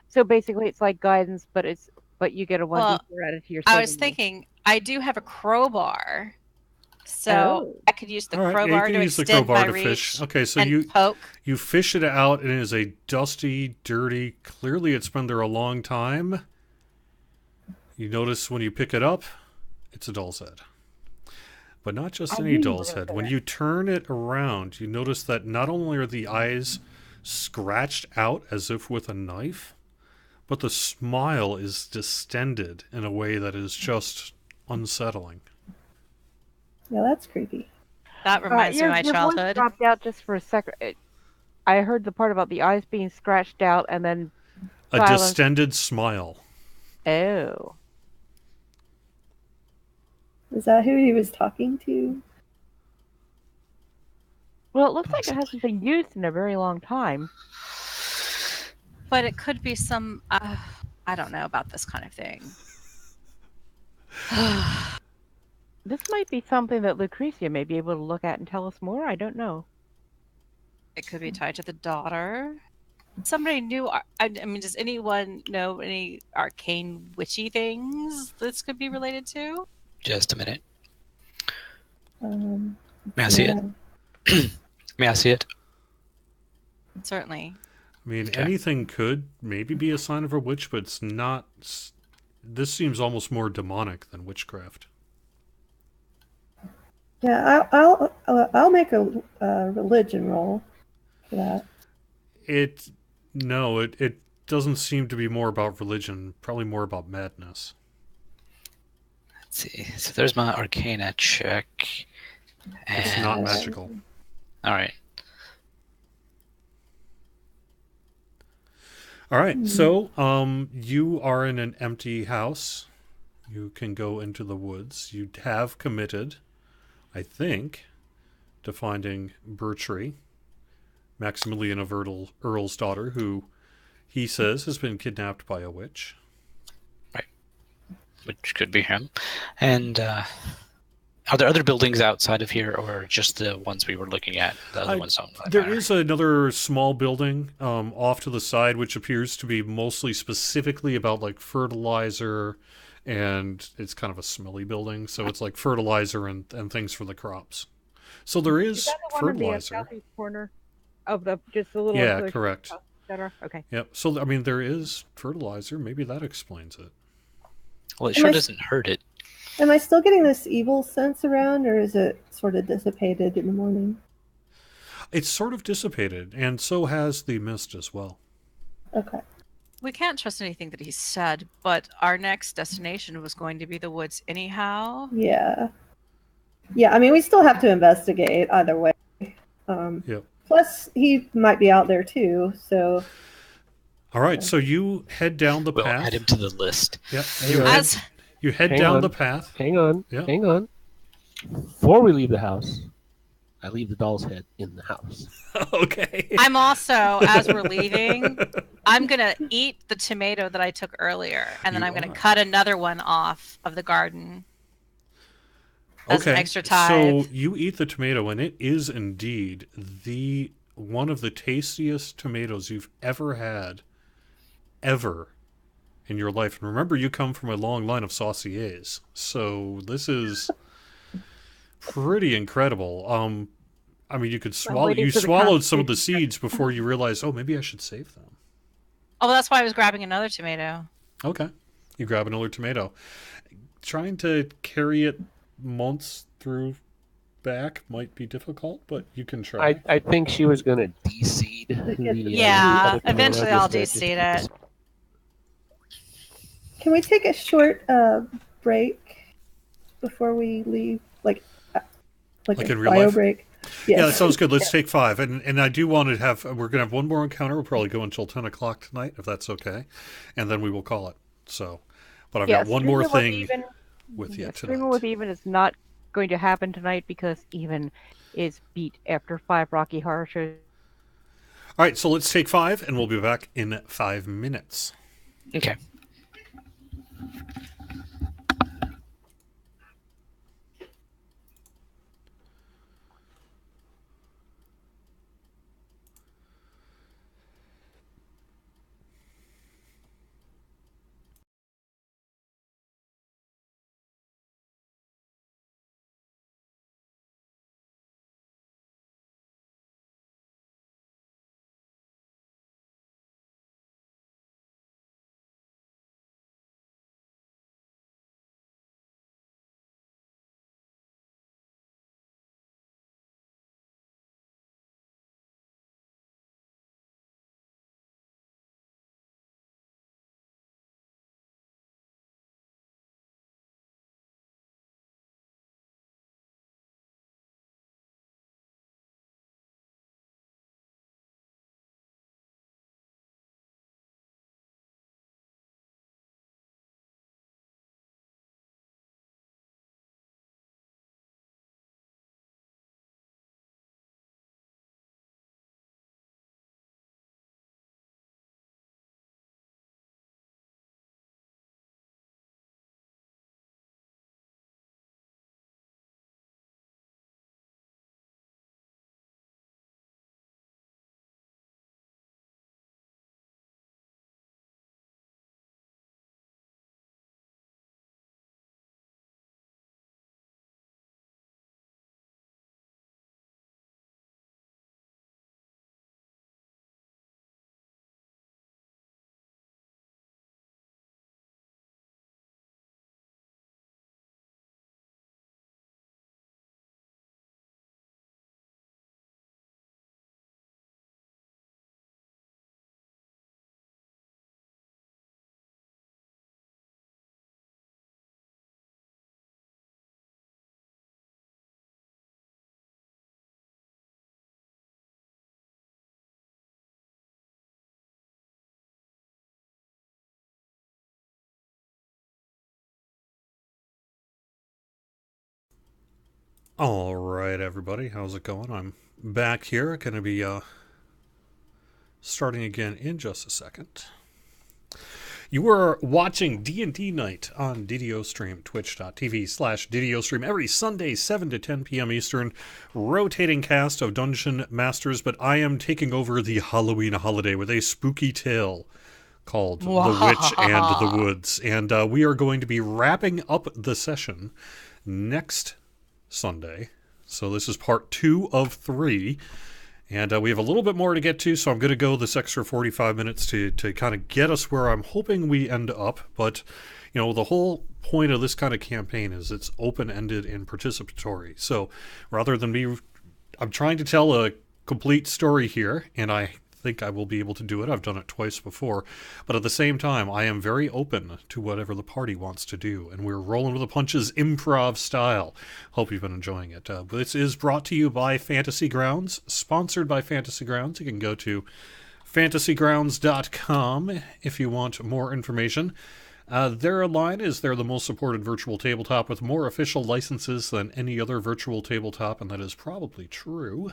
So basically, it's like guidance, but you get a 1d4 added to your saving. I was thinking I do have a crowbar, so Oh. I could use the All right, crowbar yeah, you can to use the extend crowbar my to reach fish. Okay, so and poke. you fish it out, and it is a dusty, dirty. Clearly, it's been there a long time. You notice when you pick it up, it's a doll's head. But not just any doll's head. When you turn it around, you notice that not only are the eyes scratched out as if with a knife, but the smile is distended in a way that is just unsettling. Yeah, that's creepy. That reminds me of my Your voice childhood. dropped out just for a second. I heard the part about the eyes being scratched out and then A silence. distended smile. Oh. Is that who he was talking to? Well, it looks like it Possibly. hasn't been used in a very long time. But it could be some. I don't know about this kind of thing. This might be something that Lucretia may be able to look at and tell us more. I don't know. It could be tied to the daughter. Somebody knew. I mean, does anyone know any arcane witchy things this could be related to? Just a minute. Um, May I see yeah. it? May I see it? Certainly. I mean, Okay. anything could maybe be a sign of a witch, but it's not. This seems almost more demonic than witchcraft. Yeah, I'll make a religion roll for that. It doesn't seem to be more about religion. Probably more about madness. Let's see. So there's my Arcana check. It's And not magical. all right. All right, so you are in an empty house. You can go into the woods. You have committed, I think, to finding Bertree, Maximilian of Earl's daughter, who he says has been kidnapped by a witch. Which could be him. And are there other buildings outside of here, or just the ones we were looking at? The other ones don't really There matter. is another small building off to the side, which appears to be mostly specifically about like fertilizer, and it's kind of a smelly building, so it's like fertilizer and things for the crops. So there Is is that the one in the fertilizer. southeast corner of the just the little Yeah, enclosure, correct. etc.? Okay. Yep. So I mean, there is fertilizer. Maybe that explains it. Well, it Am sure I- doesn't hurt it. Am I still getting this evil sense around, or is it sort of dissipated in the morning? It's sort of dissipated, and so has the mist as well. Okay. We can't trust anything that he said, but our next destination was going to be the woods anyhow. Yeah. Yeah, I mean, we still have to investigate either way. Yep. Plus, he might be out there too, so All right. So you head down the We'll path. add him to the list. Yep. As You head Hang down on. the path. Hang on. Yeah. Hang on. Before we leave the house, I leave the doll's head in the house. Okay. I'm also, as we're leaving, I'm going to eat the tomato that I took earlier, and then You I'm going are. to cut another one off of the garden as Okay. an extra tithe. So you eat the tomato, and it is indeed the one of the tastiest tomatoes you've ever had, ever, in your life. And remember, you come from a long line of sauciers, so this is pretty incredible. I mean, you could swallow. waiting You for the swallowed some of the conversation. seeds before you realized, oh, maybe I should save them. Oh, well, that's why I was grabbing another tomato. Okay. You grab another tomato. Trying to carry it months through back might be difficult, but you can try. I think she was going to de-seed the Yeah, other tomato eventually I'll just to- de-seed it. can we take a short break before we leave? Like Like a in real bio life? break? Yeah, that Yes. sounds good. Let's take 5. And I do want to have, we're going to have one more encounter. We'll probably go until 10 o'clock tonight, if that's okay. And then we will call it. So, but I've got one more thing with you Streaming with tonight. Even is not going to happen tonight because Even is beat after 5 Rocky Horror shows. All right, so let's take 5, and we'll be back in 5 minutes. Okay. All right, everybody, how's it going? I'm back here. Going to be starting again in just a second. You are watching D&D Night on DDOstream, twitch.tv/DDOstream, every Sunday, 7 to 10 p.m. Eastern, rotating cast of Dungeon Masters, but I am taking over the Halloween holiday with a spooky tale called The Witch and the Woods. And we are going to be wrapping up the session next Sunday. So this is part 2 of 3. And we have a little bit more to get to, so I'm going to go this extra 45 minutes to kind of get us where I'm hoping we end up. But, you know, the whole point of this kind of campaign is it's open-ended and participatory. So rather than me, I'm trying to tell a complete story here, and I think I will be able to do it. I've done it twice before. But at the same time, I am very open to whatever the party wants to do. And we're rolling with the punches improv style. Hope you've been enjoying it. This is brought to you by Fantasy Grounds, sponsored by Fantasy Grounds. You can go to fantasygrounds.com if you want more information. Their line is they're the most supported virtual tabletop with more official licenses than any other virtual tabletop, and that is probably true,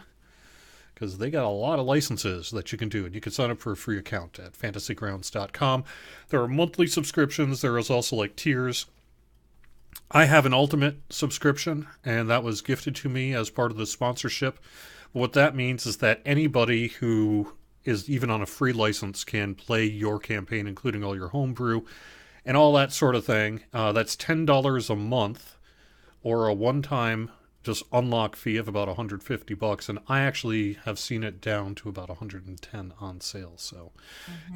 because they got a lot of licenses that you can do, and you can sign up for a free account at fantasygrounds.com. There are monthly subscriptions. There is also like tiers. I have an ultimate subscription, and that was gifted to me as part of the sponsorship. What that means is that anybody who is even on a free license can play your campaign, including all your homebrew and all that sort of thing. That's $10 a month, or a one-time just unlock fee of about $150, and I actually have seen it down to about $110 on sale. So,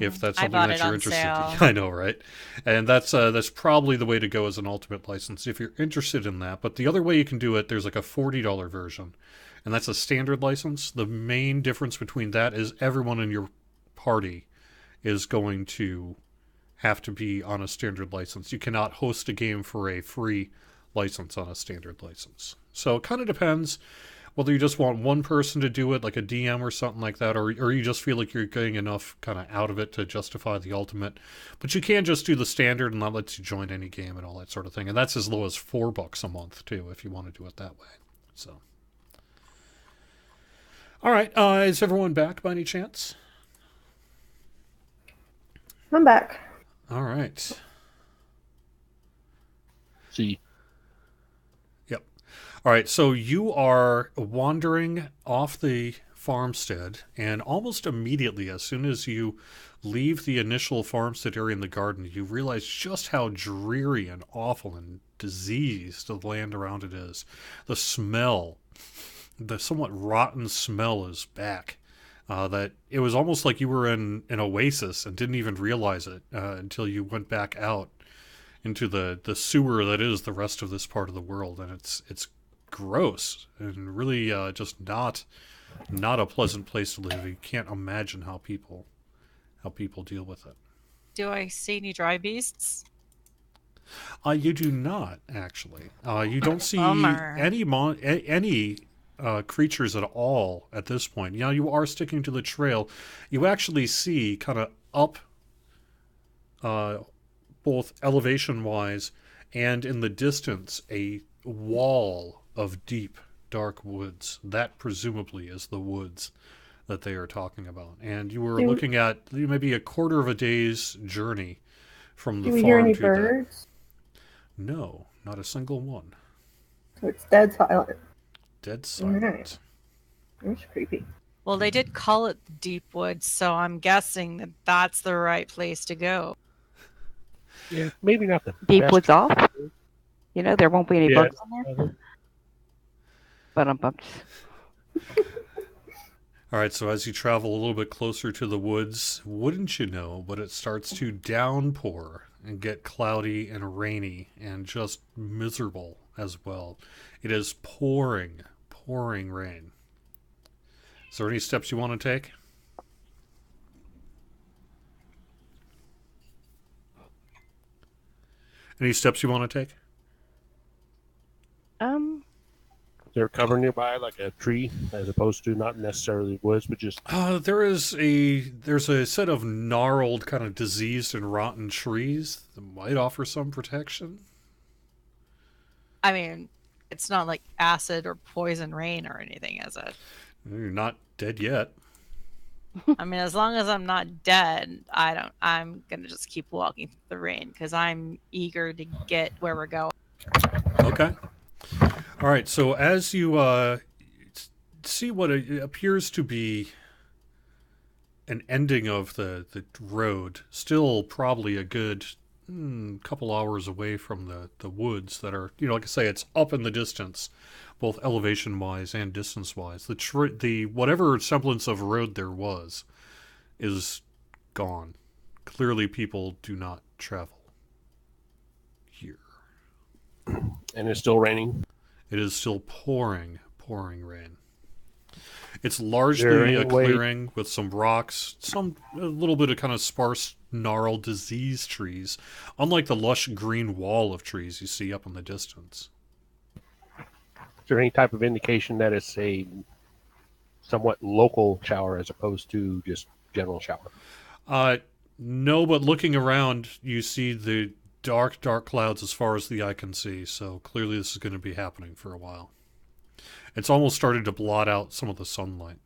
if that's something that you're interested in, I know, right? And that's probably the way to go as an ultimate license if you're interested in that. But the other way you can do it, there's like a $40 version, and that's a standard license. The main difference between that is everyone in your party is going to have to be on a standard license. You cannot host a game for a free license on a standard license. So it kind of depends whether you just want one person to do it, like a DM or something like that, or you just feel like you're getting enough kind of out of it to justify the ultimate. But you can just do the standard, and that lets you join any game and all that sort of thing. And that's as low as $4 a month too, if you want to do it that way. So, all right, is everyone back by any chance? I'm back. All right. See. All right, so you are wandering off the farmstead, and almost immediately, as soon as you leave the initial farmstead area in the garden, you realize just how dreary and awful and diseased the land around it is. The smell, the somewhat rotten smell is back. That it was almost like you were in an oasis and didn't even realize it until you went back out into the sewer that is the rest of this part of the world, and it's gross and really just not a pleasant place to live. You can't imagine how people deal with it. Do I see any dry beasts? You do not, actually. You don't see Bummer. any creatures at all at this point. You know, you are sticking to the trail. You actually see kind of up both elevation-wise and in the distance a wall of deep, dark woods. That presumably is the woods that they are talking about. And you were looking at maybe a quarter of a day's journey from the Do we farm hear any to birds? No, not a single one. So it's dead silent. Dead silent. Alright. That's creepy. Well, they did call it the Deep Woods, so I'm guessing that that's the right place to go. Yeah, maybe not the Deep best. woods off. You know, there won't be any Yeah. bugs in there. But All right, so as you travel a little bit closer to the woods, wouldn't you know, but it starts to downpour and get cloudy and rainy and just miserable as well. It is pouring rain. Is there any steps you want to take? Any steps you want to take? Is there cover nearby, like a tree, as opposed to not necessarily woods, but just... There's a set of gnarled, kind of diseased and rotten trees that might offer some protection. I mean, It's not like acid or poison rain or anything, is it? You're not dead yet. I mean, as long as I'm not dead, I'm gonna just keep walking through the rain because I'm eager to get where we're going. Okay. All right. So as you see what appears to be an ending of the road, still probably a good couple hours away from the woods that are, like I say, it's up in the distance, both elevation wise and distance wise. The whatever semblance of road there was is gone. Clearly, people do not travel here. And it's still raining. It is still pouring rain. It's Is there largely any a way- clearing with some rocks, a little bit of kind of sparse, gnarled, diseased trees, unlike the lush green wall of trees you see up in the distance. Is there any type of indication that it's a somewhat local shower as opposed to just general shower? No, but looking around, you see the dark clouds as far as the eye can see, so clearly this is going to be happening for a while. It's almost started to blot out some of the sunlight.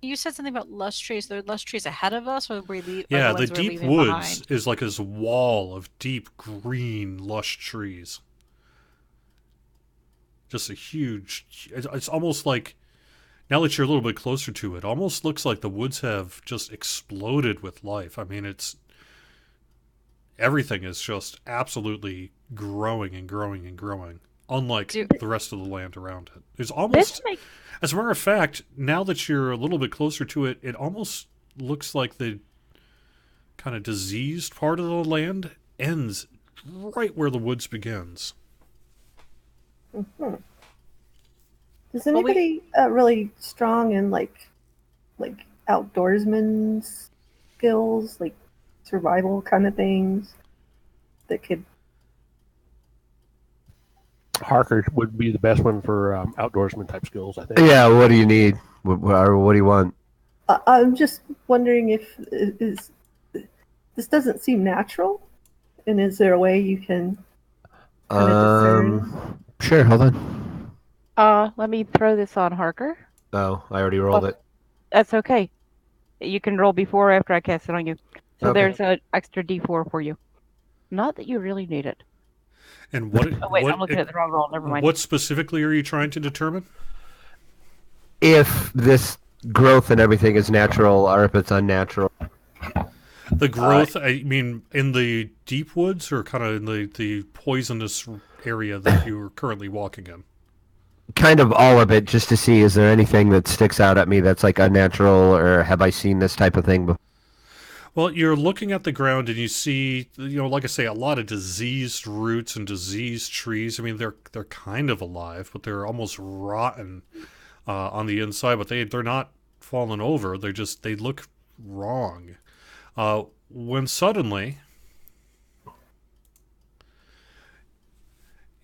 You said something about lush trees. There are lush trees ahead of us, or Yeah, the the ones we're deep leaving woods behind? is like this wall of deep green, lush trees. Just a huge. It's almost like, now that you're a little bit closer to it, almost looks like the woods have just exploded with life. I mean, everything is just absolutely growing and growing and growing, unlike the rest of the land around it. It's almost, as a matter of fact, now that you're a little bit closer to it, it almost looks like the kind of diseased part of the land ends right where the woods begins. Mm-hmm. Is anybody really strong in like outdoorsman skills, like survival kind of things that could? Harker would be the best one for outdoorsman type skills, I think. Yeah, what do you need? What do you want? I'm just wondering if this doesn't seem natural, and is there a way you can kind of discern? Sure, hold on. Let me throw this on Harker. Oh, I already rolled it. That's okay. You can roll before or after I cast it on you. So Okay. there's an extra D4 for you. Not that you really need it. And what? Oh wait, I'm looking at the wrong roll. Never mind. What specifically are you trying to determine? If this growth and everything is natural or if it's unnatural. The growth, I mean, in the deep woods or kind of in the poisonous area that you are currently walking in? Kind of all of it, just to see, is there anything that sticks out at me that's like unnatural, or have I seen this type of thing before? Well, you're looking at the ground and you see, like I say, a lot of diseased roots and diseased trees. I mean, they're kind of alive, but they're almost rotten on the inside. But they're not fallen over. They look wrong. When suddenly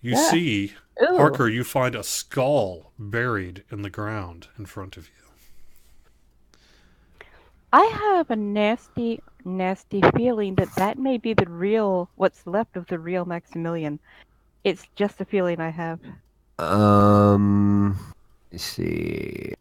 you see, Ooh. Harker, you find a skull buried in the ground in front of you. I have a nasty feeling that may be what's left of the real Maximilian. It's just a feeling I have. Let's see.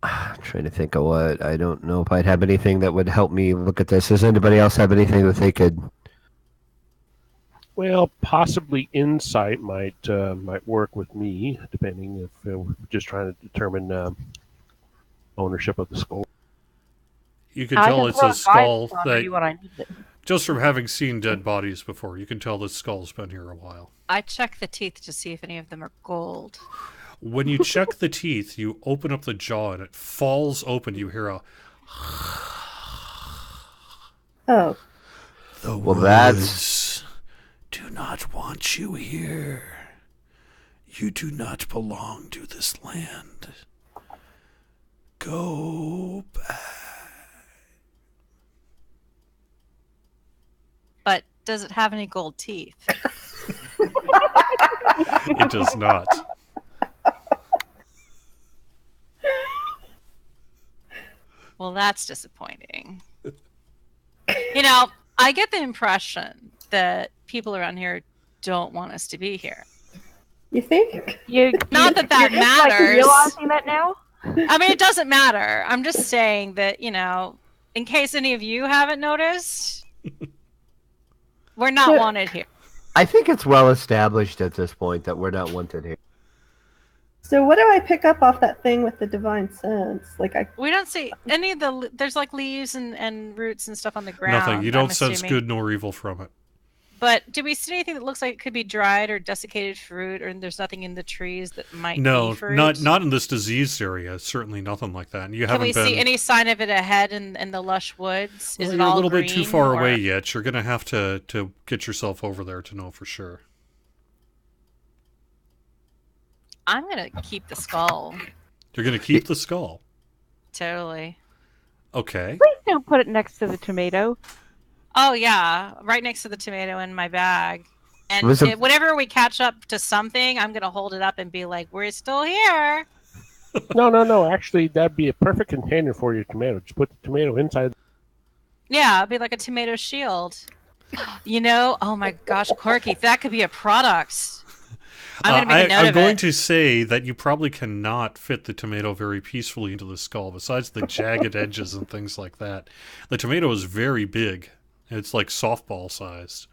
I'm trying to think of what. I don't know if I'd have anything that would help me look at this. Does anybody else have anything that they could? Well, possibly insight might work with me, depending if we're just trying to determine ownership of the skull. You can tell it's a skull that, when I need it. just from having seen dead bodies before, you can tell this skull's been here a while. I check the teeth to see if any of them are gold. When you check the teeth, you open up the jaw and it falls open. You hear a... Oh, The Well, woods that's- do not want you here. You do not belong to this land. Go back. But does it have any gold teeth? It does not. Well, that's disappointing. You know, I get the impression that people around here don't want us to be here. You think? Not that you're just, like, matters. realizing that now? I mean, it doesn't matter. I'm just saying that, in case any of you haven't noticed, we're not So- wanted here. I think it's well established at this point that we're not wanted here. So what do I pick up off that thing with the divine sense? We don't see any of there's like leaves and roots and stuff on the ground. Nothing. You don't I'm sense assuming. good nor evil from it. But do we see anything that looks like it could be dried or desiccated fruit, or there's nothing in the trees that might No, be fruit? not in this diseased area. Certainly nothing like that. And you Can haven't we been. see any sign of it ahead in the lush woods? Is Well, it you're all a little green, bit too far or... away yet. You're going to have to get yourself over there to know for sure. I'm gonna keep the skull. You're going to keep the skull. Totally. Okay. Please don't put it next to the tomato. Oh yeah, right next to the tomato in my bag. And whenever we catch up to something, I'm gonna hold it up and be like, "We're still here." No. Actually, that'd be a perfect container for your tomato. Just put the tomato inside. Yeah, it'd be like a tomato shield. Oh my gosh, Corky, that could be a product. I'm gonna make a note I'm of going it. to say that you probably cannot fit the tomato very peacefully into the skull, besides the jagged edges and things like that. The tomato is very big. It's like softball sized.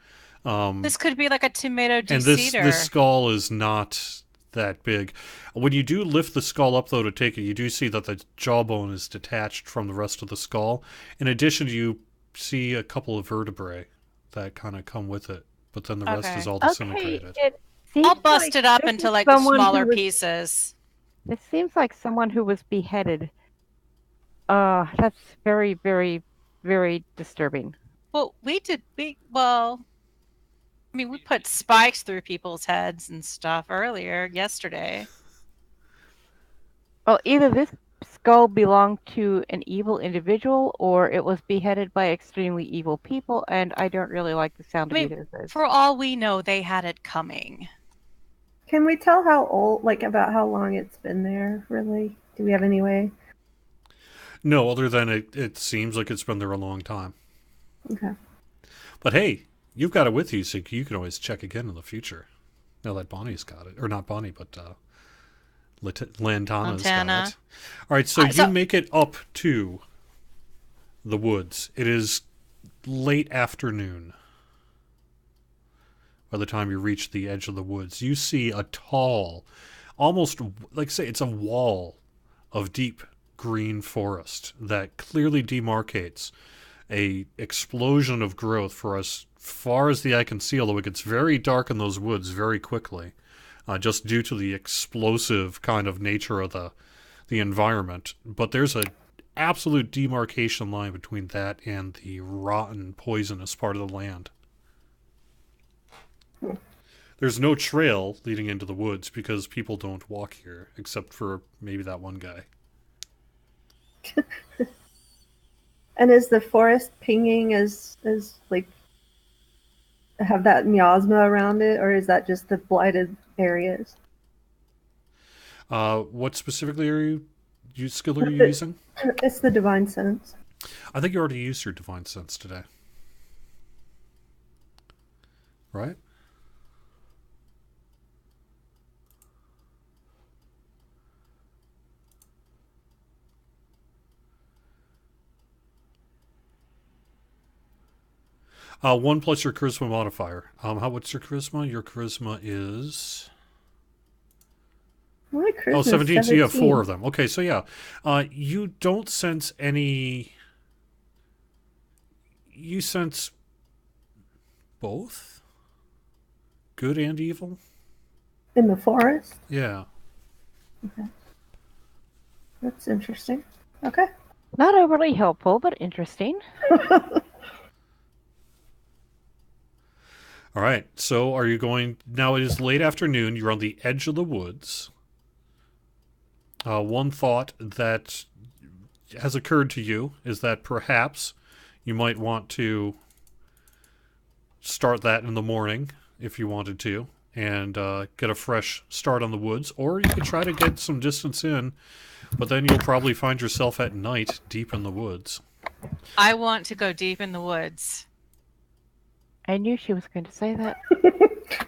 This could be like a tomato And de-seeder. this skull is not that big. When you do lift the skull up, though, to take it, you do see that the jawbone is detached from the rest of the skull. In addition, you see a couple of vertebrae that kind of come with it, but then the rest Okay. is all disintegrated. it seems I'll bust like it up this into is like the someone who smaller was- pieces. It seems like someone who was beheaded. That's very, very, very disturbing. Well, we put spikes through people's heads and stuff yesterday. Well, either this skull belonged to an evil individual, or it was beheaded by extremely evil people, and I don't really like the sound of either of those. For all we know, they had it coming. Can we tell how old, about how long it's been there, really? Do we have any way? No, other than it seems like it's been there a long time. Okay. But hey, you've got it with you, so you can always check again in the future. Now that Bonnie's got it. Or not Bonnie, but Lantana's got it. All right, so you make it up to the woods. It is late afternoon. By the time you reach the edge of the woods, you see a tall, almost, it's a wall of deep green forest that clearly demarcates a explosion of growth for as far as the eye can see, although it gets very dark in those woods very quickly, just due to the explosive kind of nature of the environment. But there's a absolute demarcation line between that and the rotten, poisonous part of the land. There's no trail leading into the woods because people don't walk here, except for maybe that one guy. And is the forest pinging as have that miasma around it, or is that just the blighted areas? What specifically are you using? It's the divine sense. I think you already used your divine sense today. Right? One plus your charisma modifier. What's your charisma? Your charisma is... My charisma's 17, so you have 4 of them. Okay, so yeah. You don't sense any... You sense both? Good and evil? In the forest? Yeah. Okay. That's interesting. Okay. Not overly helpful, but interesting. All right, so are you going... Now it is late afternoon. You're on the edge of the woods. One thought that has occurred to you is that perhaps you might want to start that in the morning if you wanted to and get a fresh start on the woods. Or you could try to get some distance in, but then you'll probably find yourself at night deep in the woods. I want to go deep in the woods. I knew she was going to say that.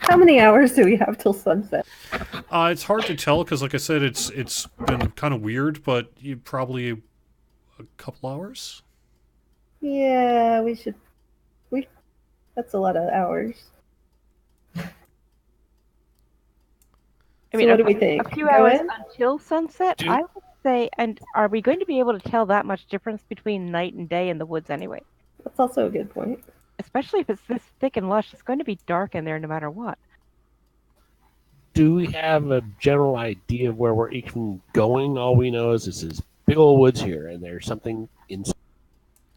How many hours do we have till sunset? It's hard to tell because, like I said, it's been kind of weird, but you probably a couple hours. Yeah, we should. That's a lot of hours. I mean, So what do we think? a few Go hours in? until sunset, Dude. I would say. And are we going to be able to tell that much difference between night and day in the woods anyway? That's also a good point. Especially if it's this thick and lush, it's going to be dark in there no matter what. Do we have a general idea of where we're even going? All we know is this is big old woods here, and there's something in.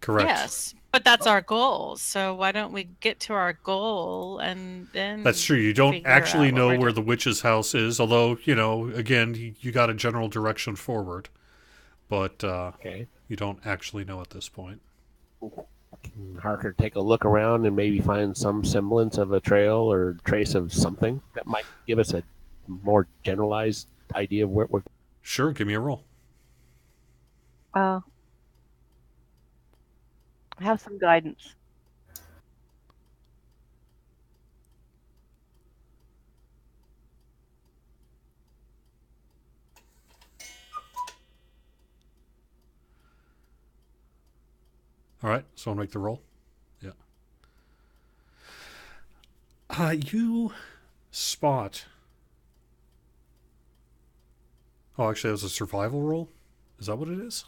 Correct. Yes, but that's our goal. So why don't we get to our goal and then? That's true. You don't figure actually out what know we're where doing. the witch's house is, although, again, you got a general direction forward. But Okay. you don't actually know at this point. Can Harker take a look around and maybe find some semblance of a trail or trace of something that might give us a more generalized idea of where we're. Sure, give me a roll. Have some guidance. All right, so I'll make the roll. Yeah. You spot. Oh, actually, that was a survival roll. Is that what it is?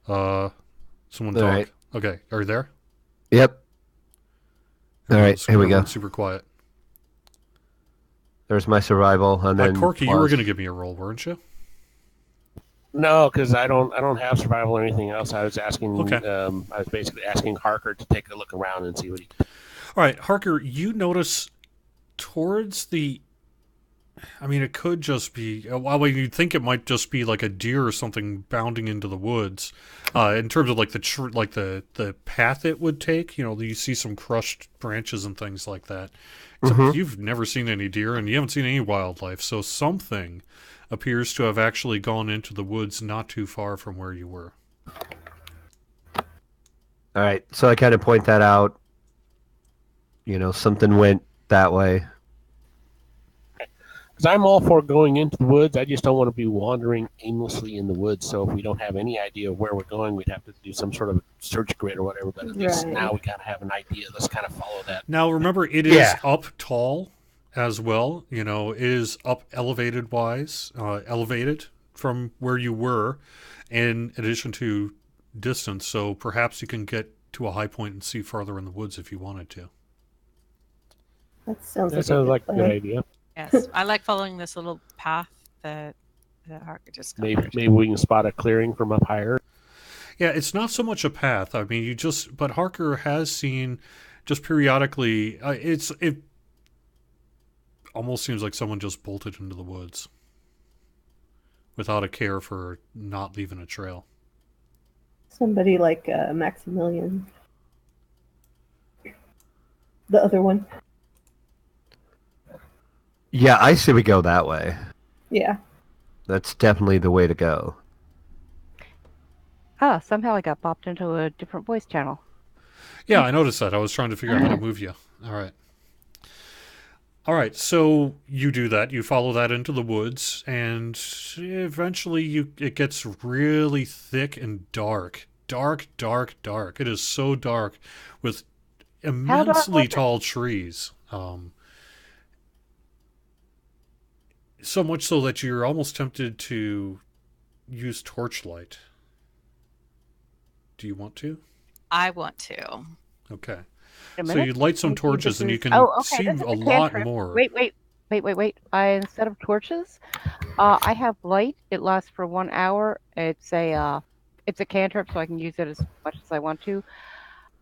Someone All talk. right. Okay, are you there? Yep. All right, here we go. Everyone's super quiet. There's my survival, and then Corky, you were going to give me a roll, weren't you? No, because I don't have survival or anything else. I was asking. Okay. I was basically asking Harker to take a look around and see what he. All right, Harker, you notice towards the. I mean, it could just be. Well, you'd think it might just be like a deer or something bounding into the woods. In terms of like the path it would take, you see some crushed branches and things like that. Except you've never seen any deer and you haven't seen any wildlife, so something appears to have actually gone into the woods not too far from where you were. All right, so I kind of point that out. Something went that way. Because I'm all for going into the woods. I just don't want to be wandering aimlessly in the woods. So if we don't have any idea of where we're going, we'd have to do some sort of search grid or whatever. But at least Right. now we kind of have an idea. Let's kind of follow that. Now, remember, it is Yeah. up tall as well. It is up elevated from where you were, in addition to distance. So perhaps you can get to a high point and see farther in the woods if you wanted to. That sounds Like a plan. good idea. Yes, I like following this little path that Harker just covered. Maybe we can spot a clearing from up higher. Yeah, it's not so much a path. I mean, but Harker has seen just periodically. It almost seems like someone just bolted into the woods without a care for not leaving a trail. Somebody like Maximilian. The other one. Yeah, I say we go that way. Yeah. That's definitely the way to go. Somehow I got bopped into a different voice channel. Yeah, I noticed that. I was trying to figure out how to move you. All right. All right, so you do that. You follow that into the woods, and eventually it gets really thick and dark. Dark, dark, dark. It is so dark with immensely tall trees. So much so that you're almost tempted to use torchlight. Do you want to? I want to. Okay. A So minute. you light some Maybe torches this and you is- can Oh, okay, see this is a a lot cantrip. more. Wait. Instead of torches, I have light. It lasts for 1 hour. It's a cantrip, so I can use it as much as I want to.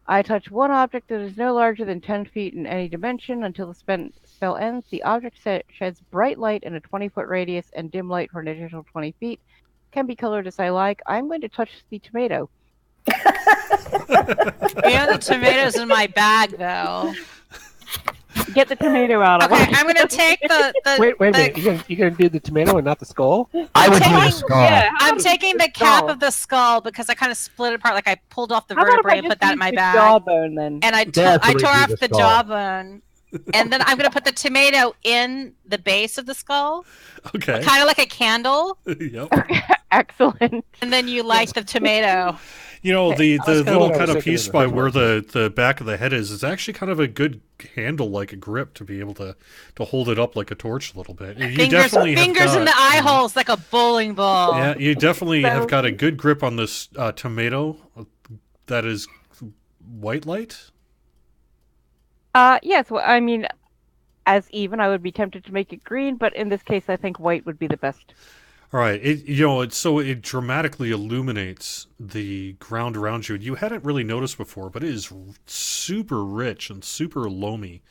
I touch one object that is no larger than 10 feet in any dimension until the spell ends. The object sheds bright light in a 20-foot radius and dim light for an additional 20 feet. Can be colored as I like. I'm going to touch the tomato. The tomatoes in my bag, though. Get the tomato out. Okay, I'm gonna take the Wait a minute. You're gonna do the tomato and not the skull? I would do taking- the skull. Yeah, how I'm about taking the cap of the skull because I kind of split it apart, like I pulled off the How about if vertebrae I and just put that in use my the bag, jawbone then? and I That's what we tore do off the the skull. jawbone, and then I'm gonna put the tomato in the base of the skull, Okay. kind of like a candle, Yep. Excellent. and then you light the tomato. You know, the That's kinda little what I kind was of thinking piece in the by first where place. the back of the head is actually kind of a good handle, like a grip, to be able to hold it up like a torch a little bit. You definitely have Fingers in got- the eye holes like a bowling ball. Yeah, you definitely have So- got a good grip on this tomato that is white light. Yes. Well, I mean, as even, I would be tempted to make it green, but in this case, I think white would be the best. All right, it dramatically illuminates the ground around you. You hadn't really noticed before, but it is super rich and super loamy.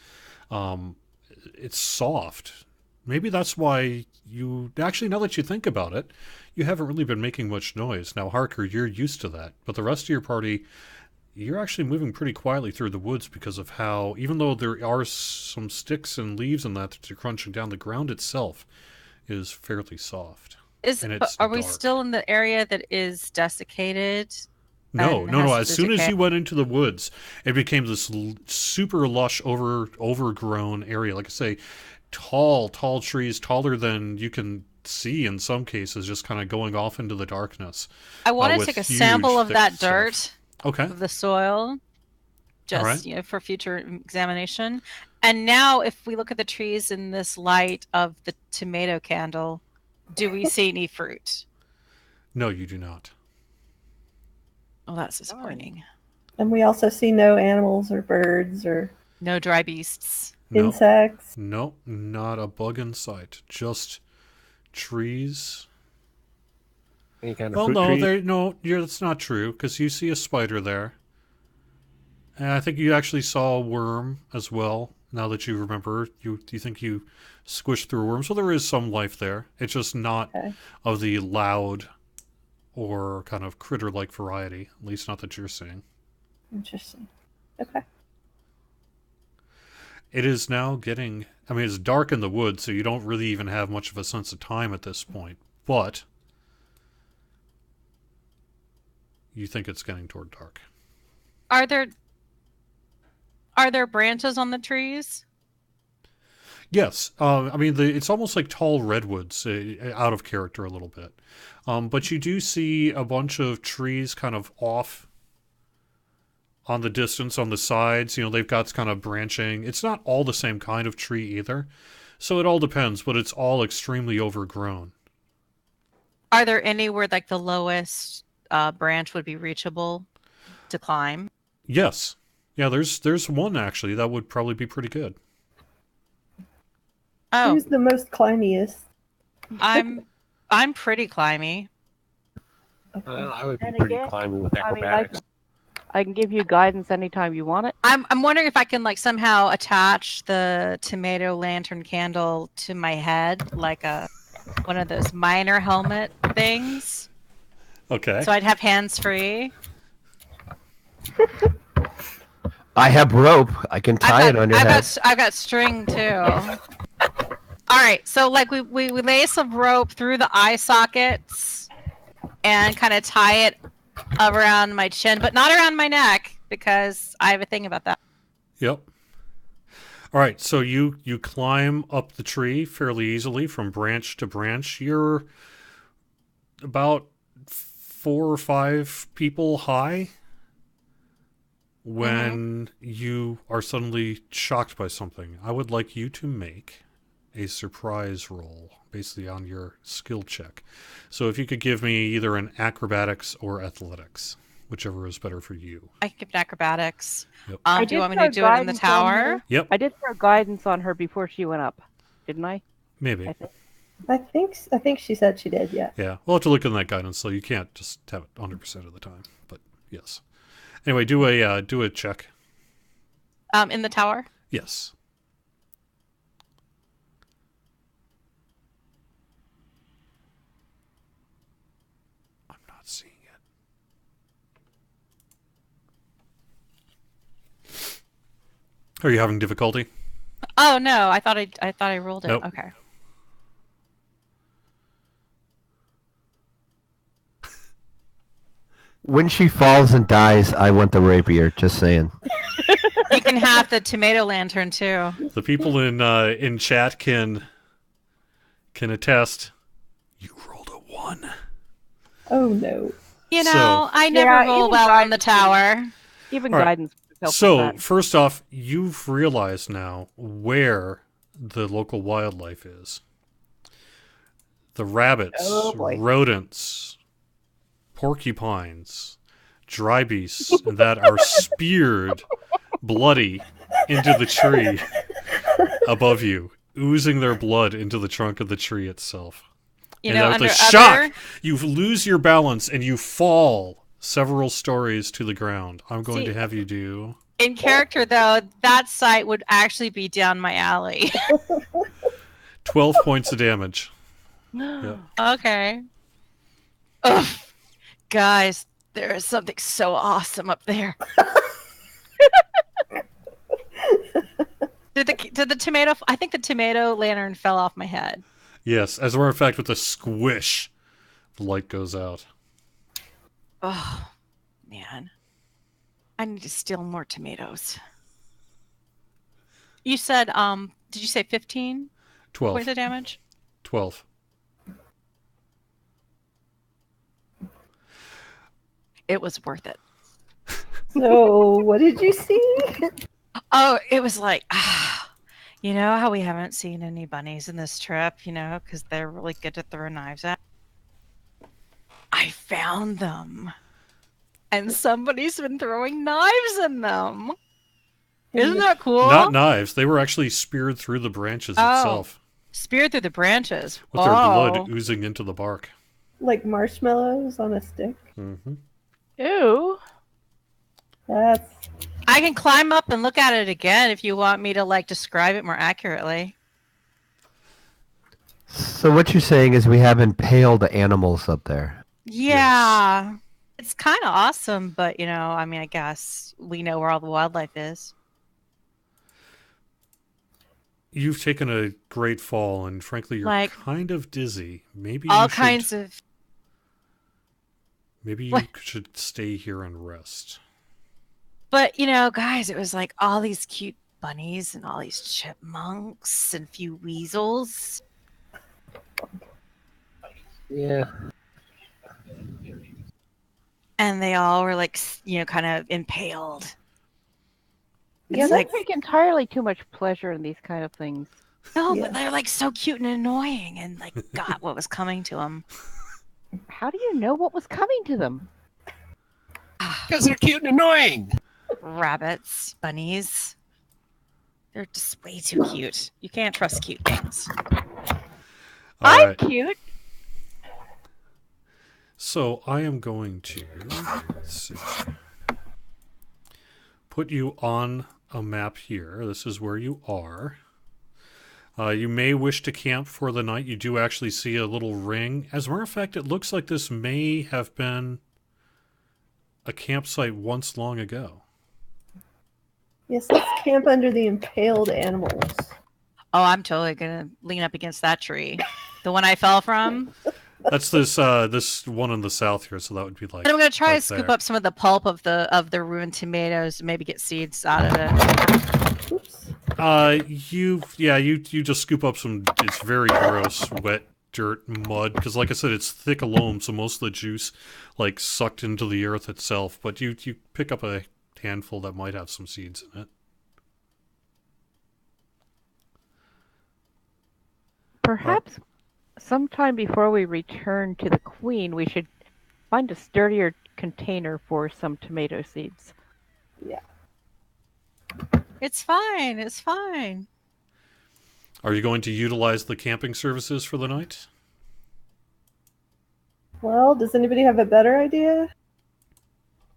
It's soft. Maybe that's why you actually, now that you think about it, you haven't really been making much noise. Now, Harker, you're used to that, but the rest of your party, you're actually moving pretty quietly through the woods because of how, even though there are some sticks and leaves and that you're crunching down, the ground itself is fairly soft. And it's Are we dark. still in the area that is desiccated? No, and no, no. has As to soon as decay? you went into the woods, it became this super lush, overgrown area. Like I say, tall trees, taller than you can see in some cases, just kind of going off into the darkness. I want to with take a huge, sample of thick that stuff. dirt, Okay. of the soil, just right. for future examination. And now, if we look at the trees in this light of the tomato candle, do we see any fruit? No, you do not. Oh, that's disappointing. And we also see no animals or birds or No dry beasts. No, insects. no, not a bug in sight. Just trees. Any kind of Well, fruit tree? that's not true because you see a spider there, and I think you actually saw a worm as well. Now that you remember, you think you squished through a worm, so there is some life there. It's just not Okay. of the loud or kind of critter-like variety, at least not that you're seeing. Interesting. Okay. It is now getting. I mean, it's dark in the woods, so you don't really even have much of a sense of time at this point. But you think it's getting toward dark. Are there branches on the trees? Yes, I mean it's almost like tall redwoods, out of character a little bit, but you do see a bunch of trees kind of off on the distance on the sides. You know, they've got kind of branching. It's not all the same kind of tree either, so it all depends. But it's all extremely overgrown. Are there any where like the lowest branch would be reachable to climb? Yes, yeah. There's one actually that would probably be pretty good. Oh, Who's the most climbyiest? I'm pretty climby. I would be And pretty again, climbing with I mean, acrobatics. I can give you guidance anytime you want it. I'm wondering if I can like somehow attach the tomato lantern candle to my head like one of those miner helmet things. Okay. So I'd have hands free. I have rope. I can tie it on your head. I've got string too. All right, so like we lay some rope through the eye sockets and kind of tie it around my chin, but not around my neck because I have a thing about that. Yep. All right, so you climb up the tree fairly easily from branch to branch. You're about 4 or 5 people high when you are suddenly shocked by something. I would like you to make a surprise roll basically on your skill check. So if you could give me either an acrobatics or athletics, whichever is better for you. I can give it acrobatics. Yep. Do you want me to do it in the tower? Yep, I did throw guidance on her before she went up, didn't I? maybe. I think. I think she said she did. Yeah. Yeah, we'll have to look in that guidance, so you can't just have it 100% of the time. But yes. Anyway, do a check. In the tower? Yes. I'm not seeing it. Are you having difficulty? Oh no, I thought I rolled it. Nope. Okay. When she falls and dies, I want the rapier. Just saying. You can have the tomato lantern too. The people in chat can attest. You rolled a 1. Oh no. You So- know, I never Yeah, roll even well on the guidance- tower. Even All right. guidance would help with So, that. first off, you've realized now where the local wildlife is. The rabbits, Oh, boy. rodents, porcupines, dry beasts that are speared bloody into the tree above you, oozing their blood into the trunk of the tree itself. You And know, out under the shock, other you lose your balance and you fall several stories to the ground. I'm going See- to have you do... in character though, that site would actually be down my alley. 12 points of damage. Yep. Okay. Ugh. Guys, there is something so awesome up there. Did the tomato? I think the tomato lantern fell off my head. Yes, as a matter of fact, with a squish, the light goes out. Oh man, I need to steal more tomatoes. You said, did you say 15 12. points of damage? 12. It was worth it. So, what did you see? Oh, it was like, you know how we haven't seen any bunnies in this trip, you know, because they're really good to throw knives at. I found them. And somebody's been throwing knives in them. Isn't that cool? Not knives. They were actually speared through the branches Oh. itself, Speared through the branches. with their blood Oh. oozing into the bark. Like marshmallows on a stick? Hmm. Ew. That's I can climb up and look at it again if you want me to like describe it more accurately. So what you're saying is we have impaled animals up there. Yeah. It's kind of awesome, but you know, I mean, I guess we know where all the wildlife is. You've taken a great fall, and frankly, you're Like- kind of dizzy. Maybe All you should, kinds of Maybe you What? should stay here and rest. But, you know, guys, it was like all these cute bunnies and all these chipmunks and a few weasels. Yeah. And they all were like, you know, kind of impaled. Yeah, It's they like, take entirely too much pleasure in these kind of things. no, Yeah. but they're like so cute and annoying and like got what was coming to them. How do you know what was coming to them? Because they're cute and annoying. Rabbits, bunnies. They're just way too cute. You can't trust cute things. All I'm right. cute. So I am going to let's see, put you on a map here. This is where you are. You may wish to camp for the night. You do actually see a little ring. As a matter of fact, it looks like this may have been a campsite once long ago. yes. Let's camp under the impaled animals. Oh, I'm totally gonna lean up against that tree. The one I fell from. That's this one in the south here, so that would be like. And I'm gonna try right to scoop there. up some of the pulp of the ruined tomatoes and maybe get seeds out of it. Oops. You just scoop up some. It's very gross, wet dirt, mud. Because, like I said, it's thick loam, so most of the juice like sucked into the earth itself. But you pick up a handful that might have some seeds in it. Perhaps sometime before we return to the Queen, we should find a sturdier container for some tomato seeds. It's fine. It's fine. Are you going to utilize the camping services for the night? Well, does anybody have a better idea?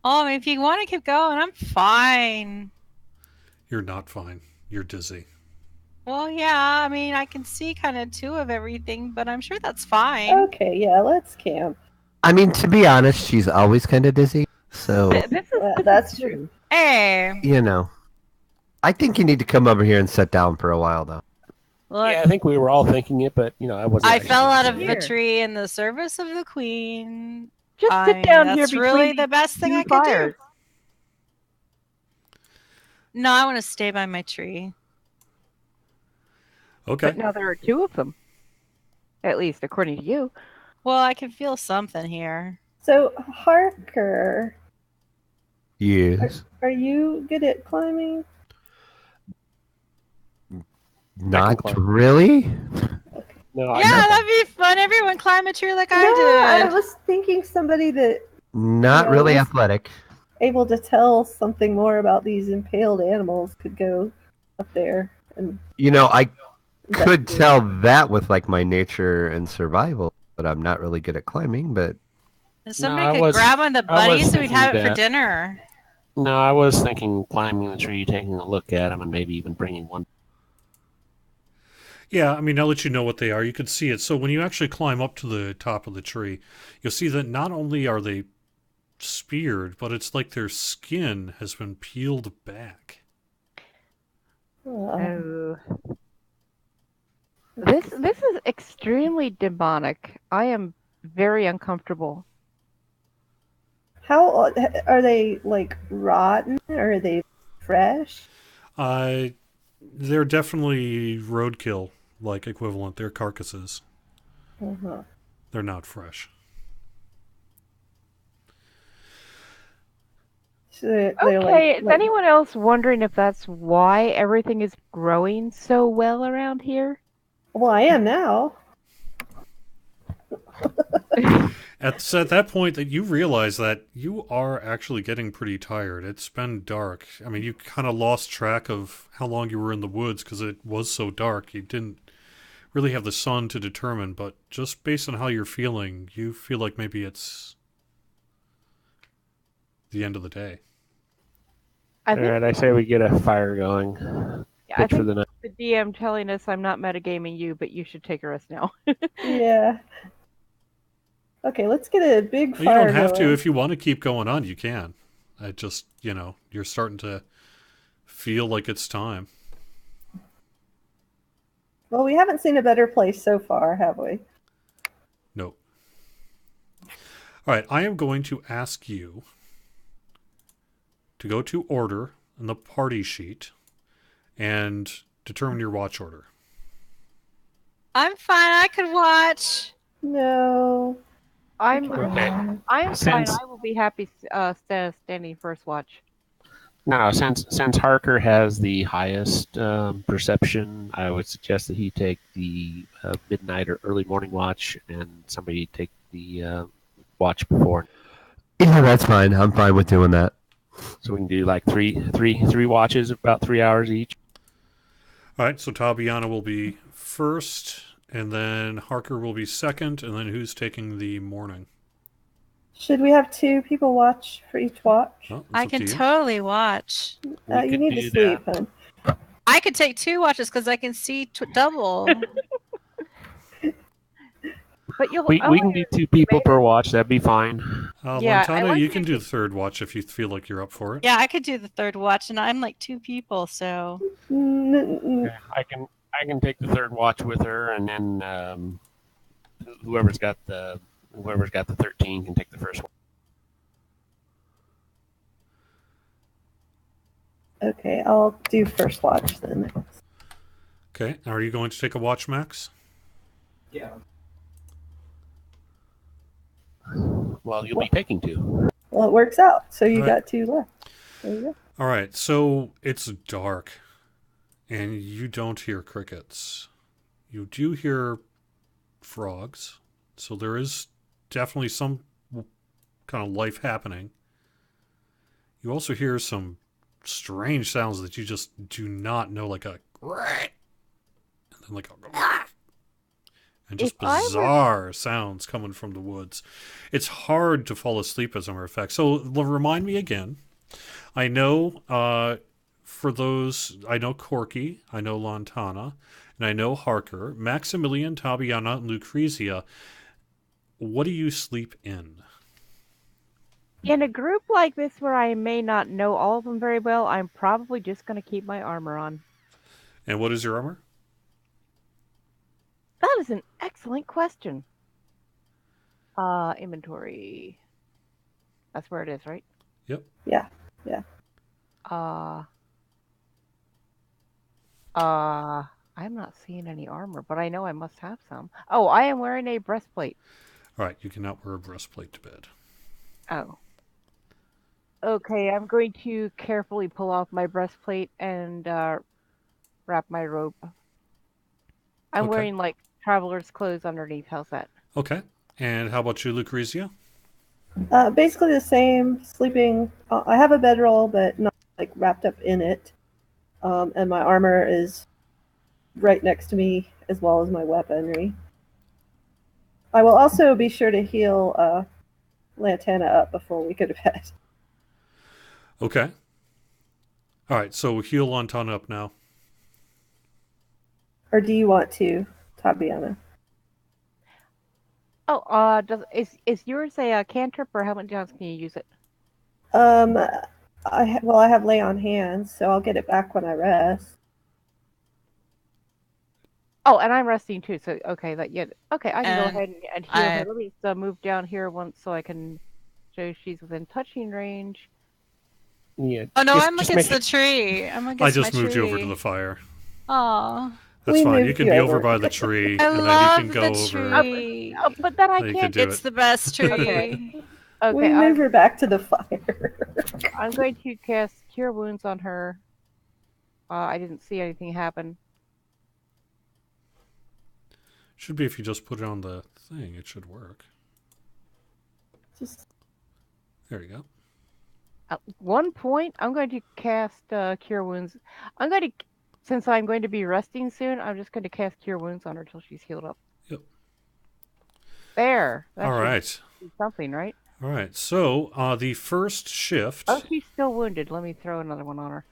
Oh, I mean, if you want to keep going, I'm fine. You're not fine. You're dizzy. Well, yeah. I mean, I can see kind of two of everything, but I'm sure that's fine. Okay, yeah, let's camp. I mean, to be honest, she's always kind of dizzy. So, This is That's true. Hey. you know. I think you need to come over here and sit down for a while, though. Look, Yeah, I think we were all thinking it, but I wasn't. I fell out of Here. a tree in the service of the queen. Just I sit mean, down here that's really between the best thing two I could fires. do. No, I want to stay by my tree. Okay. But now there are two of them. At least, according to you. Well, I can feel something here. So, Harker, Yes. are you good at climbing? Not climb. really. No, I Yeah, got that'd be fun. Everyone climb a tree like No, I I did. was thinking somebody that Not Yeah, really let's- athletic. able to tell something more about these impaled animals could go up there and I could investigate. tell that with like my nature and survival, but I'm not really good at climbing. But And somebody I could was- grab one of the I was buddies so we'd thinking have it for that. dinner. No, I was thinking climbing the tree, taking a look at them, and maybe even bringing one. Yeah, I mean, now that you know what they are, you can see it. So when you actually climb up to the top of the tree, you'll see that not only are they speared, but it's like their skin has been peeled back. Oh. This is extremely demonic. I am very uncomfortable. How are they, like, rotten? Or are they fresh? They're definitely roadkill, like equivalent. They're carcasses. Uh-huh. They're not fresh. So they're Okay, is like anyone else wondering if that's why everything is growing so well around here? well, I am now. At that point that you realize that you are actually getting pretty tired. It's been dark. I mean, you kind of lost track of how long you were in the woods because it was so dark. You didn't really have the sun to determine, but just based on how you're feeling, you feel like maybe it's the end of the day. I All think, right, I say we get a fire going. I Pitch for think the night. the DM telling us I'm not metagaming you, but you should take a rest now. Yeah. Okay, let's get a big Well, you fire don't have to. going. If you want to keep going on, you can. I just, you're starting to feel like it's time. Well, we haven't seen a better place so far, have we? Nope. All right, I am going to ask you to go to order in the party sheet and determine your watch order. I'm fine. I could watch. No. I'm Okay. fine. Since- I will be happy standing first watch. No, since Harker has the highest perception, I would suggest that he take the midnight or early morning watch, and somebody take the watch before. yeah, that's fine. I'm fine with doing that. So we can do like three watches, about 3 hours each. All right, so Tabiana will be first, and then Harker will be second, and then who's taking the morning? Should we have two people watch for each watch? Well, it's I up can to you. totally watch. We You could need to do sleep, that. hon. I could take 2 watches because I can see double. But you'll We can do 2 people per watch. That'd be fine. Yeah, I Lantana, like you to can make do the third watch if you feel like you're up for it. Yeah, I could do the 3rd watch, and I'm like 2 people, so I can take the third watch with her, and then whoever's got the 13 can take the first one. Okay, I'll do first watch then. Okay, are you going to take a watch, Max? Well, you'll be taking 2. Well, it works out. So you Right. got 2 left. There you go. All right, so it's dark, and you don't hear crickets. You do hear frogs, so there is definitely some kind of life happening. You also hear some strange sounds that you just do not know, like a and then like a and just If I were- bizarre sounds coming from the woods. It's hard to fall asleep, as a matter of fact. So remind me again. I know for those, I know Corky, I know Lantana, and I know Harker, Maximilian, Tabiana, and Lucrezia. What do you sleep in? In a group like this where I may not know all of them very well, I'm probably just going to keep my armor on. And what is your armor? That is an excellent question. Inventory. That's where it is, right? Yep. Yeah. I'm not seeing any armor, but I know I must have some. Oh, I am wearing a breastplate. All right, you cannot wear a breastplate to bed. Oh. Okay, I'm going to carefully pull off my breastplate and wrap my robe. I'm Okay. wearing like traveler's clothes underneath. How's that? Okay. And how about you, Lucrezia? Basically the same. Sleeping. I have a bedroll, but not like wrapped up in it. And my armor is right next to me, as well as my weaponry. I will also be sure to heal Lantana up before we go to bed. Okay. All right, so heal Lantana up now. Or do you want to, Tabiana? Oh, is yours a cantrip, or how many times can you use it? I have lay on hands, so I'll get it back when I rest. Oh, and I'm resting too. So okay, I can go And ahead and heal her. Let me just move down here once so I can show she's within touching range. Yeah. Oh no, I'm just against make the tree. I'm I against just my moved tree. you over to the fire. Aw. That's We fine. You moved can you be over. over by the tree, I and then you love can go the over. tree. But then I You can can't. do It's it. the best tree. Okay. We Okay, move her back to the fire. I'm going to cast Cure Wounds on her. I didn't see anything happen. Should be if you just put it on the thing. It should work. Just Uh, There you go. At one point, I'm going to cast Cure Wounds. Since I'm going to be resting soon, I'm just going to cast Cure Wounds on her till she's healed up. Yep. There. That All should right. do something, right? All right. So the first shift. Oh, she's still wounded. Let me throw another one on her.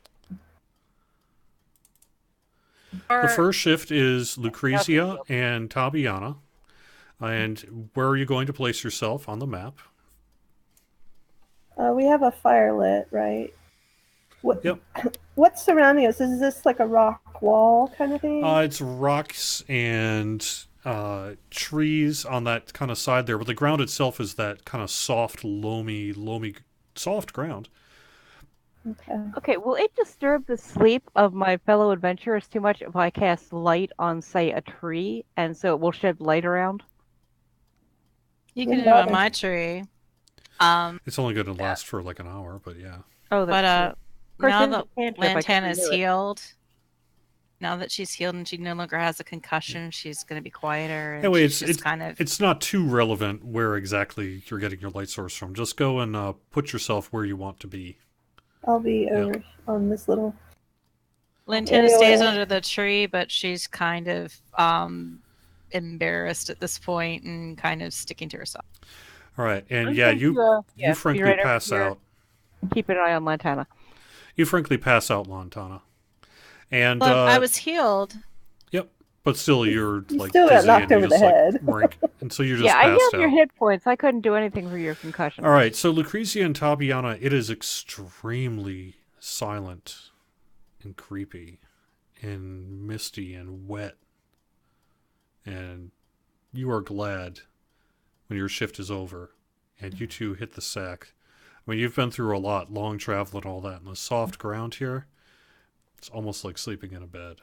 The first shift is Lucrezia and Tabiana. And where are you going to place yourself on the map? we have a fire lit, right? Yep. What's surrounding us? Is this like a rock wall kind of thing? It's rocks and trees on that kind of side there, but the ground itself is that kind of soft, loamy, soft ground. Okay, will it disturb the sleep of my fellow adventurers too much if I cast light on, say, a tree, and so it will shed light around? You can do it on my tree. It's only going to last for like an hour, but yeah. Oh, that's true. Now that Lantana's healed, now that she's healed and she no longer has a concussion, she's going to be quieter. And Anyway, it's not too relevant where exactly you're getting your light source from. Just go and put yourself where you want to be. I'll be over on this little. Lantana stays under the tree, but she's kind of embarrassed at this point and kind of sticking to herself. All right, and you frankly right pass out. Keep an eye on Lantana. You frankly pass out, Lantana. And I was healed. Yep, but still, you're You like still got dizzy knocked and over you just the head. like and so you're just Yeah, I passed healed out. your hit points. I couldn't do anything for your concussion. All right, so Lucrezia and Tabiana, it is extremely silent and creepy and misty and wet. And you are glad when your shift is over and you two hit the sack. I mean, you've been through a lot, long travel and all that, and the soft ground here, it's almost like sleeping in a bed.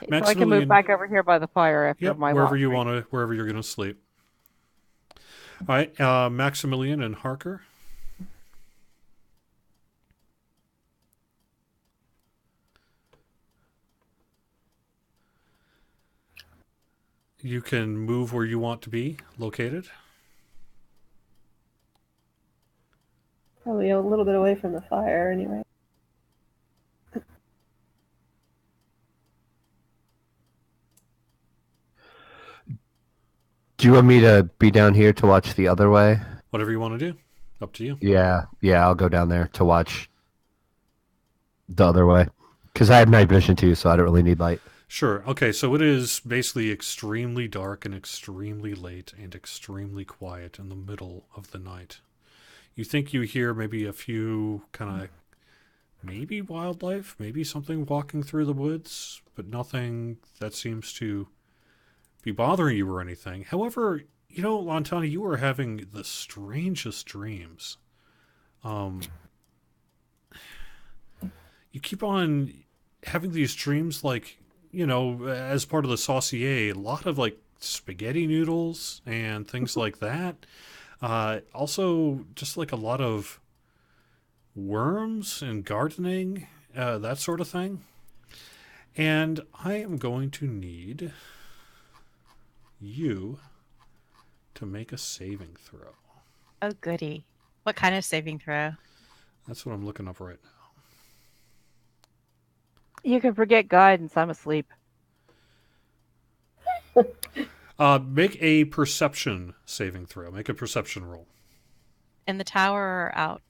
So I can move back over here by the fire after my wherever walk, you right? want to, wherever you're going to sleep. All right, Maximilian and Harker. You can move where you want to be located. Probably a little bit away from the fire, anyway. Do you want me to be down here to watch the other way? Whatever you want to do. Up to you. Yeah, I'll go down there to watch the other way. Because I have night vision too, so I don't really need light. Sure. Okay, so it is basically extremely dark and extremely late and extremely quiet in the middle of the night. You think you hear maybe a few kind of maybe wildlife, maybe something walking through the woods, but nothing that seems to be bothering you or anything. However, you know, Lantana, you are having the strangest dreams. You keep on having these dreams like, you know, as part of the saucier, a lot of like spaghetti noodles and things like that. Also, just like a lot of worms and gardening, that sort of thing. And I am going to need you to make a saving throw. Oh, goody. What kind of saving throw? That's what I'm looking up right now. You can forget guidance. I'm asleep. Make a perception saving throw. Make a perception roll. In the tower or out?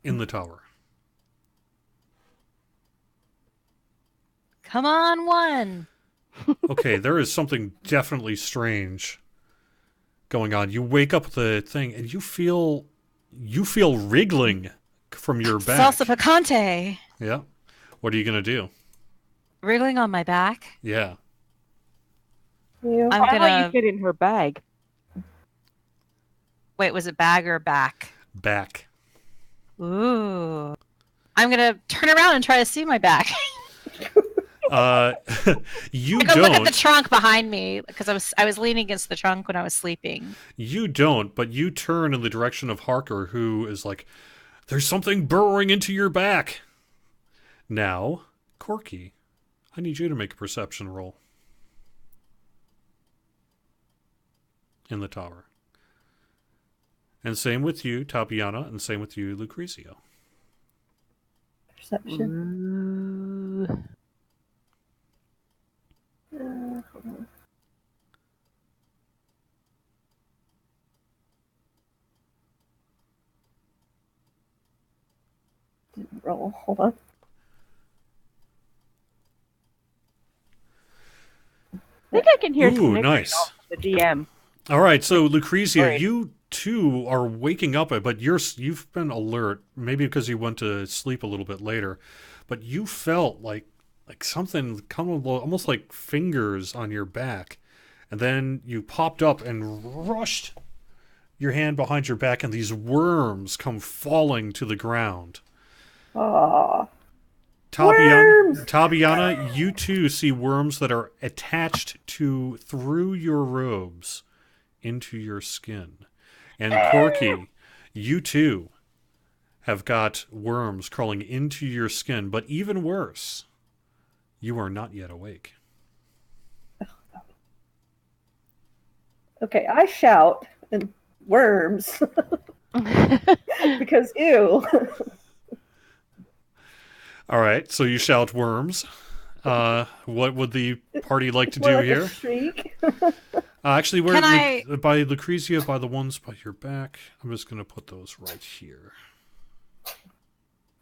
In the tower. Come on, 1. Okay, there is something definitely strange going on. You wake up with the thing and you feel wriggling from your back. Salsa picante. Yeah. What are you going to do? Wriggling on my back. Yeah. Yeah. I'm How gonna you fit in her bag? wait. Was it bag or back? Back. Ooh. I'm gonna turn around and try to see my back. You I go look at the don't. trunk behind me because I was leaning against the trunk when I was sleeping. You don't, but you turn in the direction of Harker, who is like, there's something burrowing into your back. Now, Corky, I need you to make a perception roll. In the tower. And same with you, Tapiana, and same with you, Lucrezio. Perception. Ooh. Hold on. Didn't roll. Hold on. I think I can hear Ooh, some nice. nice. The DM. All right, so Lucrezia, Right. you too are waking up, but you've been alert, maybe because you went to sleep a little bit later, but you felt like something come almost like fingers on your back, and then you popped up and rushed your hand behind your back, and these worms come falling to the ground. Aw. Tabiana, you too see worms that are attached through your robes into your skin. And Corky, you too have got worms crawling into your skin, but even worse, you are not yet awake. Okay, I shout and worms because ew. All right, so you shout worms. What would the party like to More do like a here? shriek. Actually, Can I- by Lucrezia, by the ones by your back, I'm just going to put those right here.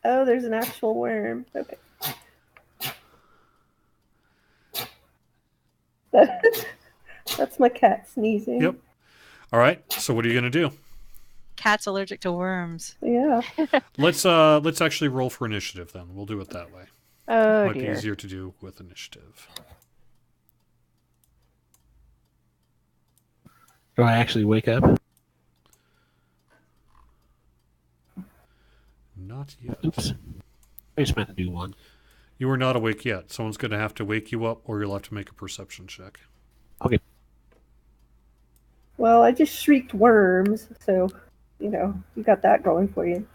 Oh, there's an actual worm. Okay. That's my cat sneezing. Yep. All right, so what are you going to do? Cat's allergic to worms. Yeah. Let's actually roll for initiative then. We'll do it that way. Oh Might be dear. easier to do with initiative. Do I actually wake up? Not yet. Oops. I just meant to do one. You are not awake yet. Someone's going to have to wake you up, or you'll have to make a perception check. Okay. Well, I just shrieked worms, so you got that going for you.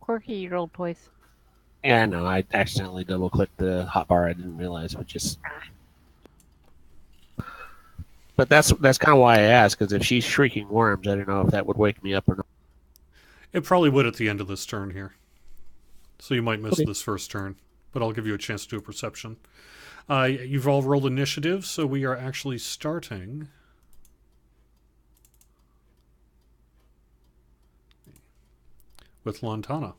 Quirky, you rolled twice. Yeah, I know. I accidentally double-clicked the hotbar. I didn't realize, but just. But that's kind of why I asked, because if she's shrieking worms, I don't know if that would wake me up or not. It probably would at the end of this turn here. So you might miss Okay. this first turn, but I'll give you a chance to do a perception. You've all rolled initiative, so we are actually starting with Lantana.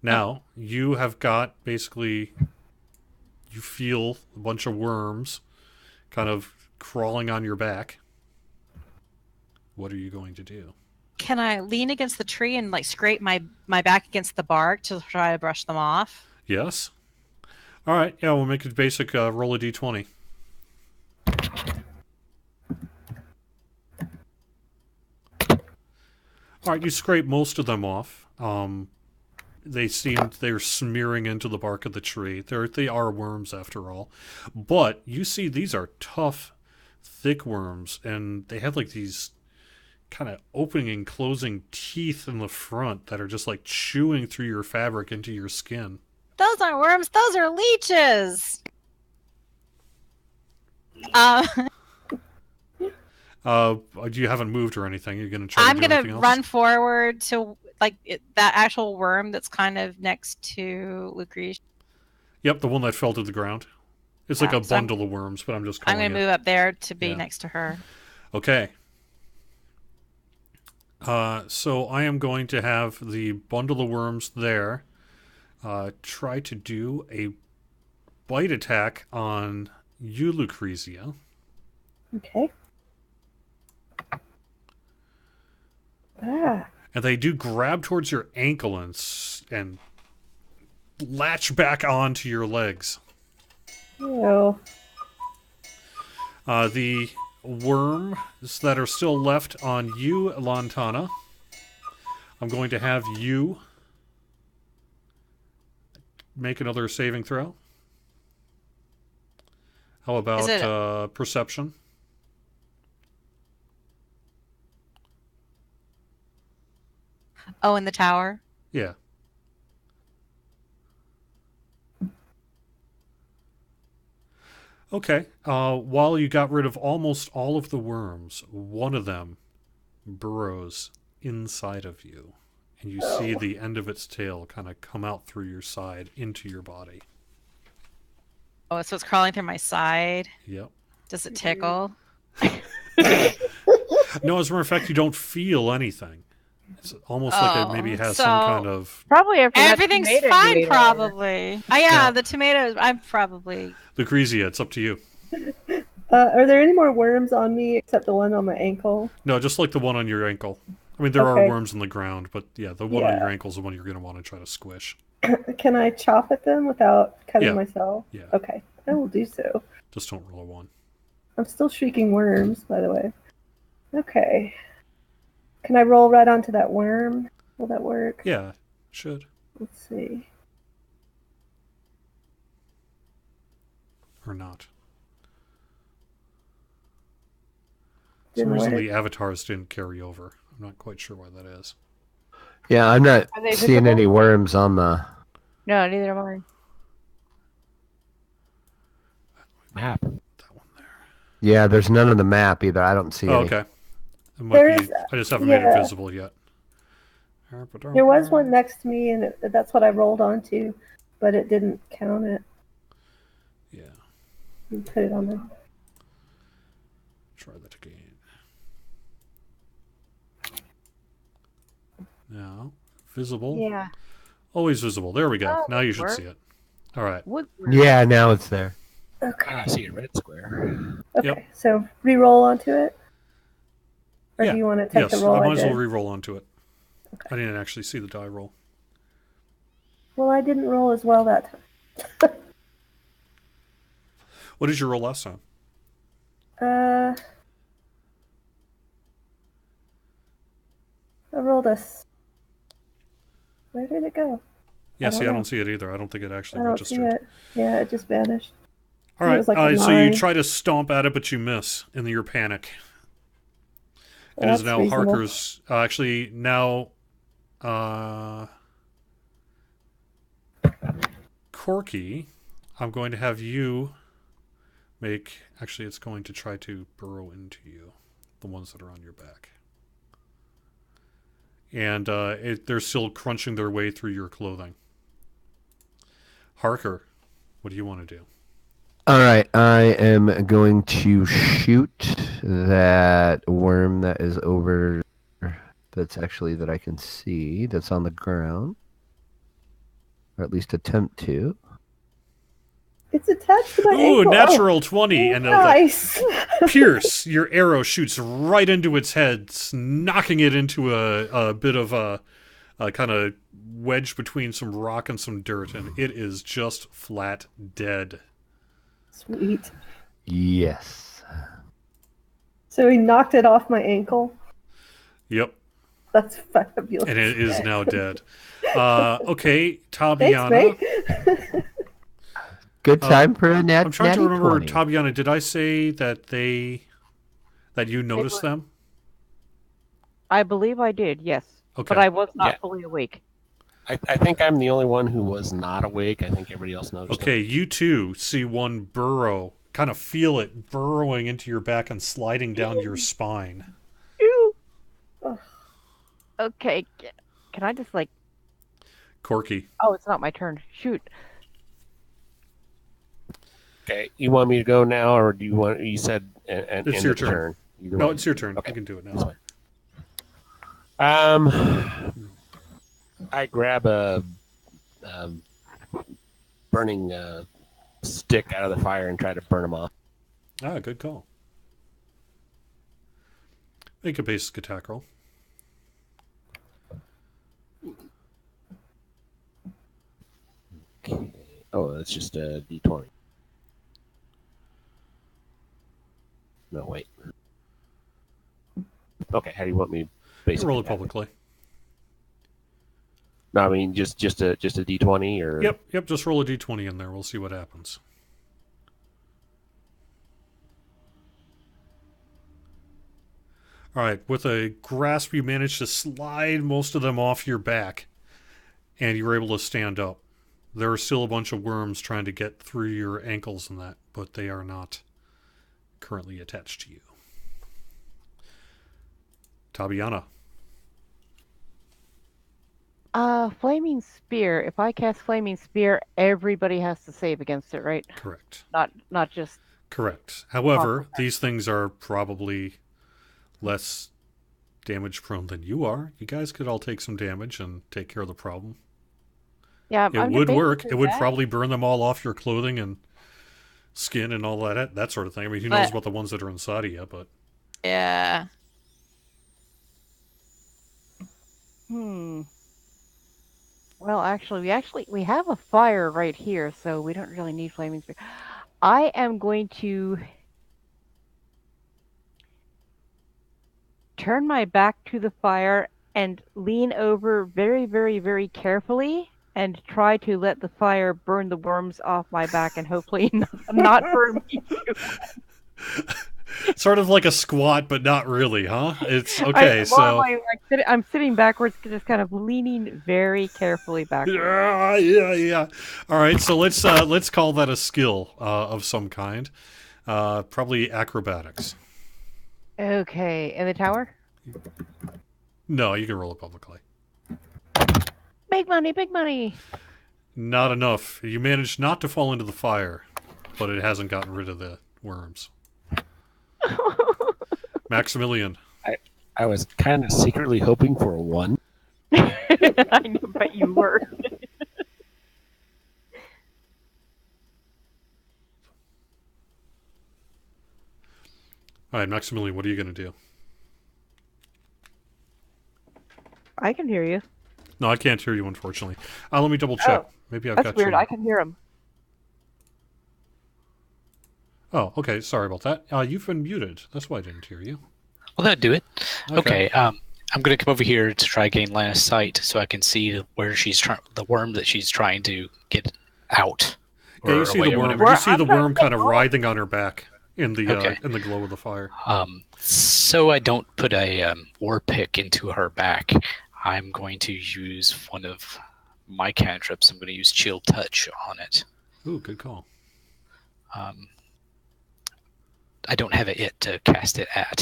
Now, you have got basically, you feel a bunch of worms kind of crawling on your back. What are you going to do? Can I lean against the tree and like scrape my back against the bark to try to brush them off? Yes. All right. Yeah, we'll make a basic roll a d20. All right, you scrape most of them off. They're smearing into the bark of the tree. They are worms after all, but you see these are tough, thick worms, and they have like these kind of opening and closing teeth in the front that are just like chewing through your fabric into your skin. Those aren't worms. Those are leeches. You haven't moved or anything. You're gonna try I'm to do gonna anything else? run forward to like that actual worm that's kind of next to Lucretia. Yep, the one that fell to the ground. It's like a So bundle of worms, but I'm just I'm calling gonna it. move up there to be Yeah. next to her. Okay. So I am going to have the bundle of worms there try to do a bite attack on you, Lucrezia. Okay. Ah. And they do grab towards your ankle and latch back onto your legs. Ew. The worms that are still left on you, Lantana, I'm going to have you make another saving throw. How about perception? Oh, in the tower. Yeah. Okay. While you got rid of almost all of the worms, one of them burrows inside of you, and you see the end of its tail kind of come out through your side into your body. Oh, so it's crawling through my side. Yep. Does it tickle? No, as a matter of fact, you don't feel anything. It's almost like it maybe has some kind of... Probably after that Everything's tomato you fine, ate probably. Oh yeah, Yeah. the tomatoes. I'm probably. Lucrezia, it's up to you. Are there any more worms on me except the one on my ankle? No, just like the one on your ankle. I mean, there are Okay. worms in the ground, but yeah, the one on Yeah. your ankle is the one you're going to want to try to squish. Can I chop at them without cutting Yeah. myself? Yeah. Okay, I will do so. Just don't roll a 1. I'm still shrieking worms, by the way. Okay. Can I roll right onto that worm? Will that work? Yeah, should. Let's see. Or not. For some Didn't reason, work. the avatars didn't carry over. I'm not quite sure why that is. Yeah, I'm not Are they seeing visible? any worms on the. No, neither am I. Map. That one there. Yeah, there's none on the map either. I don't see Oh, any. okay. It might be, There's- I just haven't made it yeah. visible yet. There was one next to me, and that's what I rolled onto, but it didn't count it. Yeah, You put it on the. try that again. Now, visible. Yeah. Always visible. There we go. Oh, Now you should work. see it. All right. Wood. Yeah, now it's there. Okay. I see a red square. Okay. Yep. So re-roll onto it, or Yeah. do you want to take Yes, the roll? I I might as well did? re-roll onto it. Okay. I didn't actually see the die roll. Well, I didn't roll as well that time. What did you roll last time? I rolled Where did it go? Yeah, don't see, I know. don't see it either. I don't think it actually I don't see registered. it. Yeah, it just vanished. All It right. was like a So you line. try to stomp at it, but you miss in your panic. It is That's now reasonable. Harker's. Actually, now. Corky, I'm going to have you make. Actually, it's going to try to burrow into you, the ones that are on your back. And they're still crunching their way through your clothing. Harker, what do you want to do? All right, I am going to shoot that worm that is over. That's actually that I can see. That's on the ground, or at least attempt to. It's attached to my Ooh, ankle. natural 20. And nice. Pierce, your arrow shoots right into its head, knocking it into a bit of a kind of wedge between some rock and some dirt, and it is just flat dead. Sweet. Yes. So he knocked it off my ankle. Yep. That's fabulous. And it is now dead. Okay, Tabiana. Thanks, mate. Good time for a I'm trying to remember, 20. Tabiana, did I say that you noticed them? I believe I did, yes. Okay. But I was not Yeah. fully awake. I think I'm the only one who was not awake. I think everybody else noticed. Okay, you too see one burrow, kind of feel it burrowing into your back and sliding down your spine. Ew. Okay, can I just Corky. Oh, it's not my turn. Shoot. Okay, you want me to go now, or do you want? You said and It's end your the turn. Either No, one. it's your turn. Okay. You can do it now. That's fine. I grab a burning stick out of the fire and try to burn them off. Ah, good call. Make a basic attack roll. Okay. Oh, that's just a D20. No, wait. Okay, how do you want me? Basically, Roll it publicly. No, I mean just a D20 or. Yep. Just roll a d20 in there. We'll see what happens. All right. With a grasp, you manage to slide most of them off your back, and you're able to stand up. There are still a bunch of worms trying to get through your ankles and that, but they are not currently attached to you. Tabiana. Flaming Spear. If I cast Flaming Spear, everybody has to save against it, right? Correct. Not just... Correct. However, these things are probably less damage prone than you are. You guys could all take some damage and take care of the problem. Yeah, It would work. It would probably burn them all off your clothing and skin and all that sort of thing. I mean, who knows about the ones that are inside of you, but... Yeah. Well, actually, we have a fire right here, so we don't really need Flaming Spear. I am going to turn my back to the fire and lean over very, very, very carefully and try to let the fire burn the worms off my back and hopefully not burn me too. Sort of like a squat, but not really, huh? It's okay. I'm sitting backwards, just kind of leaning very carefully backwards. Yeah. All right, so let's call that a skill of some kind. Probably acrobatics. Okay, in the tower? No, you can roll it publicly. Big money, big money. Not enough. You managed not to fall into the fire, but it hasn't gotten rid of the worms. Maximilian. I was kind of secretly hoping for a 1. I know, but you were. All right, Maximilian, what are you going to do? I can hear you. No, I can't hear you, unfortunately. Let me double check. Oh, Maybe I've that's got weird. you. I can hear him. Oh, okay. Sorry about that. You've been muted. That's why I didn't hear you. Well, that'd do it. Okay. I'm going to come over here to try gain line of sight so I can see where she's the worm that she's trying to get out. Yeah, you see the worm. You see the worm kind of writhing on her back in the glow of the fire. So I don't put a war pick into her back. I'm going to use one of my cantrips. I'm going to use Chill Touch on it. Ooh, good call. I don't have it yet to cast it at.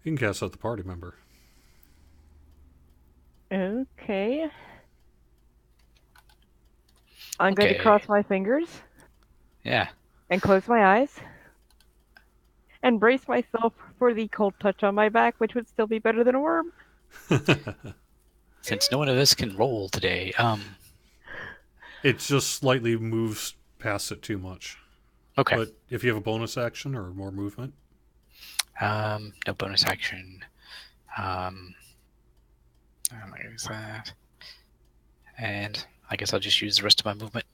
You can cast out the party member. Okay. I'm going to cross my fingers. Yeah. And close my eyes. And brace myself for the cold touch on my back, which would still be better than a worm. Since no one of us can roll today, it just slightly moves past it too much. Okay. But if you have a bonus action or more movement, No bonus action. I'm gonna use that, and I guess I'll just use the rest of my movement.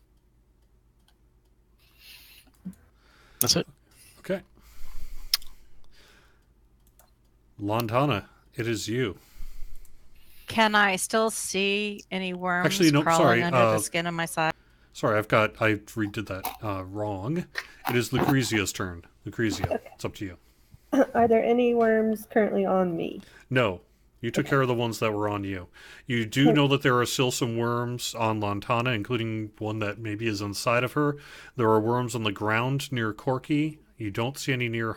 That's it. okay. Lantana, it is you. Can I still see any worms Actually, nope, crawling sorry, under the skin of my side? Sorry, I redid that wrong. It is Lucrezia's turn. Lucrezia, it's up to you. Are there any worms currently on me? No, you took care of the ones that were on you. You do know that there are still some worms on Lantana, including one that maybe is inside of her. There are worms on the ground near Corky. You don't see any near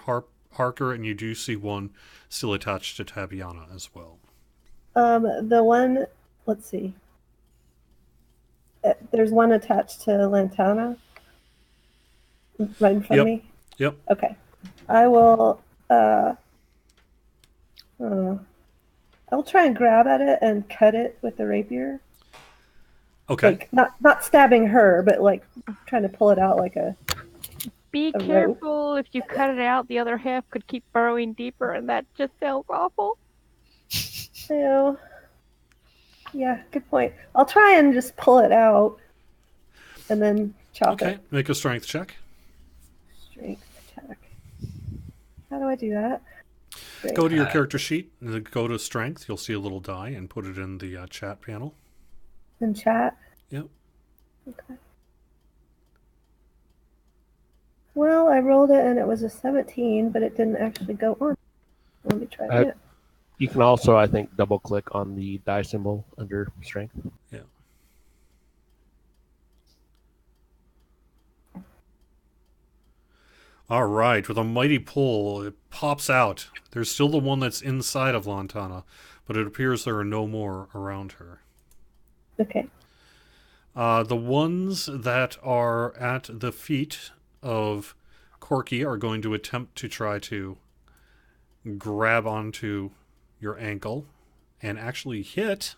Harker, and you do see one still attached to Tabiana as well. The one, let's see. There's one attached to Lantana right in front of me. Yep. Okay. I will I'll try and grab at it and cut it with the rapier. Okay. Like not stabbing her, but like trying to pull it out like a Be rope. careful. If you cut it out, the other half could keep burrowing deeper, and that just sounds awful. So, yeah, good point. I'll try and just pull it out and then chop Okay, it. make a strength check. Strength attack. How do I do that? Strength. Go to your character sheet, and then go to strength. You'll see a little die, and put it in the chat panel. In chat? Yep. Okay. Well, I rolled it and it was a 17, but it didn't actually go on. Let me try it. You can also, I think, double click on the die symbol under strength. Yeah. All right, with a mighty pull, it pops out. There's still the one that's inside of Lantana, but it appears there are no more around her. Okay. The ones that are at the feet of Corky are going to attempt to try to grab onto your ankle and actually hit.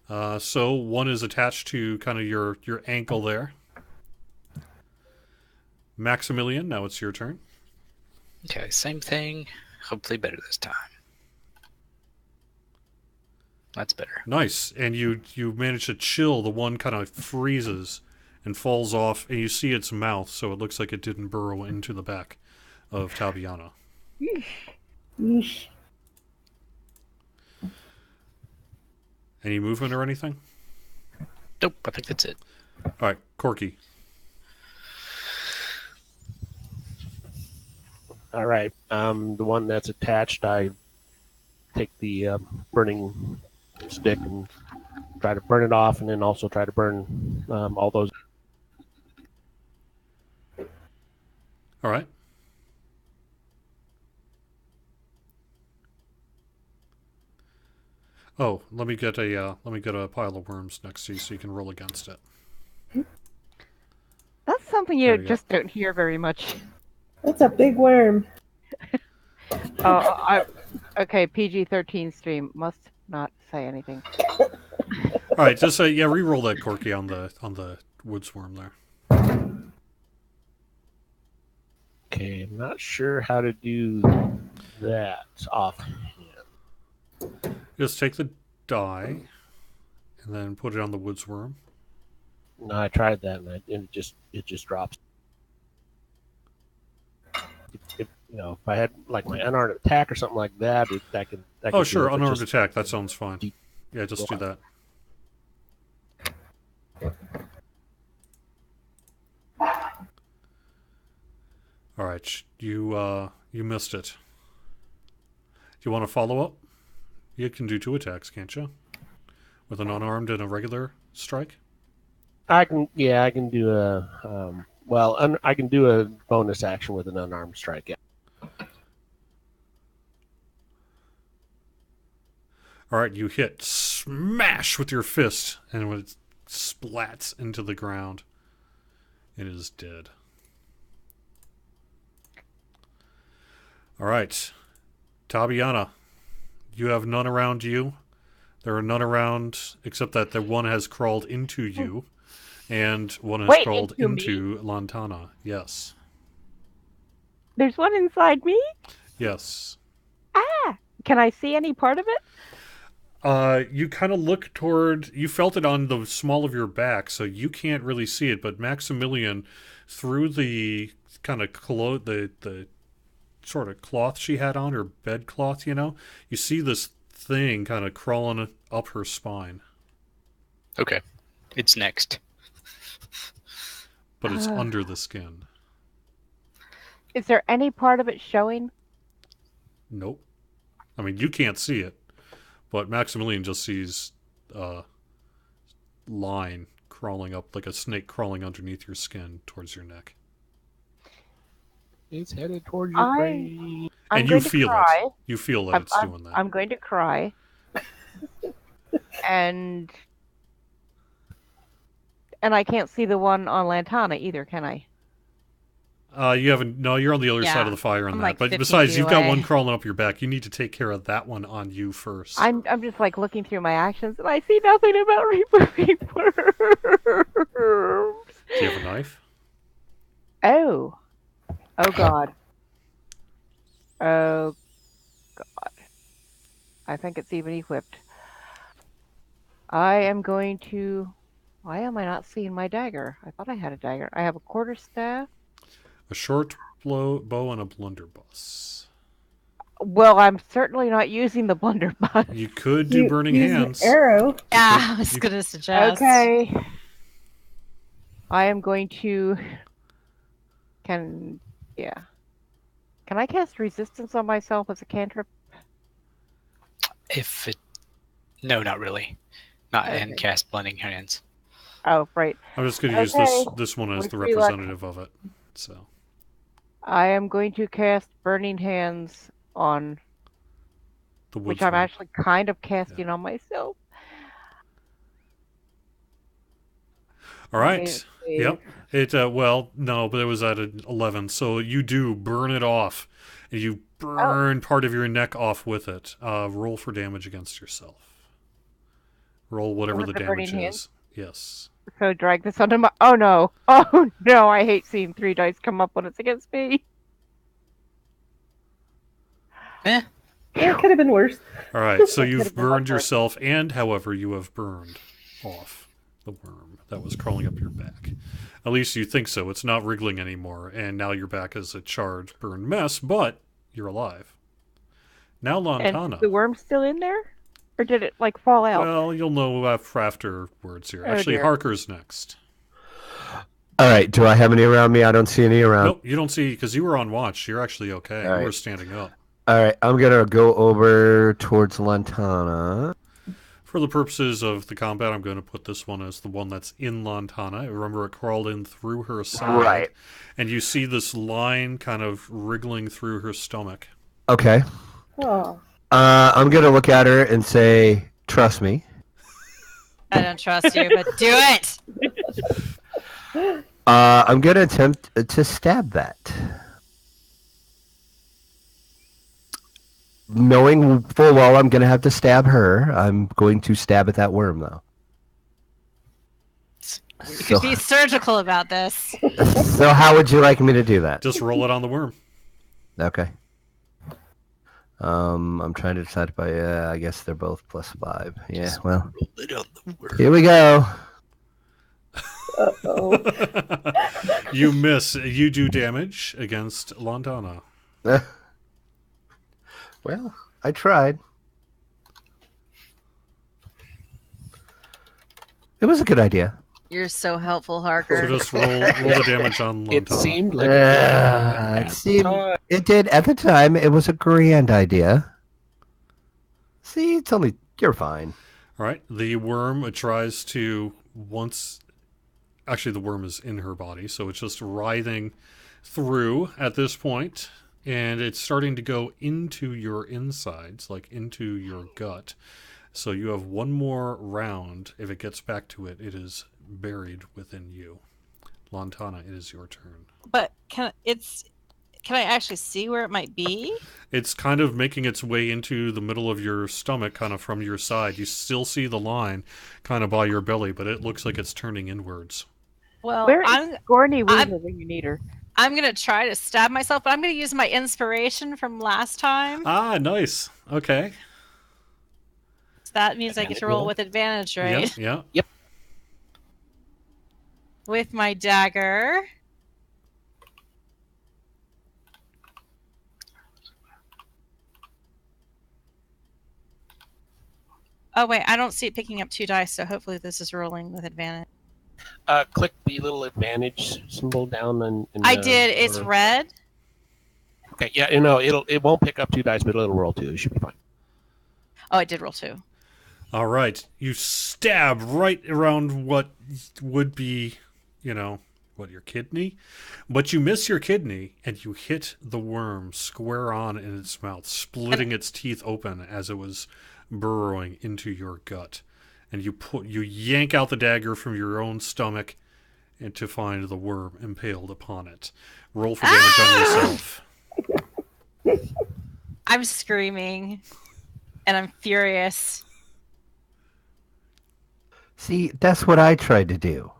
So one is attached to kind of your ankle there. Maximilian, now it's your turn. Okay, same thing. Hopefully better this time. That's better. Nice. And you manage to chill. The one kind of freezes and falls off, and you see its mouth, so it looks like it didn't burrow into the back of Tabiana. Yeesh. Any movement or anything? Nope, I think that's it. All right, Corky. All right. The one that's attached, I take the burning stick and try to burn it off, and then also try to burn all those. All right. Oh, let me get a pile of worms next to you so you can roll against it. That's something There you you just don't hear very much. That's a big worm. Okay, PG-13 stream must not say anything. All right, just re-roll that Corky on the woods worm there. Okay, I'm not sure how to do that offhand. Just take the die and then put it on the woods worm. No, I tried that and it just drops. If I had like my unarmed attack or something like that, that could. Oh, sure, unarmed attack. That sounds fine. Yeah, just do that. All right, you missed it. Do you want to follow up? You can do 2 attacks, can't you? With an unarmed and a regular strike? I can do a I can do a bonus action with an unarmed strike. Yeah. All right, you hit smash with your fist, and when it splats into the ground, it is dead. All right, Tabiana, you have none around you. There are none around except that the one has crawled into you And one has Wait, crawled into me? into Lantana. Yes. There's one inside me? Yes. Ah! Can I see any part of it? You kind of look toward. You felt it on the small of your back, so you can't really see it. But Maximilian, through the kind of the sort of cloth she had on, her bed cloth, you see this thing kind of crawling up her spine. Okay. It's next. But it's under the skin. Is there any part of it showing? Nope. I mean, you can't see it, but Maximilian just sees a line crawling up, like a snake crawling underneath your skin towards your neck. It's headed towards your brain. I'm And going you to feel cry. it. You feel that it's doing that. I'm going to cry. and I can't see the one on Lantana either, can I? You haven't. No, you're on the other Yeah, side of the fire on I'm that. like But 50 besides, feet you've got away. one crawling up your back. You need to take care of that one on you first. I'm just like looking through my actions and I see nothing about removing worms. Do you have a knife? Oh. Oh God. Oh God. I think it's even equipped. I am going to. Why am I not seeing my dagger? I thought I had a dagger. I have a quarterstaff. A short bow and a blunderbuss. Well, I'm certainly not using the blunderbuss. You could do burning use hands. An arrow. Yeah, I was going to suggest. Okay. I am going to. Can I cast resistance on myself as a cantrip? No, not really. Not Okay. and cast blending hands. Oh, right. I'm just going to use this one as With the free luck. representative of it. So I am going to cast Burning Hands on, the which I'm woodsman. actually kind of casting on myself. All right. Yep. It well, no, but it was at an 11. So you do burn it off, and you burn part of your neck off with it. Roll for damage against yourself. Roll whatever With the the damage burning hand? is. Yes. So drag this onto my. Oh no! Oh no! I hate seeing 3 dice come up when it's against me. Yeah, it could have been worse. All right. So That you've could've been burned much worse. yourself, and however, you have burned off the worm that was crawling up your back. At least you think so. It's not wriggling anymore, and now your back is a charred, burned mess. But you're alive. Now, And Lantana. the worm's still in there, or did it like fall out? Well, you'll know afterwards here. Oh, Actually, dear. Harker's next. All right. Do I have any around me? I don't see any around. Nope, you don't see, because you were on watch. You're actually okay. All You right. were standing up. All right. I'm gonna go over towards Lantana. For the purposes of the combat, I'm going to put this one as the one that's in Lantana. Remember, it crawled in through her side. Right. And you see this line kind of wriggling through her stomach. Okay. Oh. I'm gonna look at her and say, "Trust me." I don't trust you, but do it. I'm gonna attempt to stab that. Knowing full well I'm gonna have to stab her, I'm going to stab at that worm though. You So, could be surgical about this. so how would you like me to do that? Just roll it on the worm. Okay. I'm trying to decide by. I guess they're both +5. Yeah. Well, here we go. Uh-oh. You miss. You do damage against Lantana. Well, I tried. It was a good idea. You're so helpful, So Harker. just roll the damage on Lantana. It seemed like It did at the time. It was a grand idea. See, it's only you're fine. All right. The worm tries to Actually, the worm is in her body, so it's just writhing through at this point, and it's starting to go into your insides, like into your gut. So you have one more round. If it gets back to it, it is buried within you. Lantana, it is your turn. But can I actually see where it might be? It's kind of making its way into the middle of your stomach, kind of from your side. You still see the line kind of by your belly, but it looks like it's turning inwards. Well, Where is Gorney Weaver when you need her? I'm gonna try to stab myself, but I'm gonna use my inspiration from last time. Ah, nice. Okay. So that means I get to roll with advantage, right? Yeah. Yep. With my dagger. Oh wait, I don't see it picking up 2 dice, so hopefully this is rolling with advantage. Click the little advantage symbol down in I did. It's red. Okay, yeah, it won't pick up 2 dice, but it'll roll 2. It should be fine. Oh, I did roll 2. All right. You stab right around what would be, your kidney? But you miss your kidney, and you hit the worm square on in its mouth, splitting its teeth open as it was burrowing into your gut. And you yank out the dagger from your own stomach and to find the worm impaled upon it. Roll for damage on yourself. I'm screaming, and I'm furious. See, that's what I tried to do.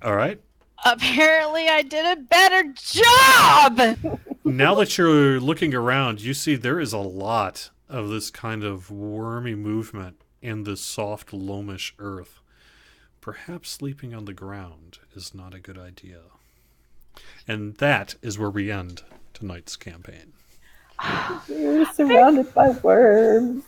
All right. Apparently, I did a better job! Now that you're looking around, you see there is a lot of this kind of wormy movement in this soft, loamish earth. Perhaps sleeping on the ground is not a good idea. And that is where we end tonight's campaign. We're surrounded by worms.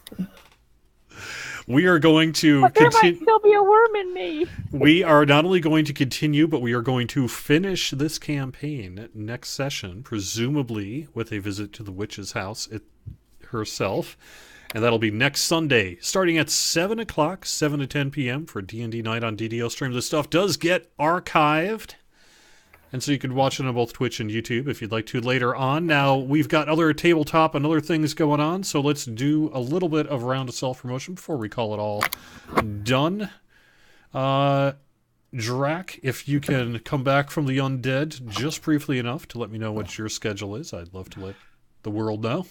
We are going to But there might still be a worm in me. We are not only going to continue, but we are going to finish this campaign next session, presumably with a visit to the witch's house herself. And that'll be next Sunday, starting at 7 o'clock, 7 to 10 p.m. for D&D night on DDOstream. This stuff does get archived, and so you can watch it on both Twitch and YouTube if you'd like to later on. Now, we've got other tabletop and other things going on, so let's do a little bit of a round of self-promotion before we call it all done. Drac, if you can come back from the undead just briefly enough to let me know what your schedule is, I'd love to let the world know.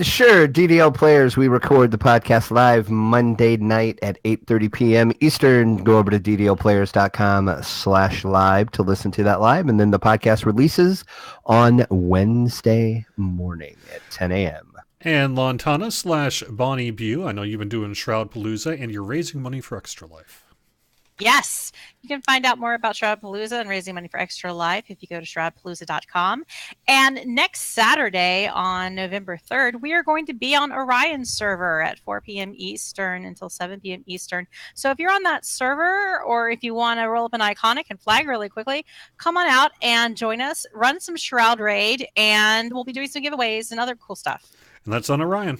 Sure, DDO players, we record the podcast live Monday night at 8:30 p.m. Eastern. Go over to ddoplayers.com/live to listen to that live, and then the podcast releases on Wednesday morning at 10 a.m. And Lantana/Bonnie Bew, I know you've been doing Shroud Palooza, and you're raising money for Extra Life. Yes, you can find out more about Shroudpalooza and raising money for Extra Life if you go to shroudpalooza.com. And next Saturday on November 3rd, we are going to be on Orion's server at 4 p.m. Eastern until 7 p.m. Eastern. So if you're on that server, or if you want to roll up an iconic and flag really quickly, come on out and join us, run some Shroud Raid, and we'll be doing some giveaways and other cool stuff. And that's on Orion.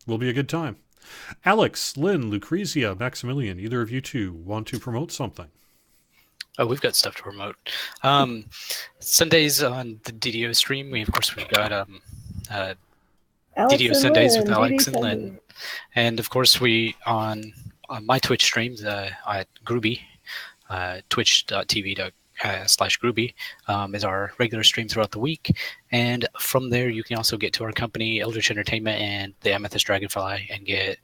Will be a good time. Alex, Lynn, Lucrezia, Maximilian, either of you two want to promote something? Oh, we've got stuff to promote. Sundays on the DDO stream, we've got DDO Sundays with Alex and Lynn. And of course, we on my Twitch streams at Groovy, twitch.tv/Groovy is our regular stream throughout the week. And from there, you can also get to our company, Eldritch Entertainment and the Amethyst Dragonfly, and get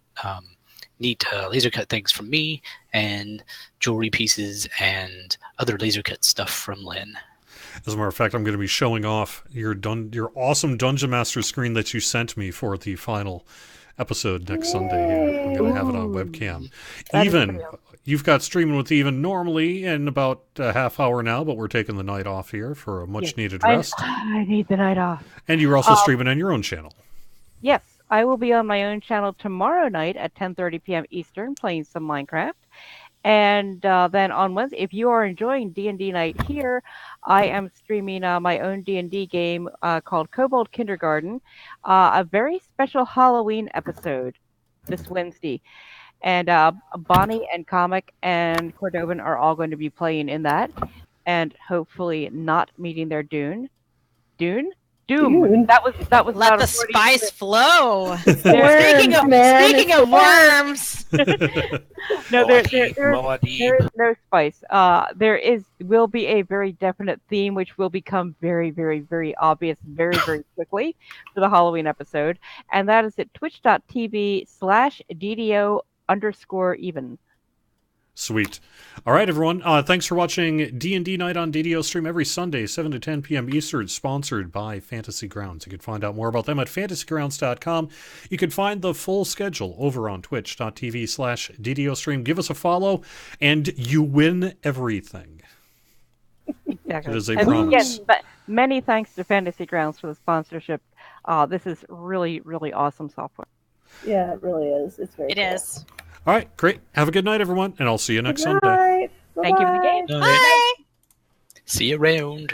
neat laser cut things from me and jewelry pieces and other laser cut stuff from Lynn. As a matter of fact, I'm going to be showing off your awesome Dungeon Master screen that you sent me for the final episode next Sunday here. I'm going to have it on webcam. You've got Streaming with Even normally in about a half hour now, but we're taking the night off here for a much-needed rest. I need the night off. And you're also streaming on your own channel. Yes, I will be on my own channel tomorrow night at 10:30 p.m. Eastern playing some Minecraft. And then on Wednesday, if you are enjoying D&D night here, I am streaming my own D&D game called Kobold Kindergarten, a very special Halloween episode this Wednesday. And Bonnie and Comic and Cordovan are all going to be playing in that, and hopefully not meeting their doom. That was Let the spice flow. Speaking of worms. No, there is no spice. There will be a very definite theme, which will become very, very, very obvious very, very quickly for the Halloween episode, and that is at twitch.tv/DDO_even. Sweet. All right, everyone. Thanks for watching D&D Night on DDOstream every Sunday, 7 to 10 p.m. Eastern, sponsored by Fantasy Grounds. You can find out more about them at fantasygrounds.com. You can find the full schedule over on twitch.tv/DDOstream. Give us a follow, and you win everything. Exactly. It is a And promise. yes, but many thanks to Fantasy Grounds for the sponsorship. This is really, really awesome software. Yeah, it really is. It's very It cool. is. All right, great. Have a good night, everyone, and I'll see you next Good Sunday. night. Thank you for the Bye-bye. game. Bye. See you around.